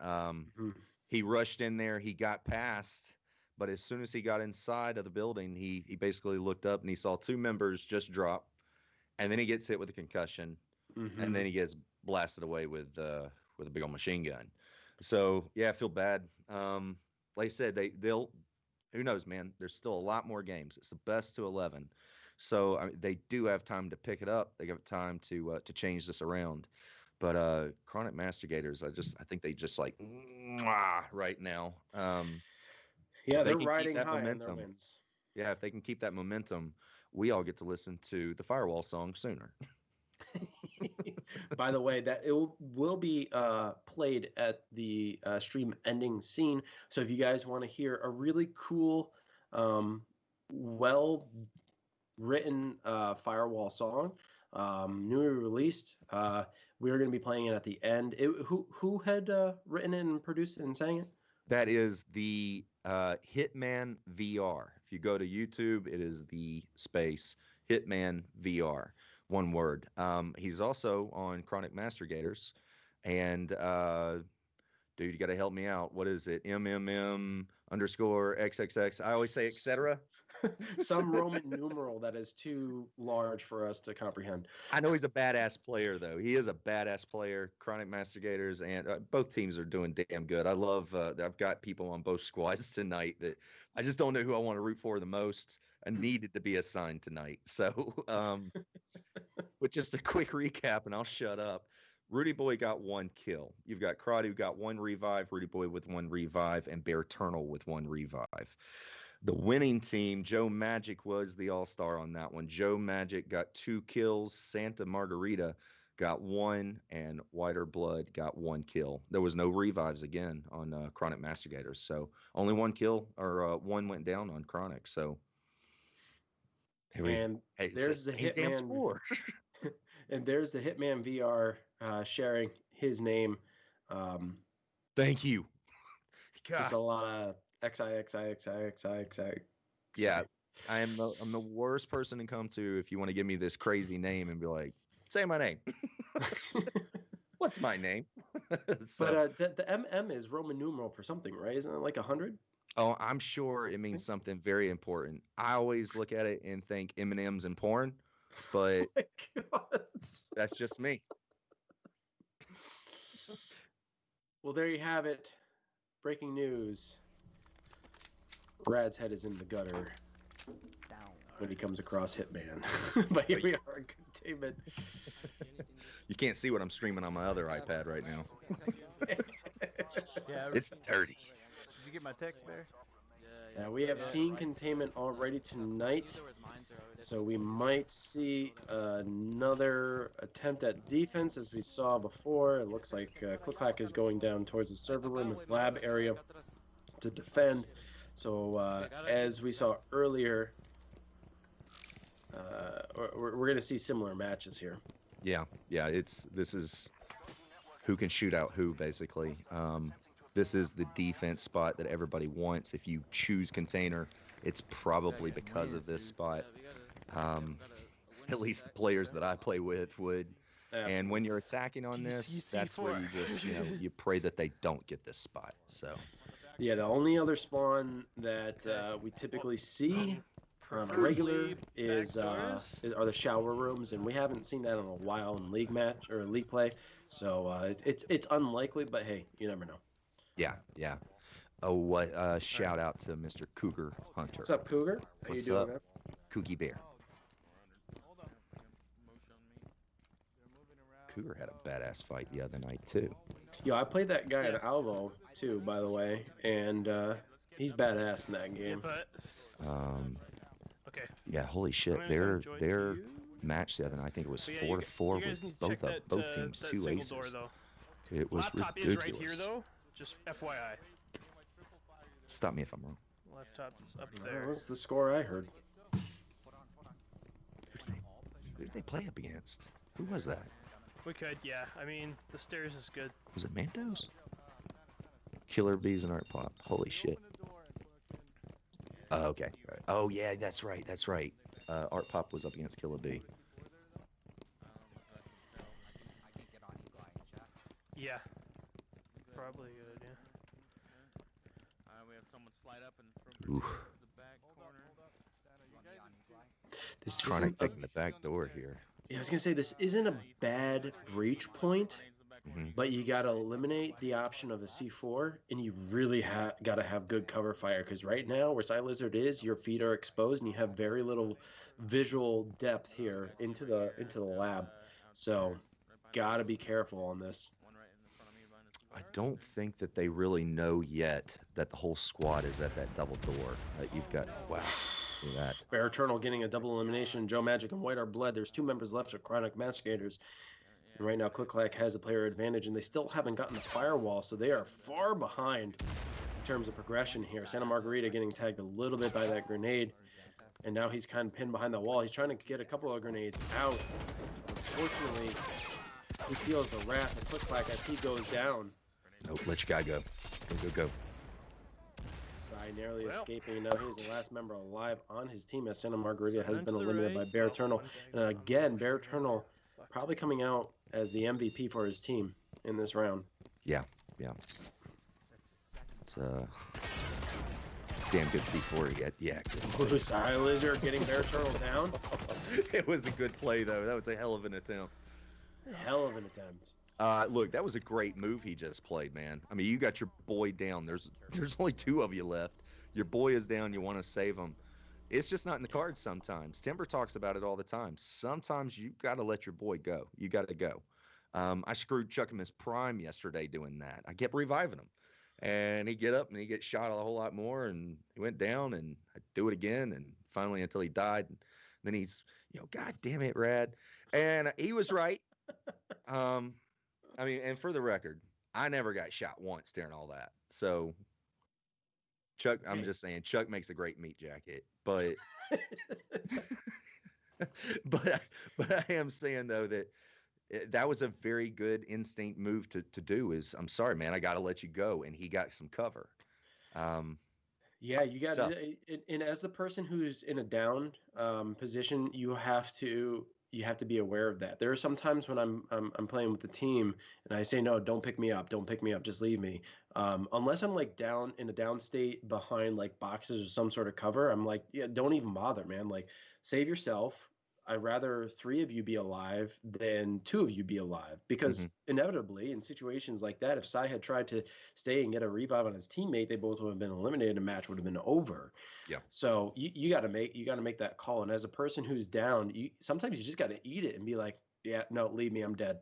He rushed in there. He got past. But as soon as he got inside of the building, he basically looked up and he saw 2 members just drop. And then he gets hit with a concussion. And then he gets blasted away with a big old machine gun. So, yeah, I feel bad. Like I said, they'll who knows, man? There's still a lot more games. It's the best to 11. So I mean, they do have time to pick it up. They have time to change this around. But Chronic Mastigators, I think they just like right now. Yeah, if they they're can riding keep that high on their momentum. wins. Yeah, if they can keep that momentum, we all get to listen to the Firewall song sooner. By the way, that it will be played at the stream ending scene. So if you guys want to hear a really cool, well written Firewall song, newly released, we're going to be playing it at the end. Who had written it and produced it and sang it? That is the Hitman VR. If you go to YouTube, it is the space Hitman VR. One word. He's also on Chronic Mastigators. And dude, you got to help me out. What is it? MMM_XXX. I always say etc. Some Roman numeral that is too large for us to comprehend. I know he's a badass player, though. He is a badass player. Chronic Mastigators, and both teams are doing damn good. I love that I've got people on both squads tonight that I just don't know who I want to root for the most. I needed to be assigned tonight. So, with just a quick recap, and I'll shut up. Rudy Boy got 1 kill. You've got Crowdy who got 1 revive, Rudy Boy with 1 revive, and Bear Eternal with 1 revive. The winning team, Joe Magic was the all-star on that one. Joe Magic got 2 kills. Santa Margarita got 1, and Whiter Blood got 1 kill. There was no revives again on Chronic Mastigators. So only 1 kill, or 1 went down on Chronic. So there's the Hitman score. And there's the Hitman VR sharing his name. Thank you. Just a lot of XI. Yeah, I'm the worst person to come to if you want to give me this crazy name and be like, say my name. What's my name? But the MM is Roman numeral for something, right? Isn't it like 100? Oh, I'm sure it means something very important. I always look at it and think M&M's and porn, but that's just me. Well, there you have it. Breaking news. Brad's head is in the gutter when he comes across Hitman. But here we are in containment. You can't see what I'm streaming on my other iPad right now. Yeah, It's dirty. Did you get my text, Bear? Yeah, we have seen containment already tonight, so we might see another attempt at defense as we saw before. It looks like Clack is going down towards the server room and lab area to defend. So as we saw earlier, we're going to see similar matches here. Yeah, this is who can shoot out who, basically. This is the defense spot that everybody wants. If you choose container, it's probably because of this spot. At least the players that I play with would. And when you're attacking on this, that's where you just, you pray that they don't get this spot. So. Yeah, the only other spawn that we typically see regular are the shower rooms, and we haven't seen that in a while in league match or league play. So it's unlikely, but hey, you never know. Yeah. Oh, shout out to Mr. Cougar Hunter. What's up, Cougar? How What's you doing, up, man? Coogie Bear? Cougar had a badass fight the other night too. Yo, I played that guy in Alvo too, by the way, and He's badass in that Yeah, game. but okay. Yeah, holy shit. I'm gonna come Their join you. match 7, I think it was But yeah, 4-4 you guys with need to both check that, both teams that 2 single aces. door though. It was Laptop ridiculous. is right here though. Just FYI. Stop me if I'm wrong. Laptop is up That there. was the score I heard. Who did they play up against? Who was that? We could, yeah. I mean, the stairs is good. Was it Mandos? Killer Bees and Art Pop. Holy shit. Oh, okay. Right. Oh, yeah, that's right. That's right. Art Pop was up against Killer Bee. Yeah. Probably a good idea. We have someone slide up and from Oof. the back corner. This Chronic isn't a, taking the back door here. yeah, I was gonna say this isn't a bad breach point, Mhm. but you gotta eliminate the option of a C4, and you really gotta have good cover fire, because right now where Side Lizard is, your feet are exposed, and you have very little visual depth here into the lab. So gotta be careful on this. I don't think that they really know yet that the whole squad is at that double door. You've got, wow, look at that. Bear Eternal getting a double elimination. Joe Magic and White are bled. There's 2 members left of Chronic Mastigators. And right now, Clack has the player advantage, and they still haven't gotten the Firewall, so they are far behind in terms of progression here. Santa Margarita getting tagged a little bit by that grenade, and now he's kind of pinned behind the wall. He's trying to get a couple of grenades out. Unfortunately, he feels the wrath of Clack as he goes down. Nope, let your guy go. Go. Sai narrowly Well. escaping. Now he is the last member alive on his team, as Santa Margarita So has none been to the eliminated by right. Bear Oh, Eternal. one And tag. again, Bear Eternal probably coming out as the MVP for his team in this round. Yeah. It's damn good C4. Yeah, good. Sai Lizard getting Bear Eternal down. It was a good play, though. That was a hell of an attempt. Hell of an attempt. Look, that was a great move he just played, man. I mean, you got your boy down. There's only 2 of you left. Your boy is down. You want to save him. It's just not in the cards sometimes. Timber talks about it all the time. Sometimes you got to let your boy go. You got to go. I screwed Chuck in his prime yesterday doing that. I kept reviving him. And he'd get up and he'd get shot a whole lot more. And he went down and I'd do it again. And finally until he died. And then he's, God damn it, Rad. And he was right. I mean, and for the record, I never got shot once during all that. So, Chuck, I'm just saying, Chuck makes a great meat jacket. But, but I am saying though that that was a very good instinct move to do. Is I'm sorry, man, I got to let you go, and he got some cover. Yeah, you got to, and as the person who's in a down position, you have to be aware of that. There are some times when I'm playing with the team and I say, no, don't pick me up, just leave me. Unless I'm like down in a down state behind like boxes or some sort of cover, I'm like, yeah, don't even bother, man. Like, save yourself. I'd rather 3 of you be alive than 2 of you be alive, because inevitably in situations like that, if Sai had tried to stay and get a revive on his teammate, they both would have been eliminated. A match would have been over. Yeah. So you got to make that call. And as a person who's down, sometimes you just got to eat it and be like, yeah, no, leave me, I'm dead.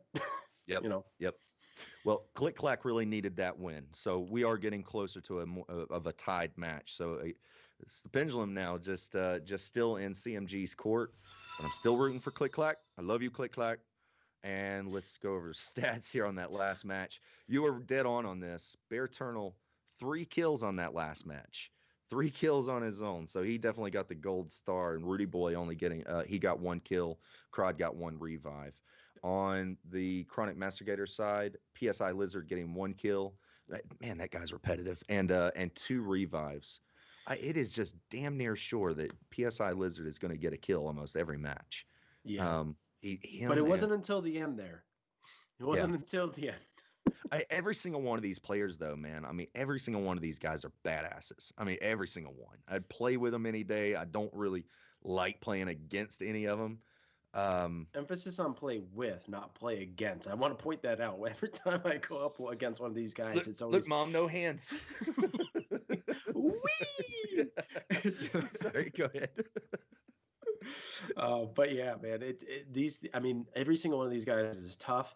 Yep. Yep. Well, Clack really needed that win, so we are getting closer to a tied match. So it's the pendulum now, just still in CMG's court. But I'm still rooting for Clack. I love you, Clack. And let's go over stats here on that last match. You were dead on this. Bear Eternal, 3 kills on that last match. 3 kills on his own. So he definitely got the gold star. And Rudy Boy only getting, he got 1 kill. Crod got 1 revive. On the Chronic Mastigator side, PSI Lizard getting 1 kill. Man, that guy's repetitive. And 2 revives. It is just damn near sure that PSI Lizard is going to get a kill almost every match. Yeah. But it wasn't until the end there. It wasn't until the end. Every single one of these players, though, man, I mean, every single one of these guys are badasses. I mean, every single one. I'd play with them any day. I don't really like playing against any of them. Emphasis on play with, not play against. I want to point that out. Every time I go up against one of these guys, it's always... Look, Mom, no hands. Whee! Sorry, go ahead. But yeah, man, I mean, every single one of these guys is tough.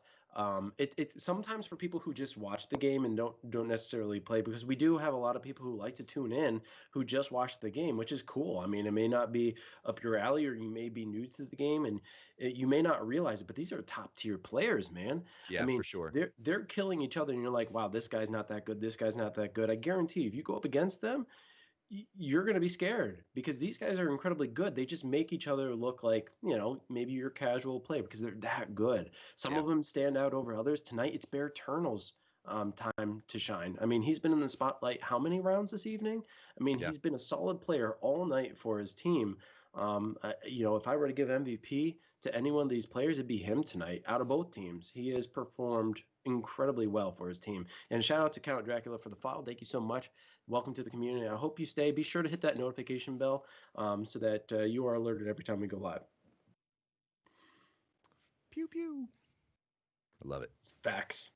It's sometimes for people who just watch the game and don't necessarily play, because we do have a lot of people who like to tune in who just watch the game, which is cool. I mean, it may not be up your alley, or you may be new to the game, and you may not realize it, but these are top tier players, man. Yeah, I mean, for sure. they're killing each other, and you're like, wow, this guy's not that good. This guy's not that good. I guarantee you, if you go up against them, you're going to be scared, because these guys are incredibly good. They just make each other look like, maybe you're casual play, because they're that good. Some of them stand out over others. Tonight, it's Bear Turnell's time to shine. I mean, he's been in the spotlight how many rounds this evening? I mean, he's been a solid player all night for his team. If I were to give MVP to any one of these players, it'd be him tonight out of both teams. He has performed incredibly well for his team. And shout out to Count Dracula for the follow. Thank you so much. Welcome to the community. I hope you stay. Be sure to hit that notification bell so that you are alerted every time we go live. Pew, pew. I love it. Facts.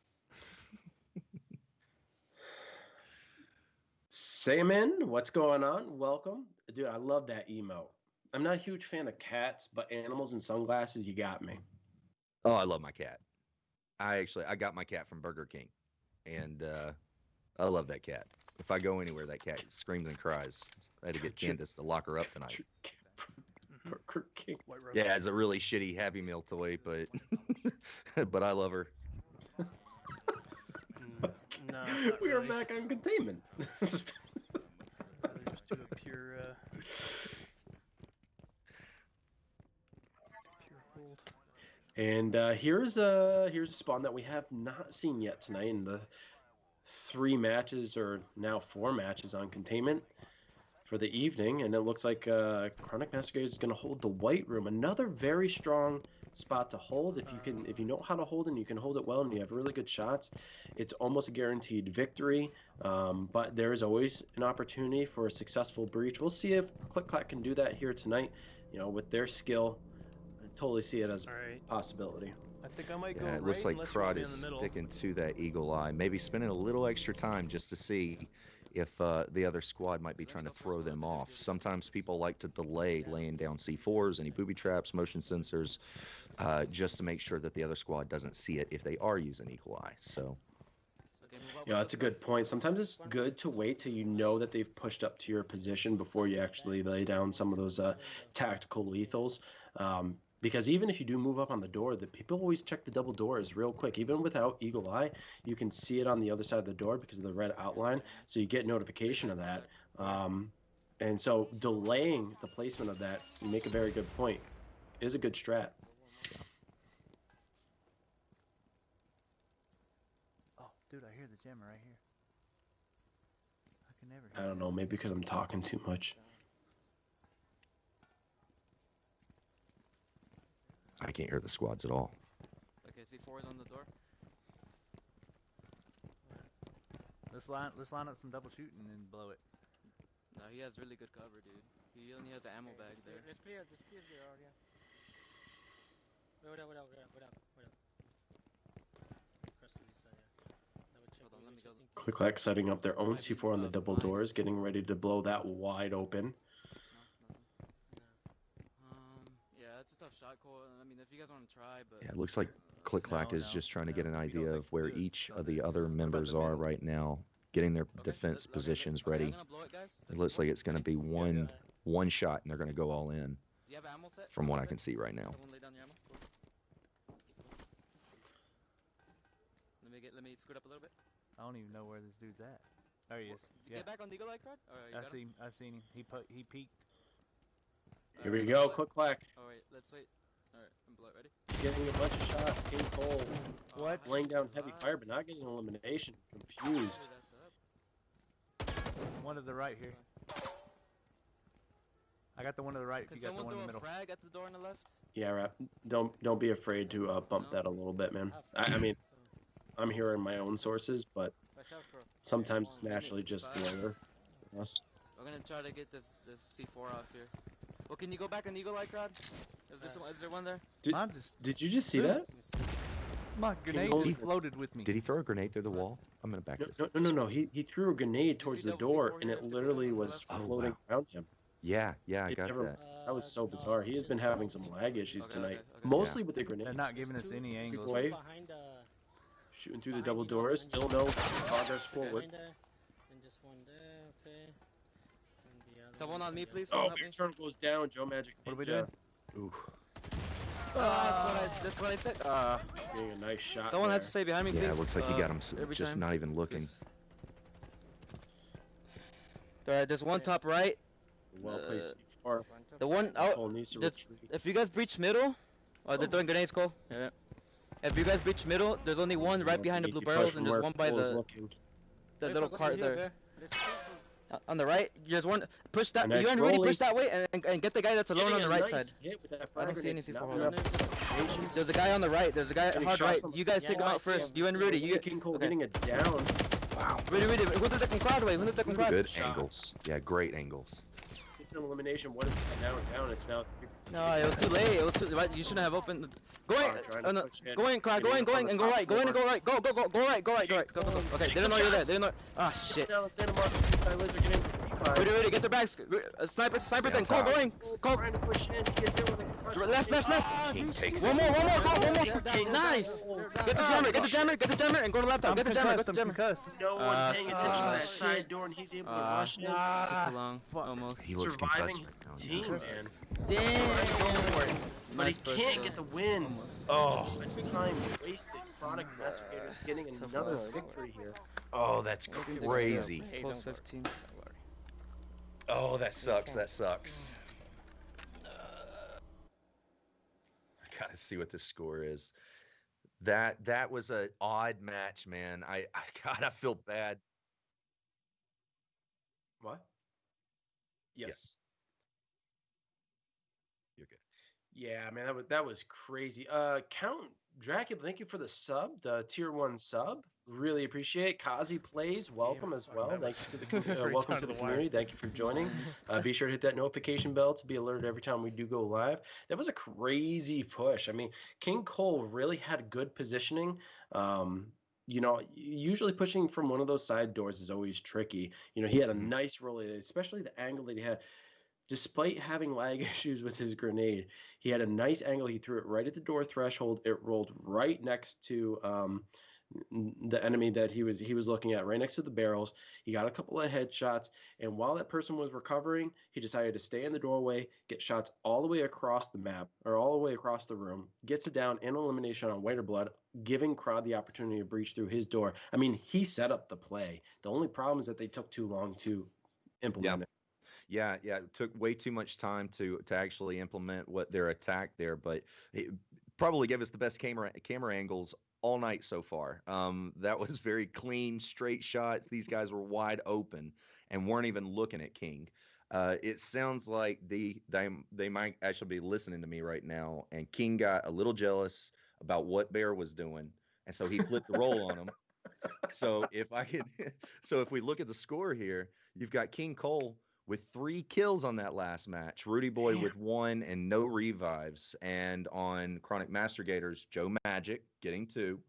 Salmon, what's going on? Welcome. Dude, I love that emote. I'm not a huge fan of cats, but animals and sunglasses, you got me. Oh, I love my cat. I got my cat from Burger King, and I love that cat. If I go anywhere, that cat screams and cries. I had to get Candace to lock her up tonight. Burger King. Yeah, it's a really shitty Happy Meal toy, but but I love her. No, we are back on containment. Just do a pure hold. And here's a spawn that we have not seen yet tonight in the 3 matches, or now 4 matches on containment for the evening. And it looks like Chronic Master Gators is going to hold the white room. Another very strong spot to hold. If you know how to hold and you can hold it well and you have really good shots, it's almost a guaranteed victory. But there is always an opportunity for a successful breach. We'll see if Clack can do that here tonight. With their skill, I totally see it as a possibility. I think I might go It looks right, like unless you want Crod me is in the middle. sticking to that eagle eye, maybe spending a little extra time just to see if the other squad might be trying to throw them off. Sometimes people like to delay laying down C4s, any booby traps, motion sensors, just to make sure that the other squad doesn't see it if they are using eagle eye. So, that's a good point. Sometimes it's good to wait till you know that they've pushed up to your position before you actually lay down some of those tactical lethals. Because even if you do move up on the door, the people always check the double doors real quick. Even without eagle eye, you can see it on the other side of the door because of the red outline. So you get notification of that. And so delaying the placement of that, you make a very good point, is a good strat. Oh, dude, I hear the jammer right here. I can never I don't know, maybe because I'm talking too much. I can't hear the squads at all. Okay, C4 is on the door. Let's line up some double shooting and blow it. No, he has really good cover, dude. He only has an ammo bag there. Let's clear the area. Wait up. Across to this side, yeah. Hold on, let me go. Clack setting up their own C4 on the double doors, getting ready to blow that wide open. Yeah, it's a tough shot call. I mean, if you guys want to try, but... Yeah, it looks like Clack is just trying to get an idea of where each of the other members are right now, getting their defense positions ready. It looks like it's going to be one shot, and they're going to go all in, from what I can see right now. Someone lay down your ammo. Let me scoot up a little bit. I don't even know where this dude's at. There he is. Did you get back on the eagle eye card? I seen him. He peeked. Here we go, Clack. Oh wait, let's wait. Alright, I'm blow it. Ready? Getting a bunch of shots, King Cole. What? Laying down heavy fire, but not getting elimination. Confused. One to the right here. I got the one to the right. Can if you got the one in the middle. frag at the door on the left? Yeah, Rap. Don't be afraid to bump that a little bit, man. I mean, I'm hearing my own sources, but sometimes it's naturally just the weather. Yes. We're gonna try to get this C4 off here. Well, can you go back on eagle eye crowd? Is there one there? Did you just see that? My grenade just floated with me. Did he throw a grenade through the wall? I'm gonna back this up. No. He threw a grenade towards the door, and it literally was floating around him. Yeah, I got that. That was so bizarre. He has been having some lag issues tonight, mostly with the grenades. They're not giving us any angles. Shooting through the double doors. Still no progress forward. Behind there, and just one there, okay. And the other Someone one's on me, the other please. Oh, Someone help me. your turn goes down. Joe Magic. What are we Ninja doing? Ooh. That's what I said. Getting a nice shot. Someone there. has to stay behind me, please. Yeah, it looks like you got him every just time. not even looking. Alright, there's one top right. Well placed. Far. The one Cole out. needs to There's- retreat. If you guys breach middle, they're throwing grenades, Cole. Yeah. If you guys breach middle, there's only one right behind the blue Easy push barrels, from and there's where one by Cole's the looking. little cart there. Bear. Let's go. On the right, there's one. Push that. A nice You and Rudy rolling. push that way, and get the guy that's alone Getting on the a right nice side. hit with that I don't frag see any grenade. C4 Not hold enough information. There's a guy on the right. There's a guy Getting hard shots right. on the- You guys Yeah, take him I out see him. first. You and Rudy. You King Cole okay. getting it down. Wow. Rudy. Who did the crowd away? Who did the crowd? Good shot. angles. Yeah, great angles. It's an elimination. What is it now and down? It's now. No, it was too late. It was too right. You shouldn't have opened. Going, Trying to no, push in. going, Clack, Getting going, up on and the go top right. Go in and floor. go right. Go right. Go right. Go. Okay, Getting they don't some know you're there. shots. They don't know. Ah, shit. Down Santa Monica. Silos are getting 55. Rudy, get their bags. Sniper Yeah, thing. Cole, top. going. Cole, Trying to push in. He gets hit with a concussion. left. King takes One it. more. Cole, one They're more. down, Nice. they're down. Get the jammer, and go to laptop. Get the jammer, go to I'm the jammer. concussed. No one paying attention to that shit. side door, and he's able to rush in. Took too long. Almost. He looks Surviving concussed right now. team, man. Damn. But Nice he push, can't bro. get the win. Almost. Oh, much time wasted. Chronic Investigators getting another loss. victory here. Oh, that's crazy. Close 15. Oh, that sucks. That sucks. I gotta see what the score is. That was an odd match, man. I feel bad. What? Yes. You're good. Yeah, man, that was crazy. Count Dracula, thank you for the sub, the tier 1 sub. Really appreciate it. Kazi plays, welcome as well. Thanks to the welcome to the community. Thank you for joining. Be sure to hit that notification bell to be alerted every time we do go live. That was a crazy push. I mean, King Cole really had good positioning. Usually pushing from one of those side doors is always tricky. He had a nice roll, especially the angle that he had. Despite having lag issues with his grenade, he had a nice angle. He threw it right at the door threshold. It rolled right next to the enemy that he was looking at, right next to the barrels. He got a couple of headshots, and while that person was recovering, he decided to stay in the doorway, get shots all the way across the map, or all the way across the room, gets it down in elimination on Whiter Blood, giving Crowd the opportunity to breach through his door. I mean, he set up the play. The only problem is that they took too long to implement it. Yeah, it took way too much time to actually implement what their attack there, but it probably gave us the best camera angles all night so far. That was very clean, straight shots. These guys were wide open and weren't even looking at King. It sounds like they might actually be listening to me right now, and King got a little jealous about what Bear was doing, and so he flipped the roll on him. So if we look at the score here, you've got King Cole with 3 kills on that last match, Rudy Boy with 1 and no revives, and on Chronic Master Gators, Joe Magic getting 2,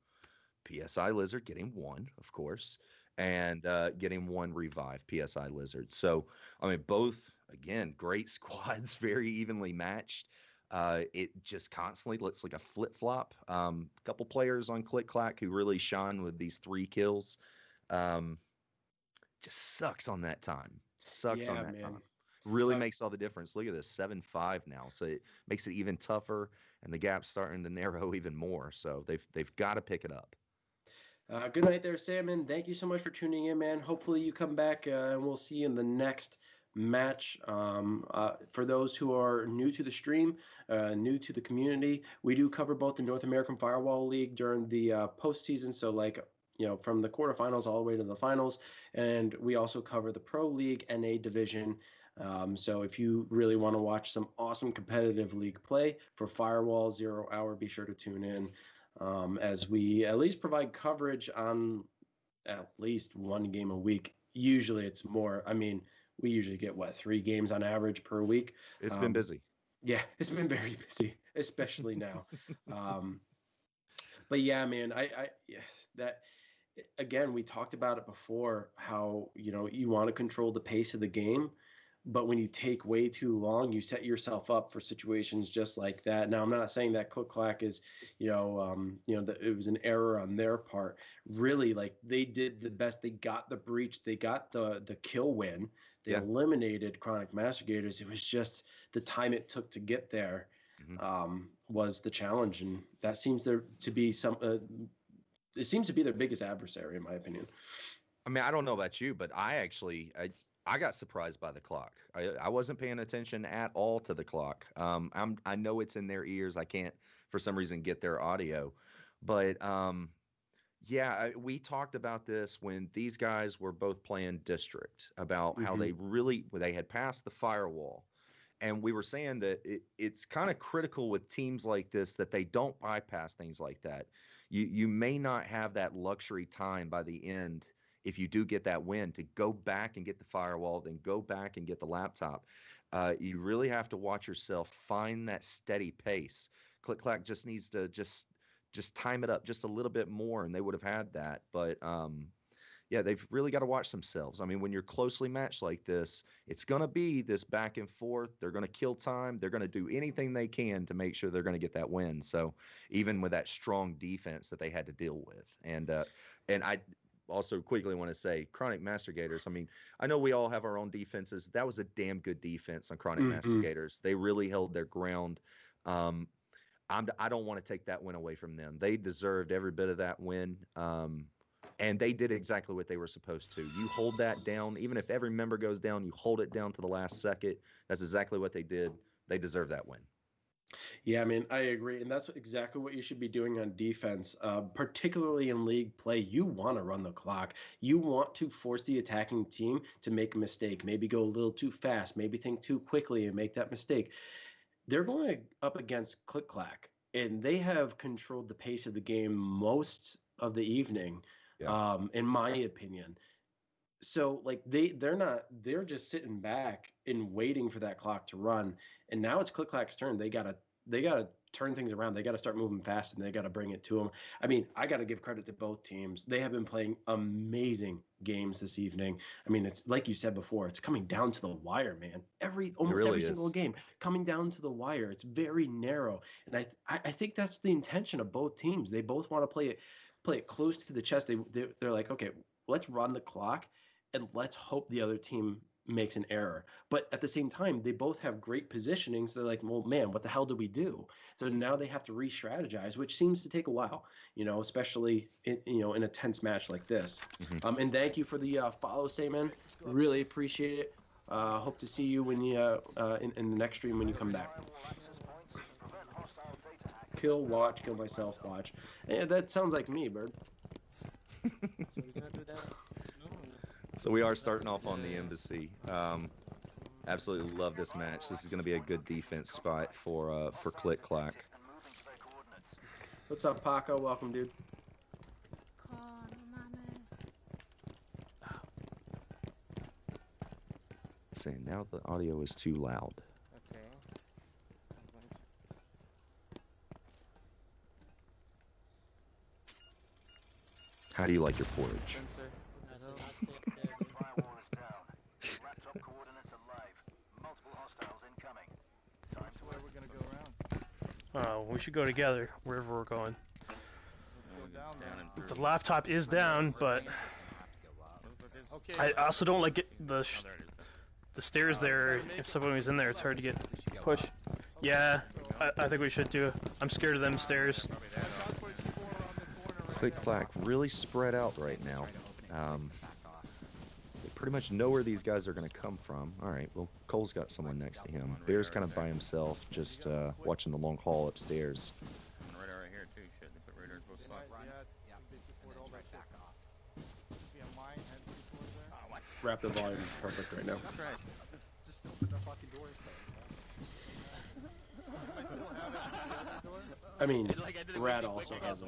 PSI Lizard getting 1, of course, and getting 1 revive, PSI Lizard. So, I mean, both, again, great squads, very evenly matched. It just constantly looks like a flip-flop. A couple players on Clack who really shone with these 3 kills. Just sucks on that time. Sucks on that time. Really makes all the difference. Look at this, 7-5 now. So it makes it even tougher, and the gap's starting to narrow even more. So they've got to pick it up. Good night there, Salmon. Thank you so much for tuning in, man. Hopefully you come back, and we'll see you in the next match. For those who are new to the stream, new to the community, we do cover both the North American Firewall League during the postseason. So from the quarterfinals all the way to the finals. And we also cover the Pro League NA division. So if you really want to watch some awesome competitive league play for Firewall 0 Hour, be sure to tune in as we at least provide coverage on at least 1 game a week. Usually it's more. I mean, we usually get 3 games on average per week. It's been busy. Yeah, it's been very busy, especially now. But yeah, man, again, we talked about it before, how you want to control the pace of the game. But when you take way too long, you set yourself up for situations just like that. Now, I'm not saying that Clack is, that it was an error on their part. Really, like, they did the best. They got the breach. They got the kill win. They eliminated Chronic Master Gators. It was just the time it took to get there was the challenge, and that seems to be it seems to be their biggest adversary, in my opinion. I mean, I don't know about you, but I got surprised by the clock. I wasn't paying attention at all to the clock. I know it's in their ears. I can't, for some reason, get their audio. But we talked about this when these guys were both playing District, about how they had passed the firewall. And we were saying that it's kind of critical with teams like this that they don't bypass things like that. You may not have that luxury time by the end, if you do get that win, to go back and get the firewall, then go back and get the laptop. You really have to watch yourself, find that steady pace. Clack just needs to just time it up just a little bit more, and they would have had that. But they've really got to watch themselves. I mean, when you're closely matched like this, it's going to be this back and forth. They're going to kill time. They're going to do anything they can to make sure they're going to get that win. So even with that strong defense that they had to deal with. And I also quickly want to say, Chronic Master Gators, I mean, I know we all have our own defenses. That was a damn good defense on Chronic Master Gators. They really held their ground. I don't want to take that win away from them. They deserved every bit of that win. And they did exactly what they were supposed to. You hold that down. Even if every member goes down, you hold it down to the last second. That's exactly what they did. They deserve that win. Yeah, I mean, I agree. And that's exactly what you should be doing on defense, particularly in league play. You want to run the clock. You want to force the attacking team to make a mistake, maybe go a little too fast, maybe think too quickly and make that mistake. They're going up against Clack, and they have controlled the pace of the game most of the evening. In my opinion. So like they're just sitting back and waiting for that clock to run. And now it's Clack's turn. They gotta turn things around. They gotta start moving fast, and they gotta bring it to them. I mean, I gotta give credit to both teams. They have been playing amazing games this evening. I mean, it's like you said before, it's coming down to the wire, man. Almost every single game coming down to the wire. It's very narrow. And I think that's the intention of both teams. They both want to play it close to the chest. They're like, okay, let's run the clock and let's hope the other team makes an error. But at the same time, they both have great positioning. So they're like, well, man, what the hell do we do? So now they have to re-strategize, which seems to take a while, especially in a tense match like this. And thank you for the follow, Sayman. Really appreciate it. Hope to see you when you in the next stream when you come back. Kill myself, watch. Yeah, that sounds like me, Bird. So we are starting off on the embassy. Absolutely love this match. This is going to be a good defense spot for Clack. What's up, Paco? Welcome, dude. Saying now the audio is too loud. How do you like your porridge? Firewall is down. Laptop coordinates are live. Multiple hostiles incoming. Time to where we're gonna go around. We should go together wherever we're going. Let's go down. The laptop is down, but I also don't like the stairs there. If someone was in there, it's hard to get push. Yeah, I think we should do. I'm scared of them stairs. Clack really spread out right now. They pretty much know where these guys are going to come from. All right, well, Cole's got someone next to him. Bear's kind of by himself, just watching the long hall upstairs. Radar right here too. Shit, they put radars both spots. Wrap the volume perfect right now. Just open the fucking door. I mean, Brad also has a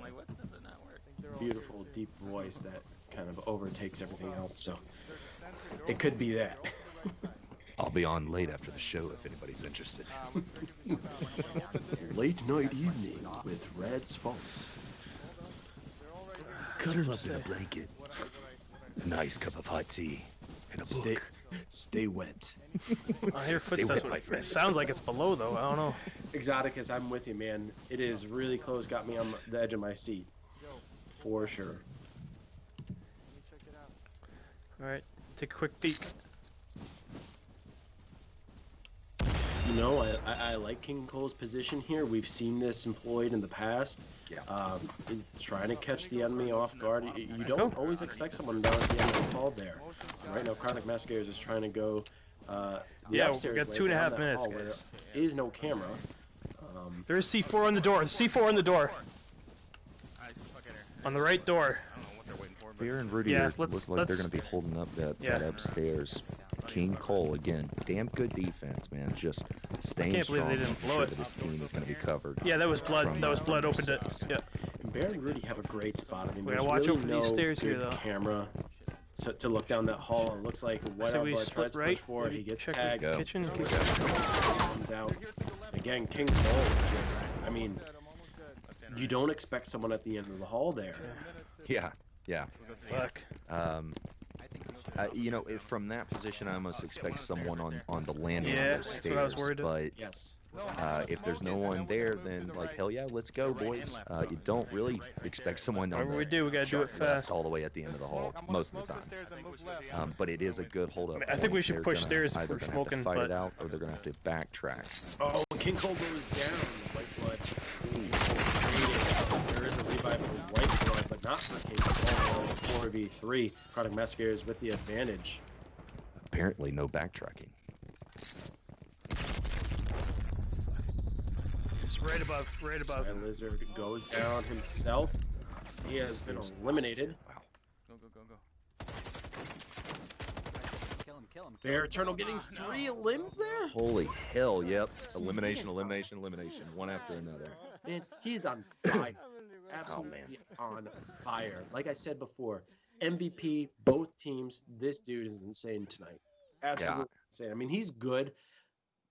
beautiful, deep voice that kind of overtakes everything else, so it could be that. I'll be on late after the show if anybody's interested. Late night evening with Rad's Faults. Cuddle up in a blanket, a nice cup of hot tea, and a book. Stay wet. I hear Stay footsteps. with my It friends. sounds like it's below though. I don't know. Exoticus, I'm with you, man. It is really close. Got me on the edge of my seat. For sure. Let me check it out. All right, take a quick peek. You know, I like King Cole's position here. We've seen this employed in the past. Yeah. Trying to catch the enemy off guard. You don't always expect someone down at the end of the hall there. Right now, Chronic Massacres is trying to go. The Yeah, we upstairs got way 2.5 down that minutes, hall where guys. there is no camera. There's C4 on the door. C4 on the door. On the right door. I don't know what they're waiting for, but Bear and Rudy Yeah, look like they're let's- going to be holding up that Yeah. upstairs. King Cole again, damn good defense, man. Just staying can't believe strong. they didn't making blow sure it. that his team is going to be covered. Yeah, that was blood. From, That was blood from opened it. yourselves. Yeah. And Bear and Rudy have a great spot. I mean, We there's gotta watch really out for no these stairs here, good though. camera to look down that hall. It looks like White So Out we Blood split tries to right. push forward. Maybe He gets check tagged. Go. kitchen. Comes out. Again, King Cole just, I mean, you don't expect someone at the end of the hall there. Yeah, yeah. Fuck. You know, from that position, I almost expect someone on the landing Yeah, of the that's stairs. what I was worried about. But Yes. if there's no one there, then like hell yeah, let's go, boys. You don't really expect someone on Whatever the we do, we gotta do sharp it left fast. all the way at the end of the hall most of the time. But it is a good hold up. I think we should They're push gonna stairs if either we're gonna smoking, have to fight but- it out, or they're gonna have to backtrack. Oh, King Cole goes down. White Blood. Ooh, there is a revive for White Blood, but not for King Cole. 4v3. Chronic Massacres with the advantage. Apparently, no backtracking. It's right above. Right above. Sky Lizard goes down himself. He has been eliminated. go, go, go, go. Kill him, kill him. Bear Eternal getting 3 limbs there? Holy hell! Yep. Elimination, elimination, elimination. One after another. Man, he's on fire. Absolutely on fire. Like I said before, MVP, both teams. This dude is insane tonight. Absolutely insane. I mean, he's good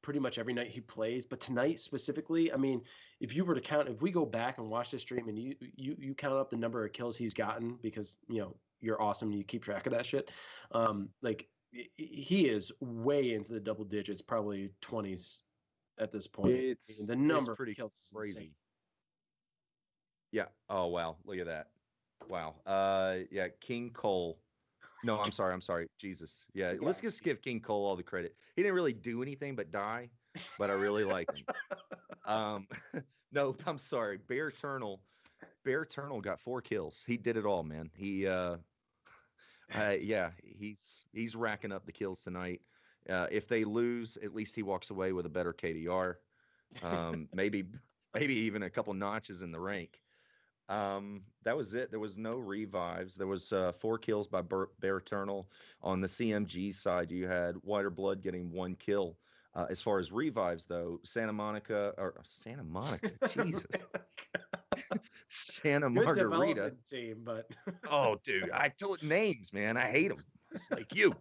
pretty much every night he plays, but tonight specifically, I mean, if you were to count, if we go back and watch the stream and you count up the number of kills he's gotten, because you know you're awesome and you keep track of that shit, like he is way into the double digits, probably 20s at this point. It's the number it's pretty of kills is crazy. insane. Yeah. Oh wow. Look at that. Wow. Yeah. King Cole. No, I'm sorry. Jesus. Yeah. Let's just give King Cole all the credit. He didn't really do anything but die, but I really like him. No, I'm sorry. Bear Eternal got 4 kills. He did it all, man. He's racking up the kills tonight. If they lose, at least he walks away with a better KDR. Maybe even a couple notches in the rank. That was it. There was no revives. There was 4 kills by Bear Eternal. On the CMG side, you had Whiter Blood getting 1 kill. As far as revives, though, Santa Monica, Jesus. Santa Good Margarita. development team, but Oh, dude, I told names, man. I hate them. It's like you.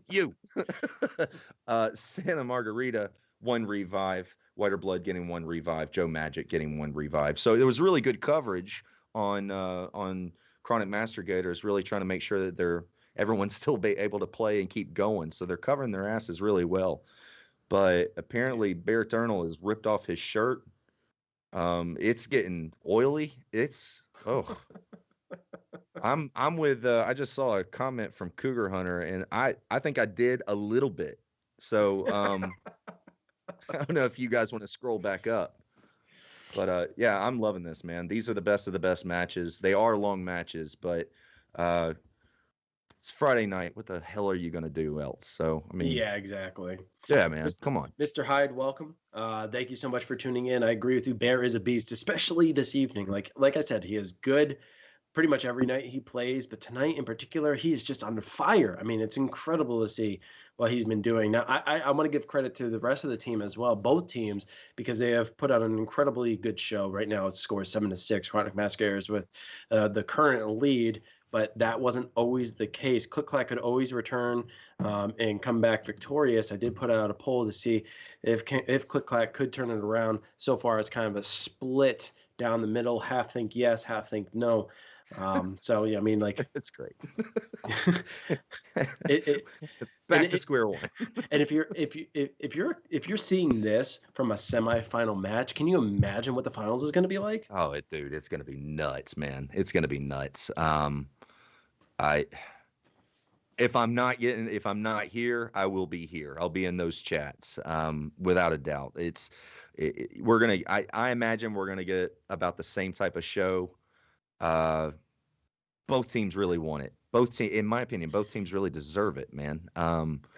Santa Margarita, 1 revive. Whiter Blood getting 1 revive. Joe Magic getting 1 revive. So there was really good coverage on Chronic Master Gators, really trying to make sure that everyone's still able to play and keep going. So they're covering their asses really well. But apparently, Bear Eternal has ripped off his shirt. It's getting oily. I'm with. I just saw a comment from Cougar Hunter, and I think I did a little bit. So I don't know if you guys want to scroll back up. But yeah, I'm loving this, man. These are the best of the best matches. They are long matches, but it's Friday night. What the hell are you gonna do else? So I mean, yeah, exactly. Yeah, man. Come on, Mr. Hyde. Welcome. Thank you so much for tuning in. I agree with you. Bear is a beast, especially this evening. Like I said, he is good pretty much every night he plays, but tonight in particular, he is just on fire. I mean, it's incredible to see what he's been doing. Now, I want to give credit to the rest of the team as well, both teams, because they have put out an incredibly good show. Right now, it scores 7-6. Chronic Massacres with the current lead, but that wasn't always the case. Clack could always return and come back victorious. I did put out a poll to see if Clack could turn it around. So far, it's kind of a split down the middle. Half think yes, half think no. So yeah, I mean, like it's great. Back to square one. And if you're seeing this from a semifinal match, can you imagine what the finals is going to be like? Oh, dude, it's going to be nuts, man. It's going to be nuts. If I'm not here, I will be here. I'll be in those chats, without a doubt. I imagine we're gonna get about the same type of show. Both teams really want it. In my opinion, both teams really deserve it, man.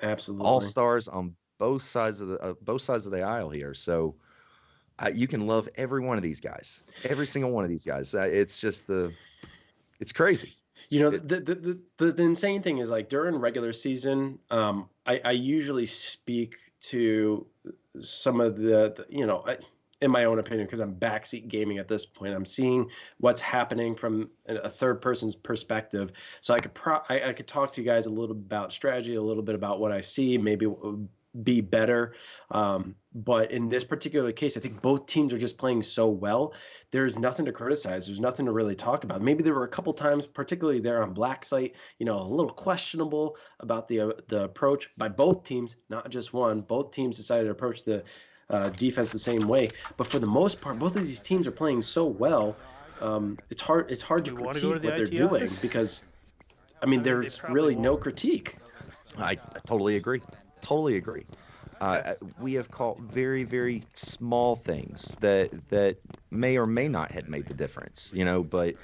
Absolutely. All stars on both sides of the aisle here. So you can love every one of these guys, every single one of these guys. It's just it's crazy. You know, the insane thing is, like, during regular season, I usually speak to some of the in my own opinion, because I'm backseat gaming at this point. I'm seeing what's happening from a third person's perspective. So I could talk to you guys a little bit about strategy, a little bit about what I see, maybe be better. But in this particular case, I think both teams are just playing so well. There's nothing to criticize. There's nothing to really talk about. Maybe there were a couple times, particularly there on Black site, a little questionable about the approach by both teams, not just one. Both teams decided to approach the defense the same way. But for the most part, both of these teams are playing so well. It's hard to critique what they're doing because, I mean, there's really no critique. I totally agree. Totally agree. We have caught very, very small things that may or may not have made the difference, but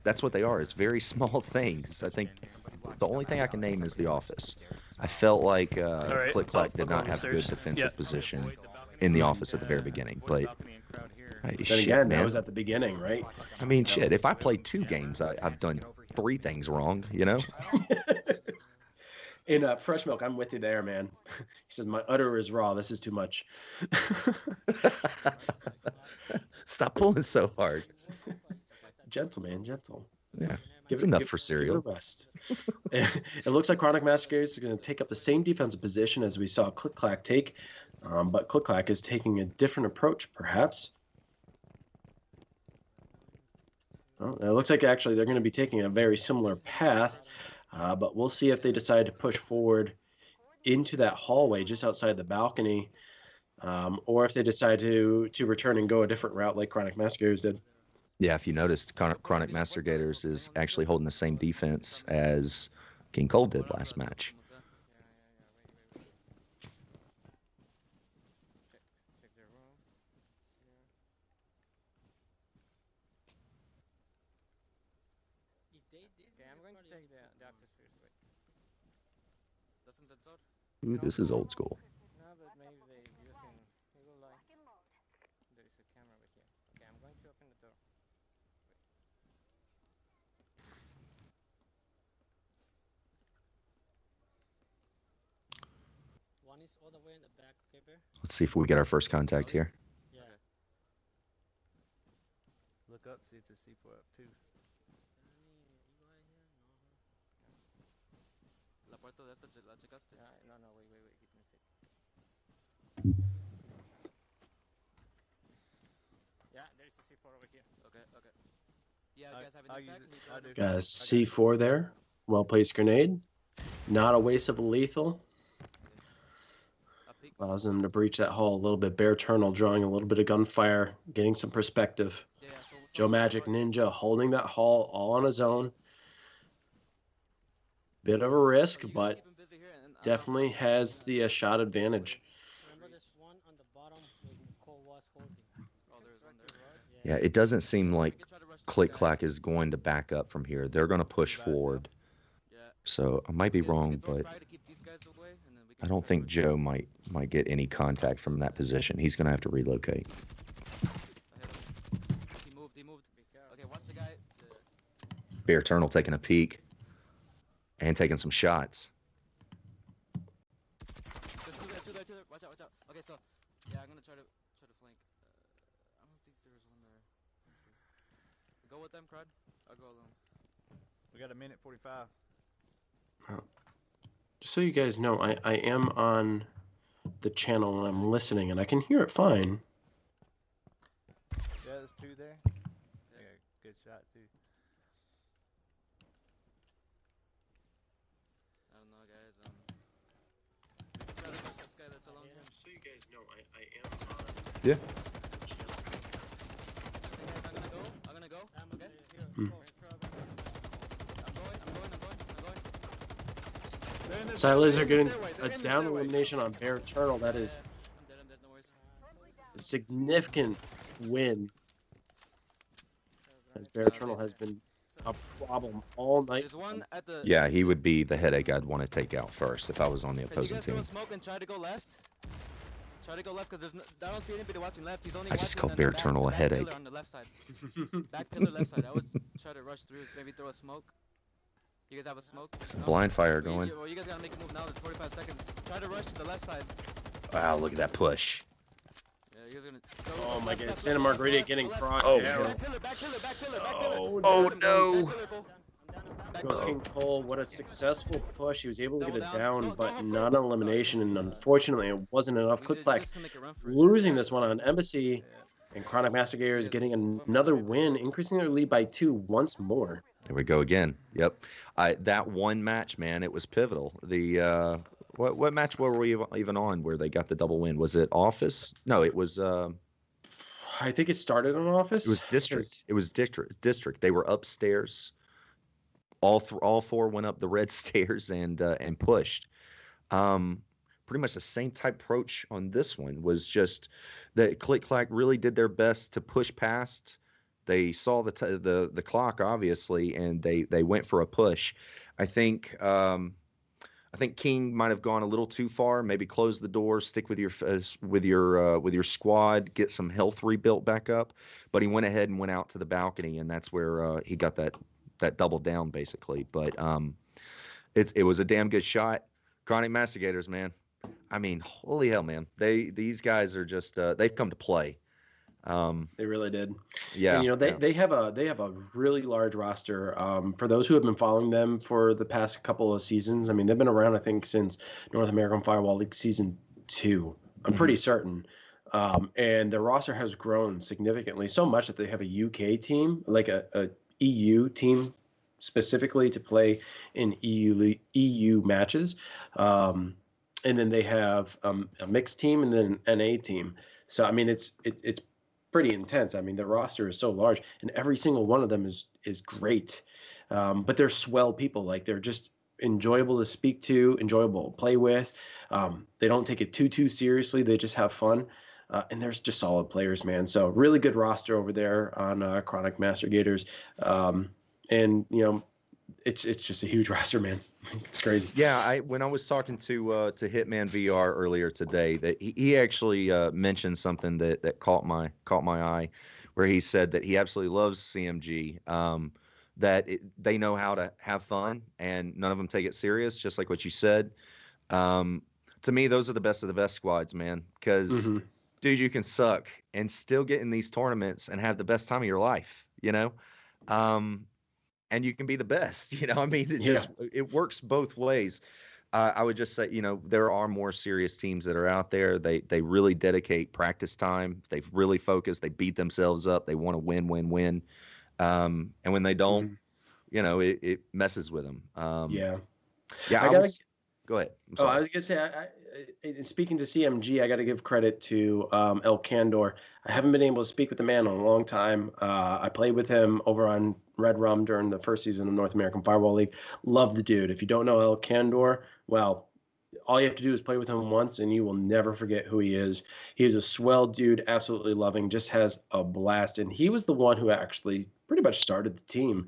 that's what they are. It's very small things. I think the only thing I can name is The Office. I felt like Clack did not have a good defensive position in The Office at the very beginning, but then again, that was at the beginning, right? I mean, shit, if I played 2 games, I've done 3 things wrong, In Fresh Milk, I'm with you there, man. He says, my udder is raw. This is too much. Stop pulling so hard. Gentle, man, gentle. Yeah, it's enough for cereal. Rest. It looks like Chronic Masquerades is going to take up the same defensive position as we saw Clack take, but Clack is taking a different approach, perhaps. Well, it looks like actually they're going to be taking a very similar path. But we'll see if they decide to push forward into that hallway just outside the balcony, or if they decide to return and go a different route like Chronic Master Gators did. Yeah, if you noticed, Chronic Master Gators is actually holding the same defense as King Cole did last match. Ooh, this is old school. No, but maybe they using Eagle Eye. There is a camera over here. Okay, I'm going to open the door. One is all the way in the back, okay, Bear? Let's see if we get our first contact here. Yeah. Look up, see if there's C4 up too. La puerta de esta, ¿la checaste? No, wait, give me a sec. Yeah, there's a C4 over here. Okay. Yeah, you guys have I'll any use it. Got a C4 there. Well-placed grenade. Not a waste of a lethal. Allows them to breach that hall a little bit. Bear Eternal drawing a little bit of gunfire, getting some perspective. Joe Magic Ninja holding that hall all on his own. Bit of a risk, but definitely has the shot advantage. Remember this one on the bottom where Cole was holding? Oh, there's one there. Yeah, it doesn't seem like Clack is going to back up from here. They're going to push forward. So I might be wrong, but I don't think Joe might get any contact from that position. He's going to have to relocate. He moved. Okay, watch the guy. Bear Eternal taking a peek and taking some shots. Two there. Watch out. Okay, so yeah, I'm gonna try to flank. I don't think there's one there. Let's see. Go with them, Crud. I'll go alone. We got a minute 45. Just so you guys know, I am on the channel and I'm listening and I can hear it fine. Yeah, there's 2 there. Yeah, good shot too. guys know, I am on. Yeah. I'm gonna go. Okay. Hmm. I'm going. Silas are getting They're a in the down stairway. elimination on Bear Eternal. That is I'm dead, no worries. a significant win. As Bear Eternal has been a problem all night. There's one at the... Yeah, he would be the headache I'd want to take out first if I was on the Can you opposing guys throw team. a smoke and try to go left? Try to go left, because I don't see anybody watching left. He's only I just watching called Bear the Eternal a back headache. pillar on the left side. Back pillar left side. I would try to rush through, maybe throw a smoke. You guys have a smoke? It's No? blind fire Well, going. you guys gotta make a move now. There's 45 seconds. Try to rush to the left side. Wow, look at that push. Yeah, you guys are gonna... Oh my God, Santa Margarita getting crossed. Oh, down. Back pillar, back pillar, back pillar, back pillar. Oh, no. Back pillar, Cole. Back Goes pillar. King Cole. What a successful push. He was able to get it Double down, down. but Go, not an elimination. And unfortunately, it wasn't enough. We did Clack just to make a run for it. losing this one on Embassy. And Chronic Master Gators getting another win, increasing their lead by 2 once more. Here we go again. Yep. That one match, man, it was pivotal. The what match were we even on where they got the double win? Was it Office? No, it was. I think it started on Office. It was District. It was District. They were upstairs. All 4 went up the red stairs and pushed. Pretty much the same type approach on this one was just that Clack really did their best to push past. They saw the clock obviously, and they went for a push. I think King might have gone a little too far. Maybe close the door, stick with your squad, get some health rebuilt back up. But he went ahead and went out to the balcony, and that's where he got that double down basically. But it was a damn good shot. Chronic Master Gators, man. I mean, holy hell, man. These guys are just they've come to play. They really did. Yeah. And, they have a really large roster. For those who have been following them for the past couple of seasons, I mean, they've been around, I think, since North American Firewall League Season 2. I'm pretty certain. And their roster has grown significantly, so much that they have a UK team, like a EU team specifically to play in EU matches. And then they have a mixed team and then an NA team. So, I mean, it's pretty intense. I mean, the roster is so large, and every single one of them is great. But they're swell people. Like, they're just enjoyable to speak to, enjoyable to play with. They don't take it too seriously. They just have fun. And they're just solid players, man. So really good roster over there on Chronic Master Gators. And, it's just a huge roster, man. It's crazy. Yeah, when I was talking to Hitman VR earlier today, that he actually mentioned something that caught my eye, where he said that he absolutely loves CMG. They know how to have fun, and none of them take it serious, just like what you said. To me, those are the best of the best squads, man. Because, dude, you can suck and still get in these tournaments and have the best time of your life, and you can be the best, I mean, it works both ways. I would just say, there are more serious teams that are out there. They really dedicate practice time. They've really focused. They beat themselves up. They want to win. And when they don't, it messes with them. Yeah. Go ahead. I was gonna say, speaking to CMG, I got to give credit to El Candor. I haven't been able to speak with the man in a long time. I played with him over on Red Rum during the first season of North American Firewall League. Love the dude. If you don't know El Candor, well, all you have to do is play with him once, and you will never forget who he is. He is a swell dude, absolutely loving, just has a blast. And he was the one who actually pretty much started the team.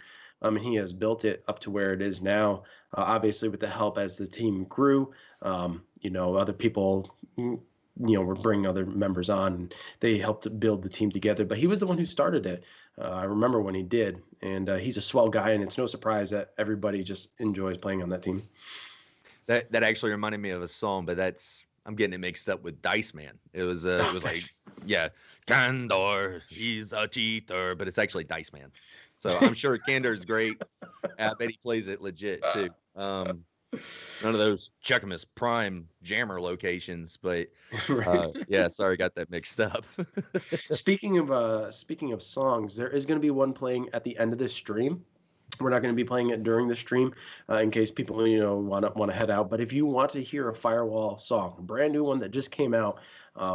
He has built it up to where it is now, obviously with the help as the team grew. Other people, were bringing other members on, and they helped to build the team together. But he was the one who started it. I remember when he did, and he's a swell guy, and it's no surprise that everybody just enjoys playing on that team. That actually reminded me of a song, but I'm getting it mixed up with Dice Man. It was Candor, he's a cheater, but it's actually Dice Man. So I'm sure Candor's great. I bet he plays it legit too. None of those Chuckamus Prime jammer locations, but yeah, sorry, got that mixed up. Speaking of songs, there is going to be one playing at the end of this stream. We're not going to be playing it during the stream in case people, want to head out. But if you want to hear a Firewall song, a brand new one that just came out,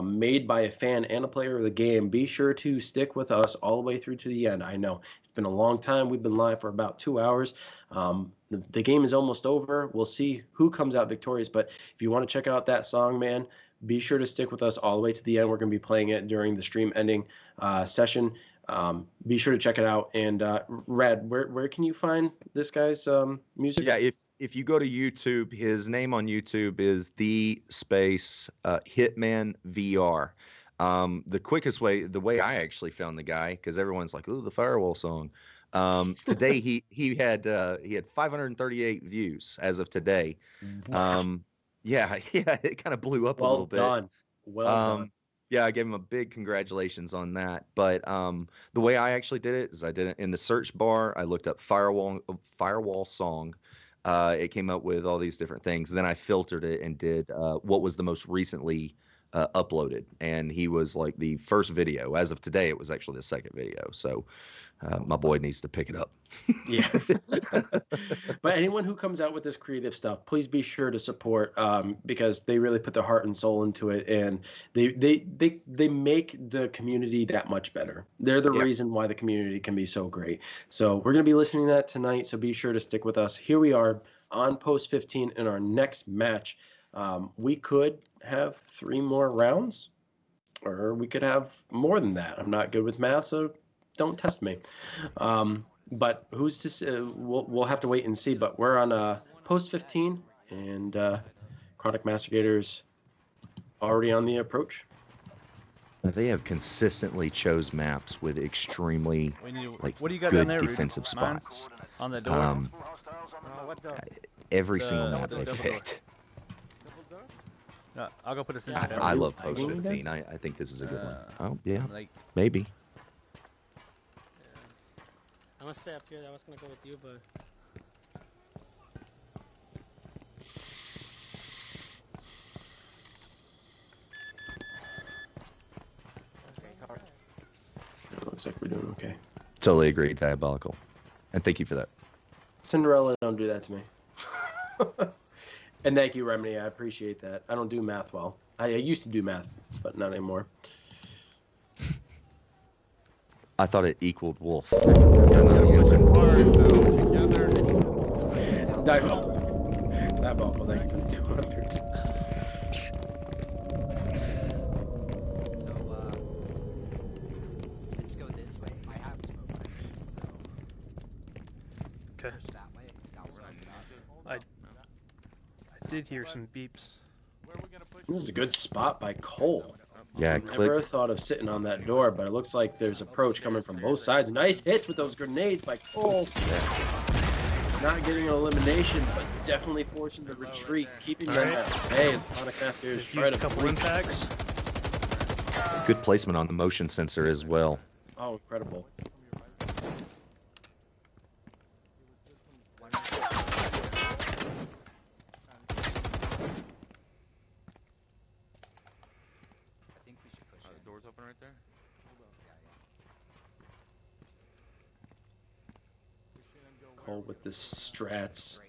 made by a fan and a player of the game, be sure to stick with us all the way through to the end. I know it's been a long time. We've been live for about 2 hours. The game is almost over. We'll see who comes out victorious. But if you want to check out that song, man, be sure to stick with us all the way to the end. We're going to be playing it during the stream ending session. Be sure to check it out. And Rad, where can you find this guy's music? Yeah, if you go to YouTube, his name on YouTube is Hitman VR. The quickest way, the way I actually found the guy, because everyone's like, "Ooh, the Firewall song." Today he had 538 views as of today. Yeah, it kind of blew up a little bit. Well done. Yeah, I gave him a big congratulations on that. But the way I actually did it is I did it in the search bar. I looked up Firewall song. It came up with all these different things. Then I filtered it and did what was the most recently uploaded. And he was like the first video. As of today, it was actually the second video. So my boy needs to pick it up. Yeah. But anyone who comes out with this creative stuff, please be sure to support because they really put their heart and soul into it, and they make the community that much better. They're the reason why the community can be so great. So we're going to be listening to that tonight, so be sure to stick with us. Here we are on post 15 in our next match. We could have 3 more rounds, or we could have more than that. I'm not good with math, so don't test me. But who's to say? We'll have to wait and see. But we're on post 15, and Chronic Mastigators already on the approach. They have consistently chose maps with extremely what do you got good down there, defensive Rudy? spots. On the door. Every single map they picked. No, I'll go put this in. I love post 15. I think this is a good one. Oh yeah, maybe. I'm gonna stay up here. I was gonna go with you, but. It looks like we're doing okay. Totally agree, Diabolical. And thank you for that. Cinderella, don't do that to me. And thank you, Remedy. I appreciate that. I don't do math well. I used to do math, but not anymore. I thought it equaled Wolf. Diabolical, thank you for 200. So, let's go this way. I have smoke, so Okay. push that way. I did hear some beeps. This is a good spot by Cole. Yeah, Never thought of sitting on that door, but it looks like there's approach coming from both sides. Nice hits with those grenades by Cole. Not getting an elimination, but definitely forcing the retreat, keeping them at bay as Chronic Mastigators try to couple impacts. Good placement on the motion sensor as well. Oh, incredible. Doors open right there. Cole with the strats.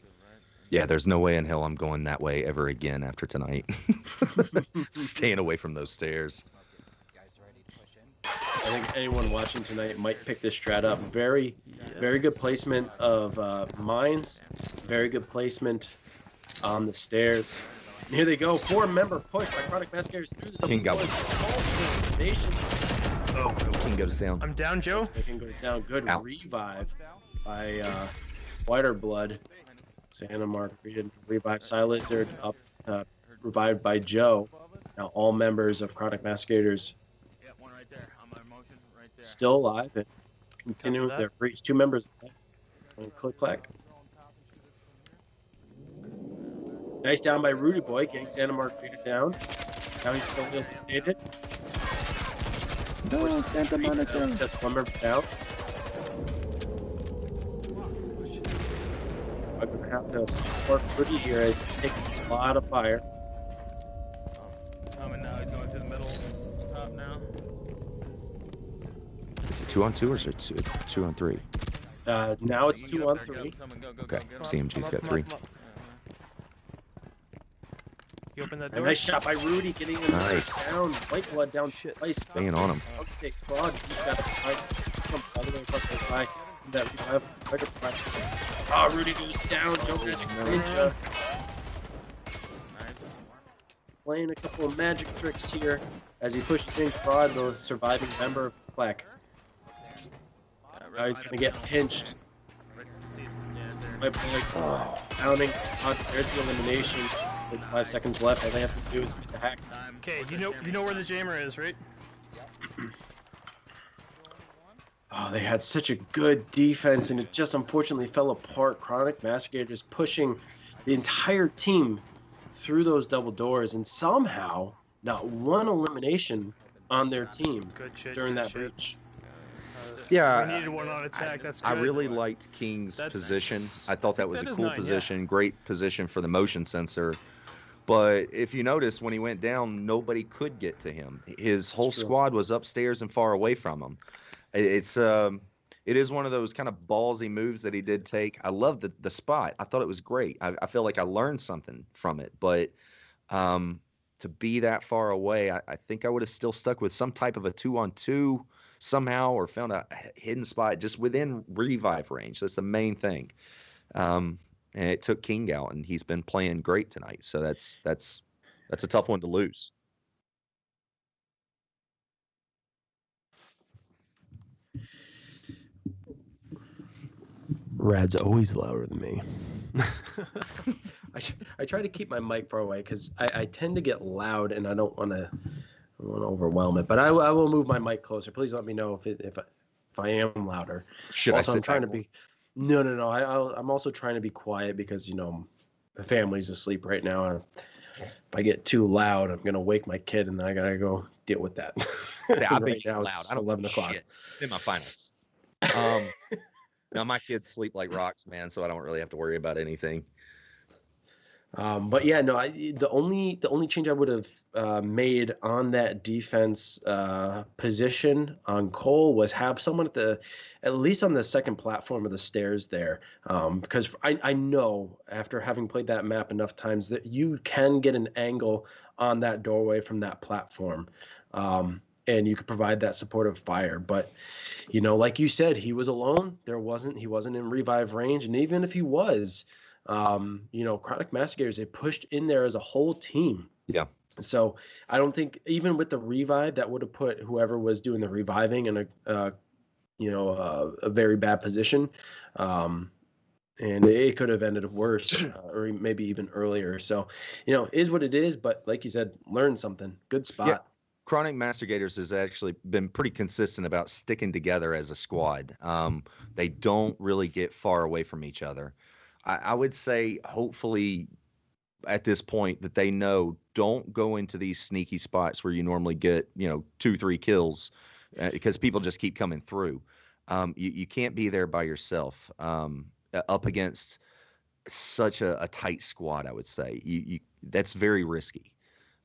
Yeah, there's no way in hell I'm going that way ever again after tonight. Staying away from those stairs. I think anyone watching tonight might pick this strat up. Very good placement of mines. Very good placement on the stairs. And here they go. 4-member push by Chronic Mastigators through the King goes. Oh, King goes down. I'm down, Joe. King goes down. Good Out. revive by Whiter Blood. Santa Margarita revive. Lizard up, revived by Joe. Now all members of Chronic Mastigators One right there. On my motion, right there. still alive and continuing their breach. 2 members left. And Click Clack. Nice down by Rudy Boy, getting Santa Margarita down. Now he's still eliminated. No, Santa Monica. Sets 1 member down. I'm going to have to support Rudy here as he's taking a lot of fire. Coming now. He's going to the middle. Top now. Is it 2-on-2 or is it 2-on-3? Now it's You 2 go on up there, 3. Go. Someone go. Okay, Get 'em. CMG's got 3. You open that A door? nice shot by Rudy, getting him Nice. down. White blood down twice. Staying on him. Upstate Frog, he's got to fight. Come all the way across the side. That revive. Oh, Rudy goes down. Jump magic ninja. Nice. Playing a couple of magic tricks here as he pushes in Fraud, the surviving member of Clack. Now he's gonna get pinched. My boy pounding. There's the elimination. With 5 seconds left, all they have to do is get the hack. Okay, you know where the jammer is, right? Oh, they had such a good defense, and it just unfortunately fell apart. Chronic Mastigators pushing the entire team through those double doors, and somehow not one elimination on their team during that breach. Yeah, We needed one on attack. That's good. I really liked King's position. I thought that was a cool position, great position for the motion sensor. But if you notice, when he went down, nobody could get to him. His whole squad was upstairs and far away from him. It is one of those kind of ballsy moves that he did take. I love the spot. I thought it was great. I feel like I learned something from it. But to be that far away, I think I would have still stuck with some type of a 2-on-2 somehow, or found a hidden spot just within revive range. That's the main thing. And it took King out, and he's been playing great tonight. So that's a tough one to lose. Rad's always louder than me. I try to keep my mic far away because I tend to get loud, and I don't want to overwhelm it. But I will move my mic closer. Please let me know if I am louder. I'm trying to be. No. I'm also trying to be quiet because the family's asleep right now. And if I get too loud, I'm gonna wake my kid, and then I gotta go deal with that. I'll right be now loud. it's I don't 11 o'clock. Semifinals. Now my kids sleep like rocks, man, so I don't really have to worry about anything. But yeah, no. The only change I would have made on that defense position on Cole was have someone at least on the second platform of the stairs there, because I know after having played that map enough times that you can get an angle on that doorway from that platform, and you could provide that supportive fire. But like you said, he was alone. He wasn't in revive range, and even if he was. Chronic Mastigators, they pushed in there as a whole team. Yeah. So I don't think even with the revive that would have put whoever was doing the reviving in a very bad position. And it could have ended worse or maybe even earlier. So, is what it is. But like you said, learn something. Good spot. Yeah. Chronic Mastigators has actually been pretty consistent about sticking together as a squad. They don't really get far away from each other. I would say hopefully at this point that they know don't go into these sneaky spots where you normally get 2-3 kills because people just keep coming through. You can't be there by yourself up against such a tight squad. I would say that's very risky.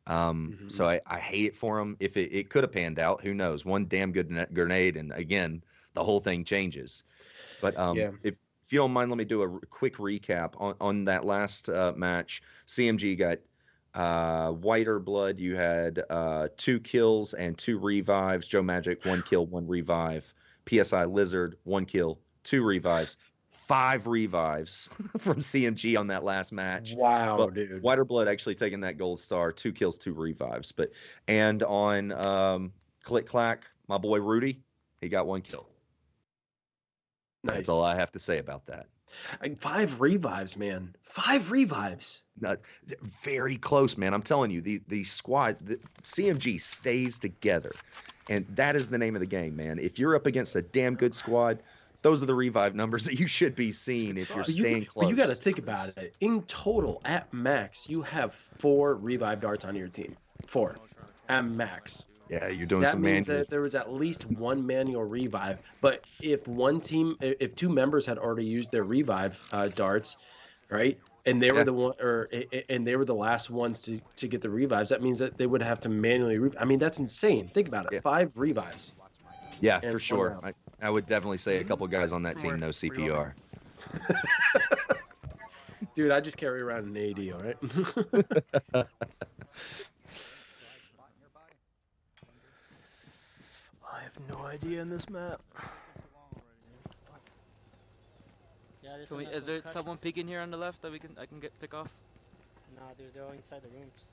So I hate it for them. If it could have panned out, who knows? One damn good grenade, and again the whole thing changes. But if you don't mind, let me do a quick recap on that last match. CMG got Whiter Blood. You had 2 kills and 2 revives. Joe Magic, 1 kill, 1 revive. PSI Lizard, 1 kill, 2 revives. 5 revives from CMG on that last match. Wow, dude. Whiter Blood actually taking that gold star, 2 kills, 2 revives. And on Clack, my boy Rudy, he got 1 kill. Nice. That's all I have to say about that. 5 revives, man. 5 revives. Not very close, man. I'm telling you, the squad, the CMG stays together, and that is the name of the game, man. If you're up against a damn good squad, those are the revive numbers that you should be seeing if you're staying close. But you got to think about it. In total, at max, you have 4 revive darts on your team. 4 at max. Yeah, you're doing that some means manual. that there was at least 1 manual revive. But if 2 members had already used their revive darts, right, and they were they were the last ones to get the revives, that means that they would have to manually. I mean, that's insane. Think about it. 5 revives. Yeah, for sure. I would definitely say a couple guys on that team know CPR. Dude, I just carry around an AD, all right? I have no idea in this map. Yeah, Can we, is there someone peeking here on the left that I can pick off? Nah, dude, they're all inside the rooms.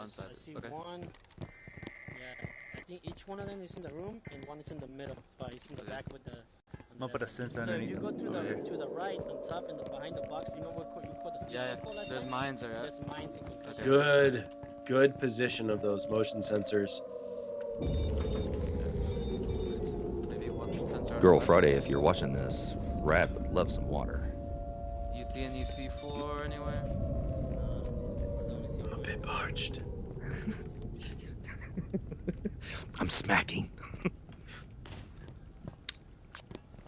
Inside. I see Okay. one. Yeah, I think each one of them is in the room, and one is in the middle, but he's in the back with the. I'm gonna put a sensor So if underneath. you go to the right, on top, and behind the box, you know where you put the. Yeah, last there's time? mines there. There's mines and concussion. Good position of those motion sensors. Maybe one sensor. Girl Friday, if you're watching this, Rad would love some water. Do you see any C4 anywhere? I'm a bit parched. I'm smacking.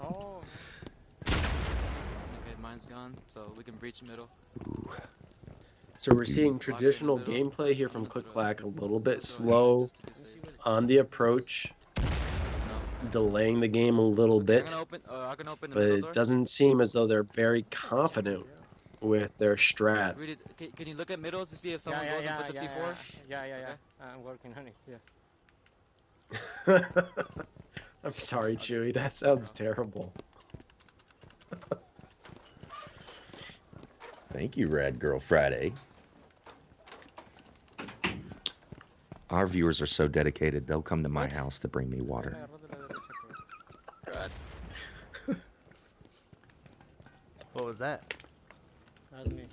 Oh. Okay, mine's gone, so we can breach middle. Ooh. So we're seeing traditional gameplay here from Clack, a little bit slow on the approach, delaying the game a little bit, but it doesn't seem as though they're very confident with their strat. Can you look at middle to see if someone goes and put the C4? Yeah. I'm working on it. Yeah. I'm sorry, Chewy. That sounds terrible. Thank you, Rad Girl Friday. Our viewers are so dedicated, they'll come to my house to bring me water. What was that? That was me.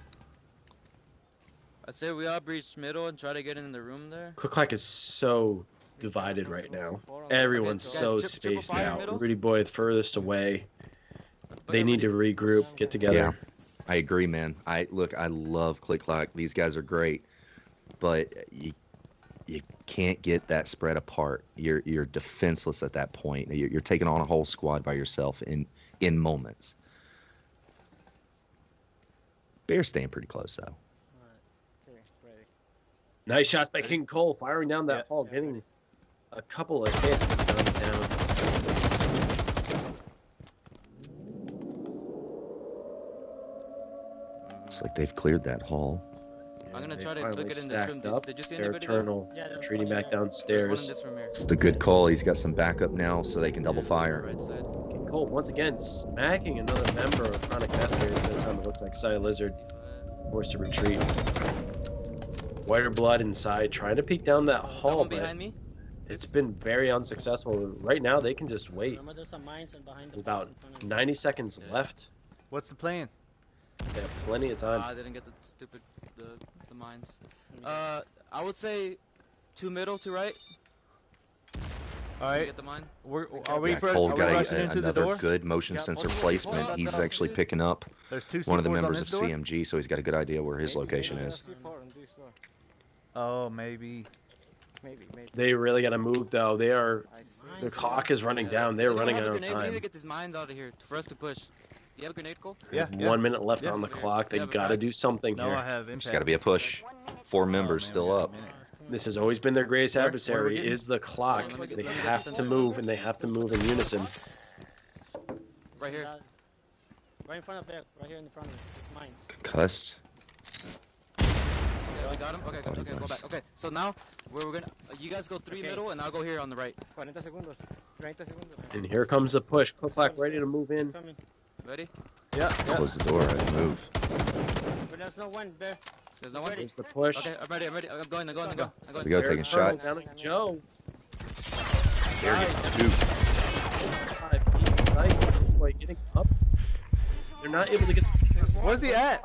I say we all breach middle and try to get in the room there. Clack is so divided right now. Everyone's so spaced out. Rudy Boy furthest away. They need to regroup, get together. Yeah, I agree, man. I love Clack. These guys are great, but you can't get that spread apart. You're defenseless at that point. You're taking on a whole squad by yourself in moments. Bear's staying pretty close though. Nice shots by King Cole, firing down that hall, getting a couple of hits down. Looks like they've cleared that hall. I'm gonna try to look it in this room. Did you see anybody? Eternal retreating back downstairs. It's the good call. He's got some backup now, so they can double fire. Right side. King Cole once again smacking another member of Chronic Massacres. This time it looks like Side Lizard forced to retreat. Whiter blood inside, trying to peek down that hall, but behind me? It's been very unsuccessful. Right now, they can just wait. About 90 seconds left. What's the plan? They have plenty of time. I didn't get the mines. I would say 2 middle, 2 right. All right. Get the mine. Are we Cole got rushing into the another door? good motion sensor placement. He's actually picking up There's 2 one of the C4s on members of this door? CMG, so he's got a good idea where his location is. Oh, maybe. They really got to move, though. The clock is running down. They're running out of We need time. to get these mines out of here for us to push. Do you have a grenade, Cole? They have 1 minute left on the clock. They got to do something No, here. I have There's got to be a push. 4 members still up. This has always been their greatest Where are we adversary, getting? is the clock. They have to move, and they have to move in unison. Right here. Right in front of there. Right here in front of it. It's mines. Concussed. Okay, we got him. Okay, go back. Okay, so now we're gonna. You guys go 3 middle, and I'll go here on the right. 40 segundos. 30 segundos. And here comes the push. Clack ready to move in. Ready? Yeah. Close the door and move. But there's no one there. There's no one. There's the push. Okay, I'm ready. I'm going. I'm going. We go taking shots. Down at Joe. They're getting scooped. 5 feet sight. Boy, getting up. They're not able to get. Where's he at?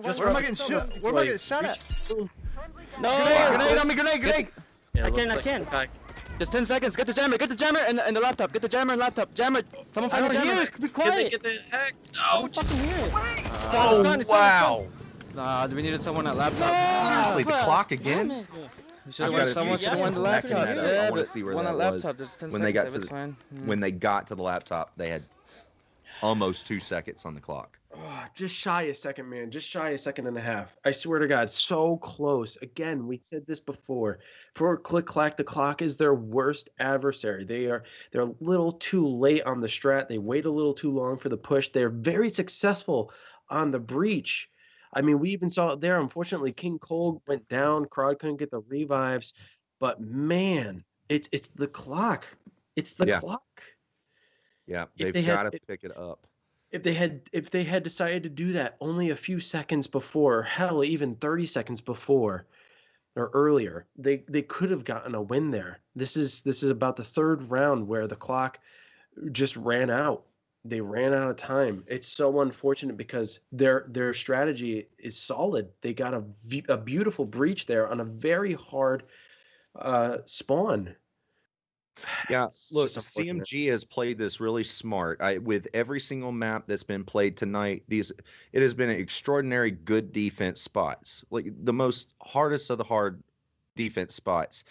Just Where am I getting shot? Where am I getting shot at? No! Grenade on me! Grenade! Yeah, I can. Just 10 seconds. Get the jammer and the laptop. Get the jammer and laptop. Jammer. Someone find the jammer. Be quiet! Get the heck. Oh, just hear it. Oh, wow. Nah, we needed someone at laptop. Seriously, the clock again? You should have went someone to the one the Backing laptop. that up. Yeah, I want but to see where one that at was. laptop. There's 10 When they got seconds. to It's fine. when they got to the laptop, they had almost 2 seconds on the clock. Oh, just shy a second, man. Just shy a second and a half. I swear to God, so close. Again, we said this before. For Click Clack, the clock is their worst adversary. They're a little too late on the strat. They wait a little too long for the push. They're very successful on the breach. I mean, we even saw it there. Unfortunately, King Cole went down. Crowd couldn't get the revives. But man, it's the clock. It's the clock. Yeah, they've got to pick it up. If they had decided to do that only a few seconds before, hell, even 30 seconds before or earlier, they could have gotten a win there. This is about the third round where the clock just ran out. They ran out of time. It's so unfortunate because their strategy is solid. They got a beautiful breach there on a very hard spawn. Yeah, look, CMG has played this really smart. With every single map that's been played tonight, it has been extraordinary good defense spots, like the most hardest of the hard defense spots.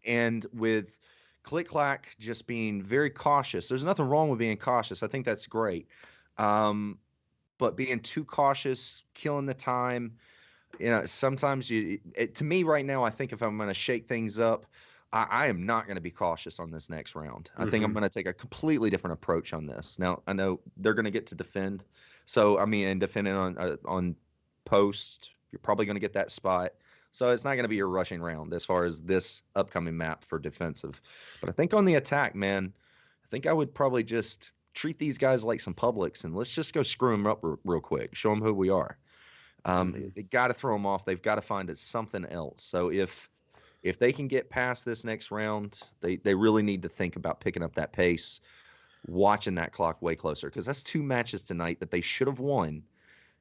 And with Click Clack just being very cautious, there's nothing wrong with being cautious. I think that's great. But being too cautious, killing the time, sometimes to me right now, I think if I'm going to shake things up, I am not going to be cautious on this next round. I think I'm going to take a completely different approach on this. Now, I know they're going to get to defend. So, I mean, and defending on post, you're probably going to get that spot. So it's not going to be your rushing round as far as this upcoming map for defensive. But I think on the attack, man, I think I would probably just treat these guys like some publics and let's just go screw them up real quick. Show them who we are. They got to throw them off. They've got to find something else. So if they can get past this next round, they really need to think about picking up that pace, watching that clock way closer, because that's 2 matches tonight that they should have won,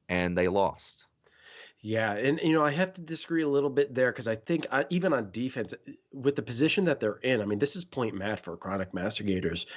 and they lost. Yeah, and I have to disagree a little bit there because I think even on defense, with the position that they're in, I mean, this is point match for Chronic Master Gators.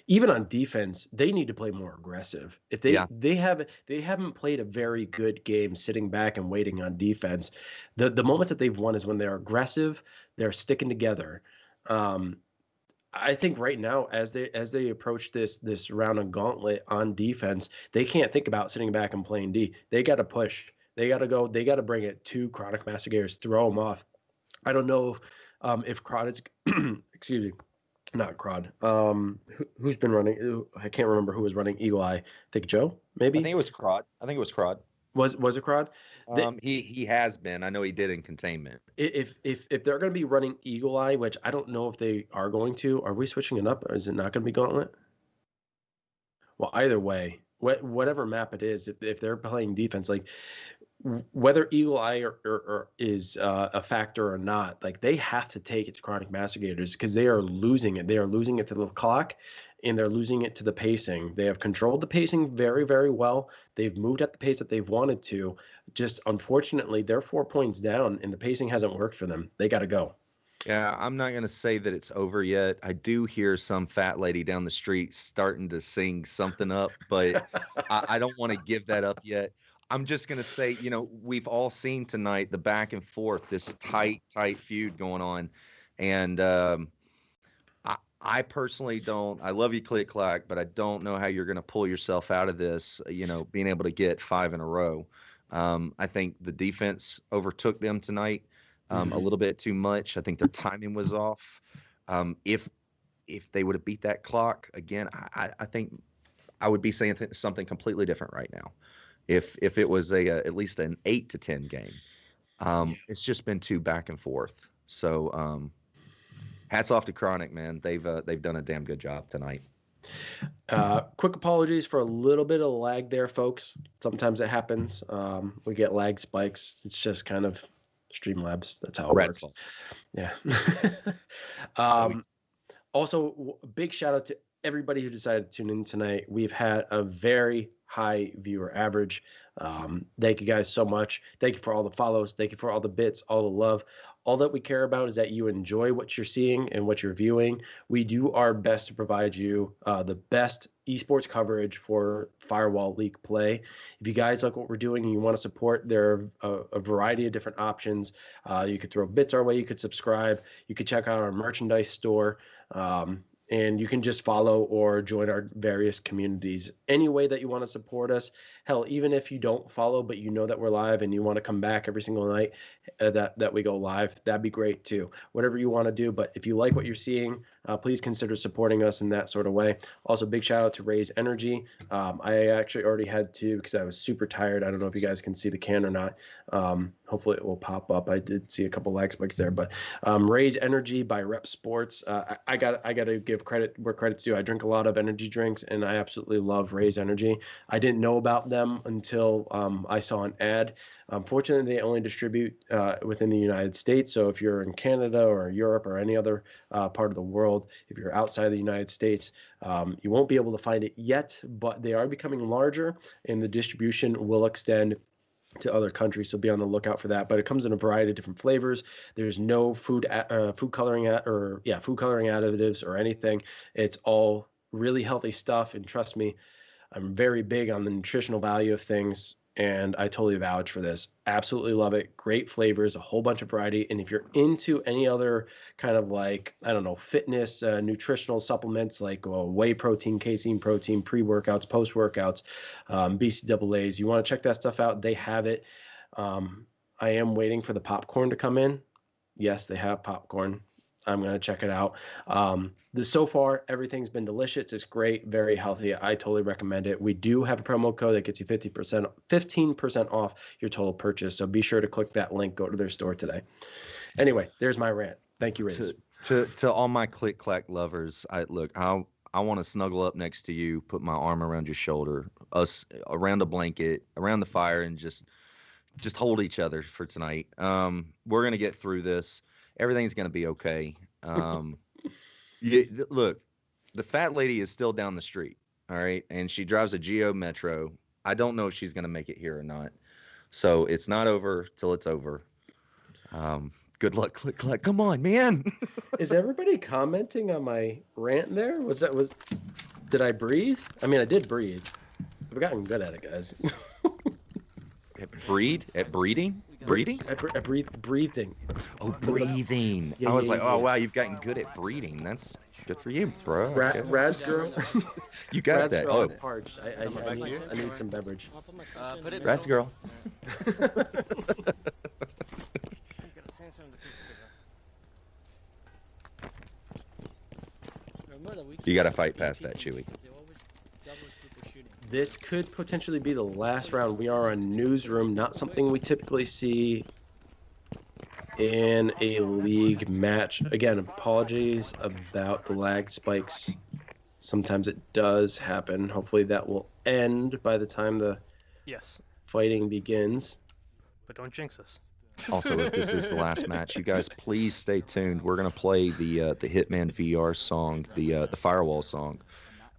Even on defense, they need to play more aggressive. If they haven't played a very good game sitting back and waiting on defense. The moments that they've won is when they're aggressive, they're sticking together. I think right now, as they approach this round of gauntlet on defense, they can't think about sitting back and playing D. They got to push. They got to go. They got to bring it to Chronic Master Gators, throw them off. I don't know if Crowd is, excuse me. Not Crod. Who's been running? I can't remember who was running Eagle Eye. I think Joe, maybe. I think it was Crod. Was it Crod? He has been. I know he did in containment. If they're going to be running Eagle Eye, which I don't know if they are going to, are we switching it up? Or is it not going to be Gauntlet? Well, either way, whatever map it is, if they're playing defense, like whether Eagle Eye or is a factor or not, like they have to take it to Chronic Master Gators because they are losing it. They are losing it to the clock, and they're losing it to the pacing. They have controlled the pacing very, very well. They've moved at the pace that they've wanted to. Just unfortunately, they're 4 points down, and the pacing hasn't worked for them. They got to go. Yeah, I'm not going to say that it's over yet. I do hear some fat lady down the street starting to sing something up, but I don't want to give that up yet. I'm just going to say, we've all seen tonight the back and forth, this tight feud going on. And I personally don't. I love you, Click Clack, but I don't know how you're going to pull yourself out of this, being able to get 5 in a row. I think the defense overtook them tonight a little bit too much. I think their timing was off. If they would have beat that clock again, I think I would be saying something completely different right now. If it was at least an 8-10 game, it's just been too back and forth. So hats off to Chronic, man. They've done a damn good job tonight. Quick apologies for a little bit of lag there, folks. Sometimes it happens. We get lag spikes. It's just kind of Streamlabs. That's how it works. Yeah. Also, big shout out to everybody who decided to tune in tonight. We've had a very high viewer average. Thank you guys so much. Thank you for all the follows. Thank you for all the bits, all the love. All that we care about is that you enjoy what you're seeing and what you're viewing. We do our best to provide you the best esports coverage for Firewall League play. If you guys like what we're doing and you want to support, there are a variety of different options. You could throw bits our way. You could subscribe. You could check out our merchandise store. and you can just follow or join our various communities. Any way that you want to support us, hell, even if you don't follow but you know that we're live and you want to come back every single night that we go live, that'd be great too. Whatever you want to do, but if you like what you're seeing, please consider supporting us in that sort of way. Also, big shout out to Raise Energy. I actually already had to because I was super tired. I don't know if you guys can see the can or not. Hopefully it will pop up. I did see a couple lag spikes there, but Raise Energy by Rep Sports. I got to give credit where credit's due. I drink a lot of energy drinks, and I absolutely love Raise Energy. I didn't know about them until I saw an ad. Fortunately, they only distribute within the United States. So if you're in Canada or Europe or any other part of the world, if you're outside the United States, you won't be able to find it yet, but they are becoming larger, and the distribution will extend to other countries, so be on the lookout for that. But it comes in a variety of different flavors. There's no food coloring additives or anything. It's all really healthy stuff, and trust me, I'm very big on the nutritional value of things, and I totally vouch for this. Absolutely love it. Great flavors, a whole bunch of variety. And if you're into any other kind of like, I don't know, fitness, nutritional supplements like whey protein, casein protein, pre-workouts, post-workouts, BCAAs, you want to check that stuff out, they have it. I am waiting for the popcorn to come in. Yes, they have popcorn. I'm going to check it out. So far, everything's been delicious. It's great, very healthy. I totally recommend it. We do have a promo code that gets you 15% off your total purchase. So be sure to click that link. Go to their store today. Anyway, there's my rant. Thank you, Riz. To all my Click Clack lovers, I want to snuggle up next to you, put my arm around your shoulder, us around a blanket, around the fire, and just hold each other for tonight. We're gonna get through this. Everything's gonna be okay. Look, the fat lady is still down the street, all right, and she drives a Geo Metro. I don't know if she's gonna make it here or not. So it's not over till it's over. Good luck, Click Clack. Come on, man. Is everybody commenting on my rant there? Did I breathe? I mean, I did breathe. I've gotten good at it, guys. At breeding? Breeding? Breathing. Oh, breathing. Yeah, I was yeah, like, yeah. oh, wow, you've gotten good at breeding. That's good for you, bro. Raz girl. You got Raz that. Girl, Oh, I'm parched. I need some beverage. Put it. Raz girl. You got to fight past that, Chewy. This could potentially be the last round. We are on Newsroom, not something we typically see in a league match. Again, apologies about the lag spikes. Sometimes it does happen. Hopefully that will end by the time the fighting begins. But don't jinx us. Also, if this is the last match, you guys please stay tuned. We're gonna play the Hitman VR song, the Firewall song.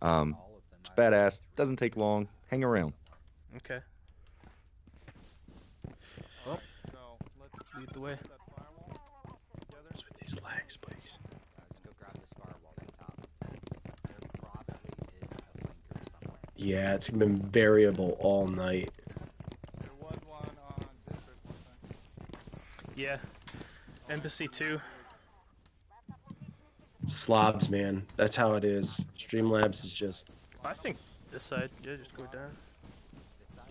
It's badass. Doesn't take long. Hang around. Okay. Well, lead the way. What's with these lag spikes? Let's go grab this firewall on top. There probably is a blinker somewhere. Yeah, it's been variable all night. There was one on District one time. Yeah. Embassy 2. Slobs, man. That's how it is. Streamlabs is just... I think this side. Yeah, just go down.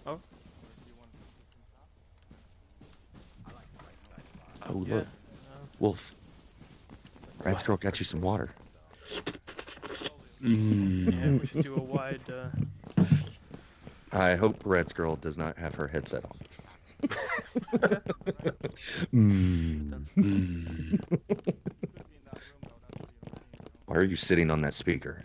Oh. Oh, look. Wolf. Rat's girl got you some water. Yeah, we should do a wide... I hope Rat's girl does not have her headset on. Why are you sitting on that speaker?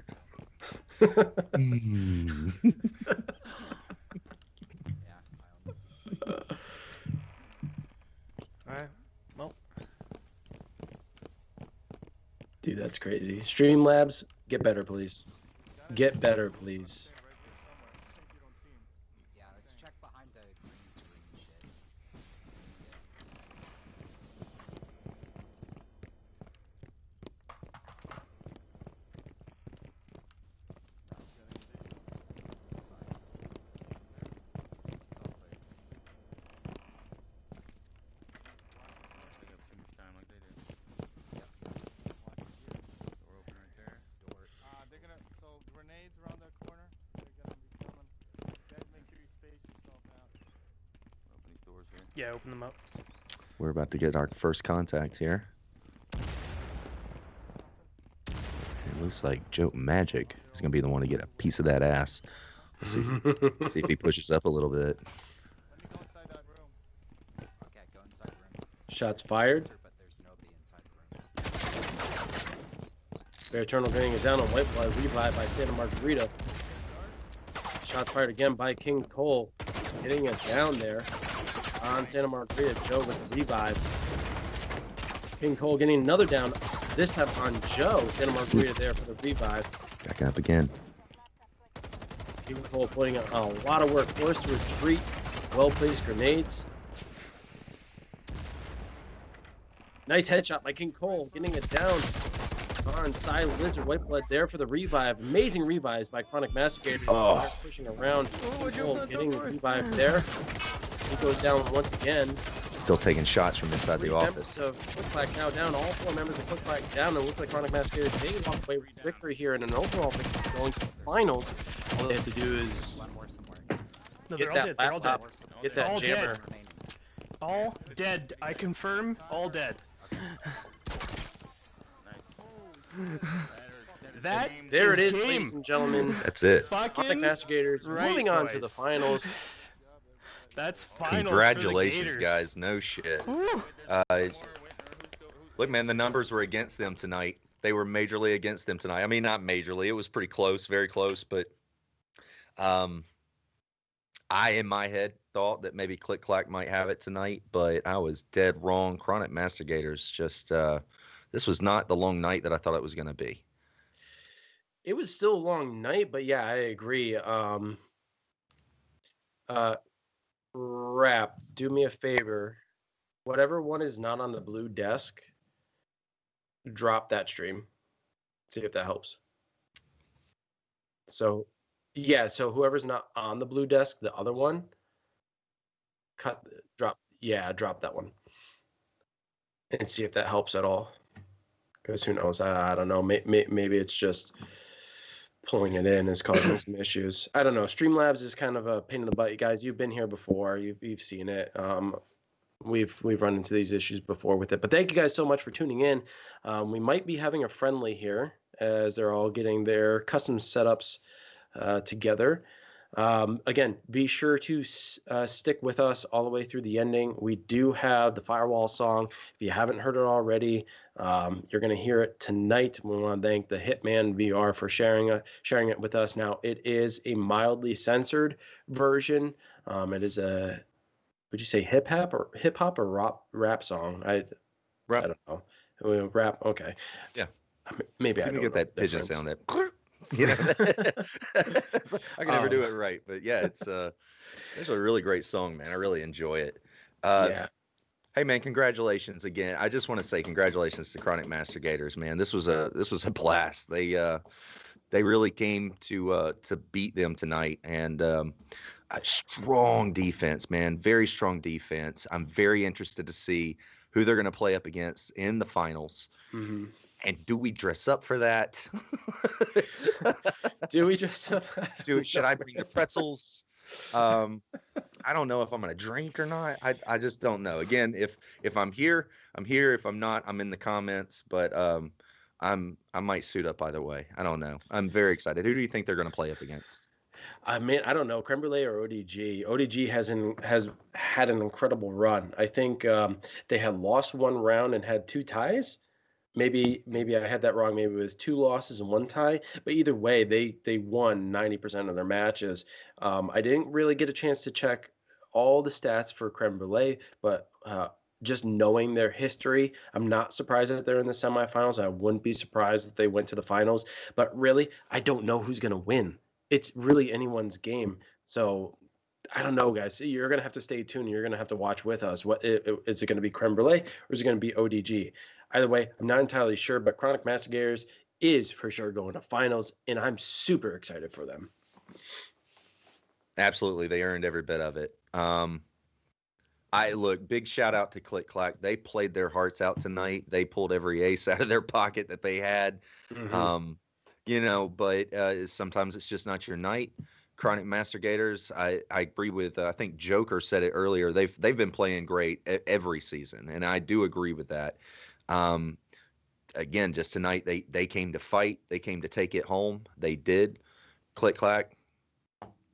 Alright, well. Dude, that's crazy. Streamlabs, get better, please. Get better, please. Yeah, let's check behind the green screen shit. Door open right there. Yeah, open them up. We're about to get our first contact here. It looks like Joe Magic is going to be the one to get a piece of that ass. Let's see, see if he pushes up a little bit. Let me go inside that room. Okay, go inside the room. Shots fired. Sensor, but there's nobody inside the room. Bear Eternal getting it down on White Blood. Revive by Santa Margarita. Shots fired again by King Cole. Getting it down there on Santa Margarita. Joe with the revive. King Cole getting another down. This time on Joe. Santa Margarita there for the revive. Back up again. King Cole putting in a lot of work. Forced to retreat. Well-placed grenades. Nice headshot by King Cole. Getting it down on Silent Lizard. White Blood there for the revive. Amazing revives by Chronic Masticator. Start pushing around. King Cole getting the revive there. He goes down once again. Still taking shots from inside the office. So Clack now down. All 4 members of Clack down. And it looks like Chronic Masticator, they walk away with victory here in an overall victory going to the finals. All they have to do is No, get they're all that dead. They're all dead. laptop, get that All jammer. dead. All dead. I confirm. All dead. That There it is, game. ladies and gentlemen. That's it. Chronic Fucking Mastigators right, moving on to the boys. finals. That's finals. Congratulations, for the Gators. guys. No shit. Look, man, the numbers were against them tonight. They were majorly against them tonight. I mean, not majorly. It was pretty close, very close. But I, in my head, thought that maybe Click Clack might have it tonight, but I was dead wrong. Chronic Mastigators just this was not the long night that I thought it was going to be. It was still a long night, but yeah, I agree. Rap, do me a favor. Whatever one is not on the blue desk, drop that stream. See if that helps. So, yeah, so whoever's not on the blue desk, the other one, drop that one. And see if that helps at all. Because who knows? I don't know. Maybe it's just pulling it in is causing some issues. I don't know. Streamlabs is kind of a pain in the butt. You guys, you've been here before. You've seen it. We've run into these issues before with it. But thank you guys so much for tuning in. We might be having a friendly here as they're all getting their custom setups together. Again, be sure to stick with us all the way through the ending. We do have the Firewall song. If you haven't heard it already, you're going to hear it tonight. We want to thank the Hitman VR for sharing it with us. Now, it is a mildly censored version. It is a, would you say hip hop or rap song? I don't know. Rap. Okay. Yeah. Maybe I don't get know that the pigeon difference. sound. You know, I can never do it right, but yeah, it's actually a really great song, man. I really enjoy it. Yeah. Hey, man, congratulations again. I just want to say congratulations to Chronic Mastigators, man. This was a blast. They really came to beat them tonight, and a strong defense, man. Very strong defense. I'm very interested to see who they're going to play up against in the finals. Mm-hmm. And do we dress up for that? Do we dress up? Should I bring the pretzels? I don't know if I'm gonna drink or not. I just don't know. Again, if I'm here, I'm here. If I'm not, I'm in the comments. But I might suit up either way. I don't know. I'm very excited. Who do you think they're gonna play up against? I mean, I don't know. Creme Brulee or ODG. ODG has had an incredible run. I think they had lost one round and had 2 ties. Maybe I had that wrong. Maybe it was 2 losses and 1 tie. But either way, they won 90% of their matches. I didn't really get a chance to check all the stats for Creme Brulee, but just knowing their history, I'm not surprised that they're in the semifinals. I wouldn't be surprised if they went to the finals. But really, I don't know who's going to win. It's really anyone's game. So I don't know, guys. You're going to have to stay tuned. You're going to have to watch with us. What is it going to be, Creme Brulee, or is it going to be ODG? Either way, I'm not entirely sure, but Chronic Mastigators is for sure going to finals, and I'm super excited for them. Absolutely. They earned every bit of it. Big shout out to Click Clack. They played their hearts out tonight. They pulled every ace out of their pocket that they had. Mm-hmm. But sometimes it's just not your night. Chronic Master Gators, I agree with. I think Joker said it earlier. They've been playing great every season, and I do agree with that. Again, just tonight they came to fight. They came to take it home. They did. Click clack.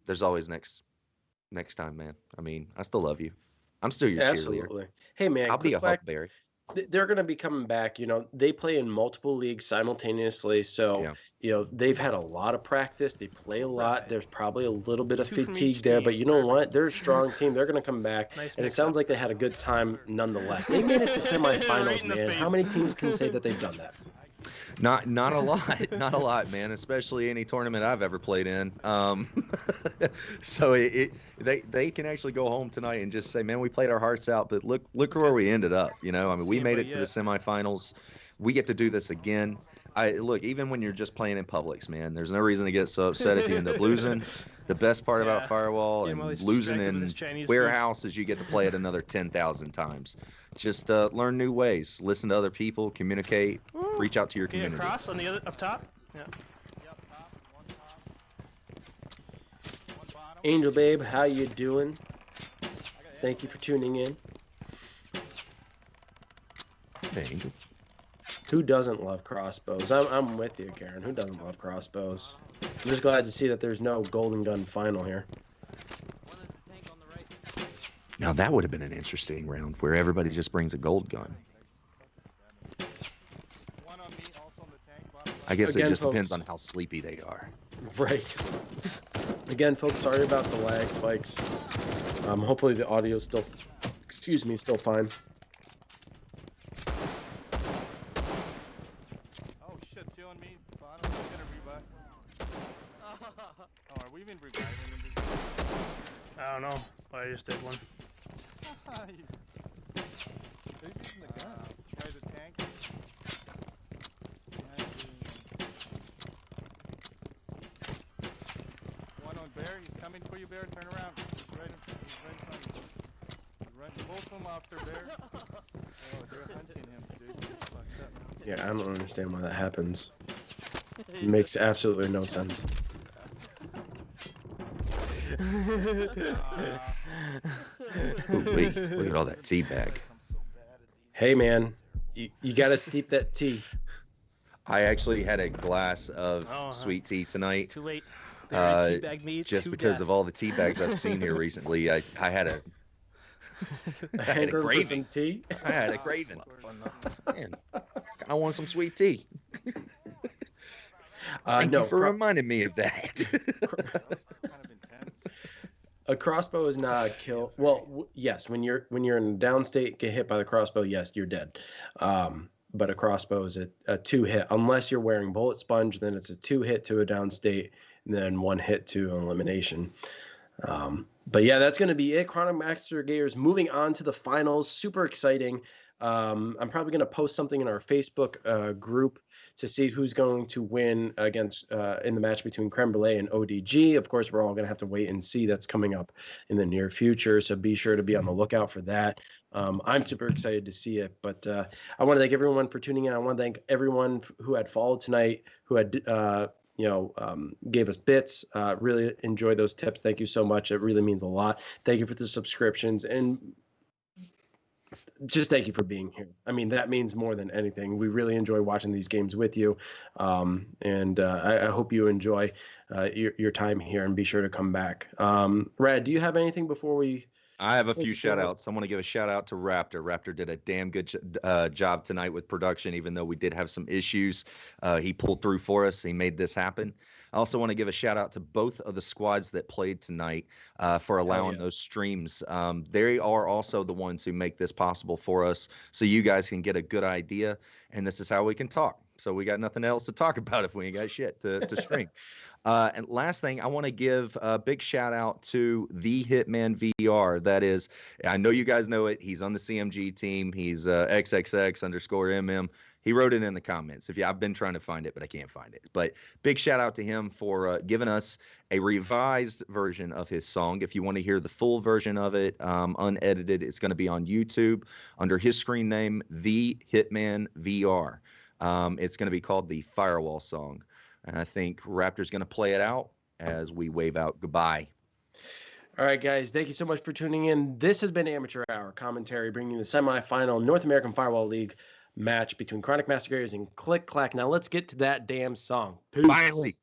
There's always next time, man. I mean, I still love you. I'm still your Absolutely. cheerleader. Hey, man, I'll be a Clack, Huckberry. they're going to be coming back. You know, they play in multiple leagues simultaneously. So, Yeah. you know, they've had a lot of practice. They play a lot. There's probably a little bit of 2 from fatigue each there. team. But you know what? They're a strong team. They're going to come back. Nice And it mix sounds up. like they had a good time nonetheless. They made it to semifinals, Right in the man. face. How many teams can say that they've done that? Not a lot, not a lot, man. Especially any tournament I've ever played in. So they can actually go home tonight and just say, man, we played our hearts out, but look where we ended up. You know, I mean, we made it to the semifinals. We get to do this again. Look, even when you're just playing in Publix, man, there's no reason to get so upset if you end up losing. The best part about Firewall and losing in Warehouse is you get to play it another 10,000 times. Just learn new ways, listen to other people, communicate, reach out to your community. Cross on the other up top. Yeah. Angel Babe, how you doing? Thank you for tuning in. Hey, Angel. Who doesn't love crossbows? I'm with you, Karen. Who doesn't love crossbows? I'm just glad to see that there's no golden gun final here. Now that would have been an interesting round where everybody just brings a gold gun. I guess Again, it just folks, depends on how sleepy they are. Right. Again, folks, sorry about the lag spikes. Hopefully the audio is still, still fine. Oh shit, you and me. Bottom, let's get a revive. Oh, are we even reviving in this? I don't know. I just did one. They're using the gun. Try the tank. One on Bear. He's coming for you, Bear. Turn around. He's right in front of you. He's running both of them after Bear. Oh, they're hunting him, dude. He's fucked up. Yeah, I don't understand why that happens. It makes absolutely no sense. Ooh-wee, look at all that tea bag. Hey, man, you got to steep that tea. I actually had a glass of sweet tea tonight. It's too late. They already teabagged me just to because death. of all the tea bags I've seen here recently. I had a craving. Tea? I had a craving. Man, I want some sweet tea. Thank you for reminding me of that. A crossbow is not a kill. Well, yes, when you're in a downstate, get hit by the crossbow, yes, you're dead. But a crossbow is a 2-hit. Unless you're wearing bullet sponge, then it's a 2-hit to a downstate, and then 1 hit to an elimination. But yeah, that's going to be it. Chronic Master Gators moving on to the finals. Super exciting. I'm probably going to post something in our Facebook group to see who's going to win against in the match between Creme Brulee and ODG. Of course, we're all going to have to wait and see. That's coming up in the near future, so be sure to be on the lookout for that. I'm super excited to see it, but I want to thank everyone for tuning in. I want to thank everyone who had followed tonight, who had gave us bits. Really enjoyed those tips. Thank you so much. It really means a lot. Thank you for the subscriptions, and just thank you for being here. I mean, that means more than anything. We really enjoy watching these games with you, and I hope you enjoy your time here, and be sure to come back. Rad, do you have anything before we? I have a few shout outs. I want to give a shout out to Raptor. Raptor did a damn good job tonight with production, even though we did have some issues. He pulled through for us. He made this happen. I also want to give a shout out to both of the squads that played tonight for allowing those streams. They are also the ones who make this possible for us, so you guys can get a good idea. And this is how we can talk. So we got nothing else to talk about if we ain't got shit to stream. And last thing, I want to give a big shout out to the Hitman VR. That is, I know you guys know it. He's on the CMG team. He's XXX_MM. He wrote it in the comments. I've been trying to find it, but I can't find it. But big shout out to him for giving us a revised version of his song. If you want to hear the full version of it, unedited, it's going to be on YouTube under his screen name, The Hitman VR. It's going to be called the Firewall song. And I think Raptor's going to play it out. as we wave out goodbye. All right, guys, thank you so much for tuning in. This has been Amateur Hour Commentary, bringing the semifinal North American Firewall League match between Chronic Master Gators and Click Clack. Now let's get to that damn song. Peace. Finally.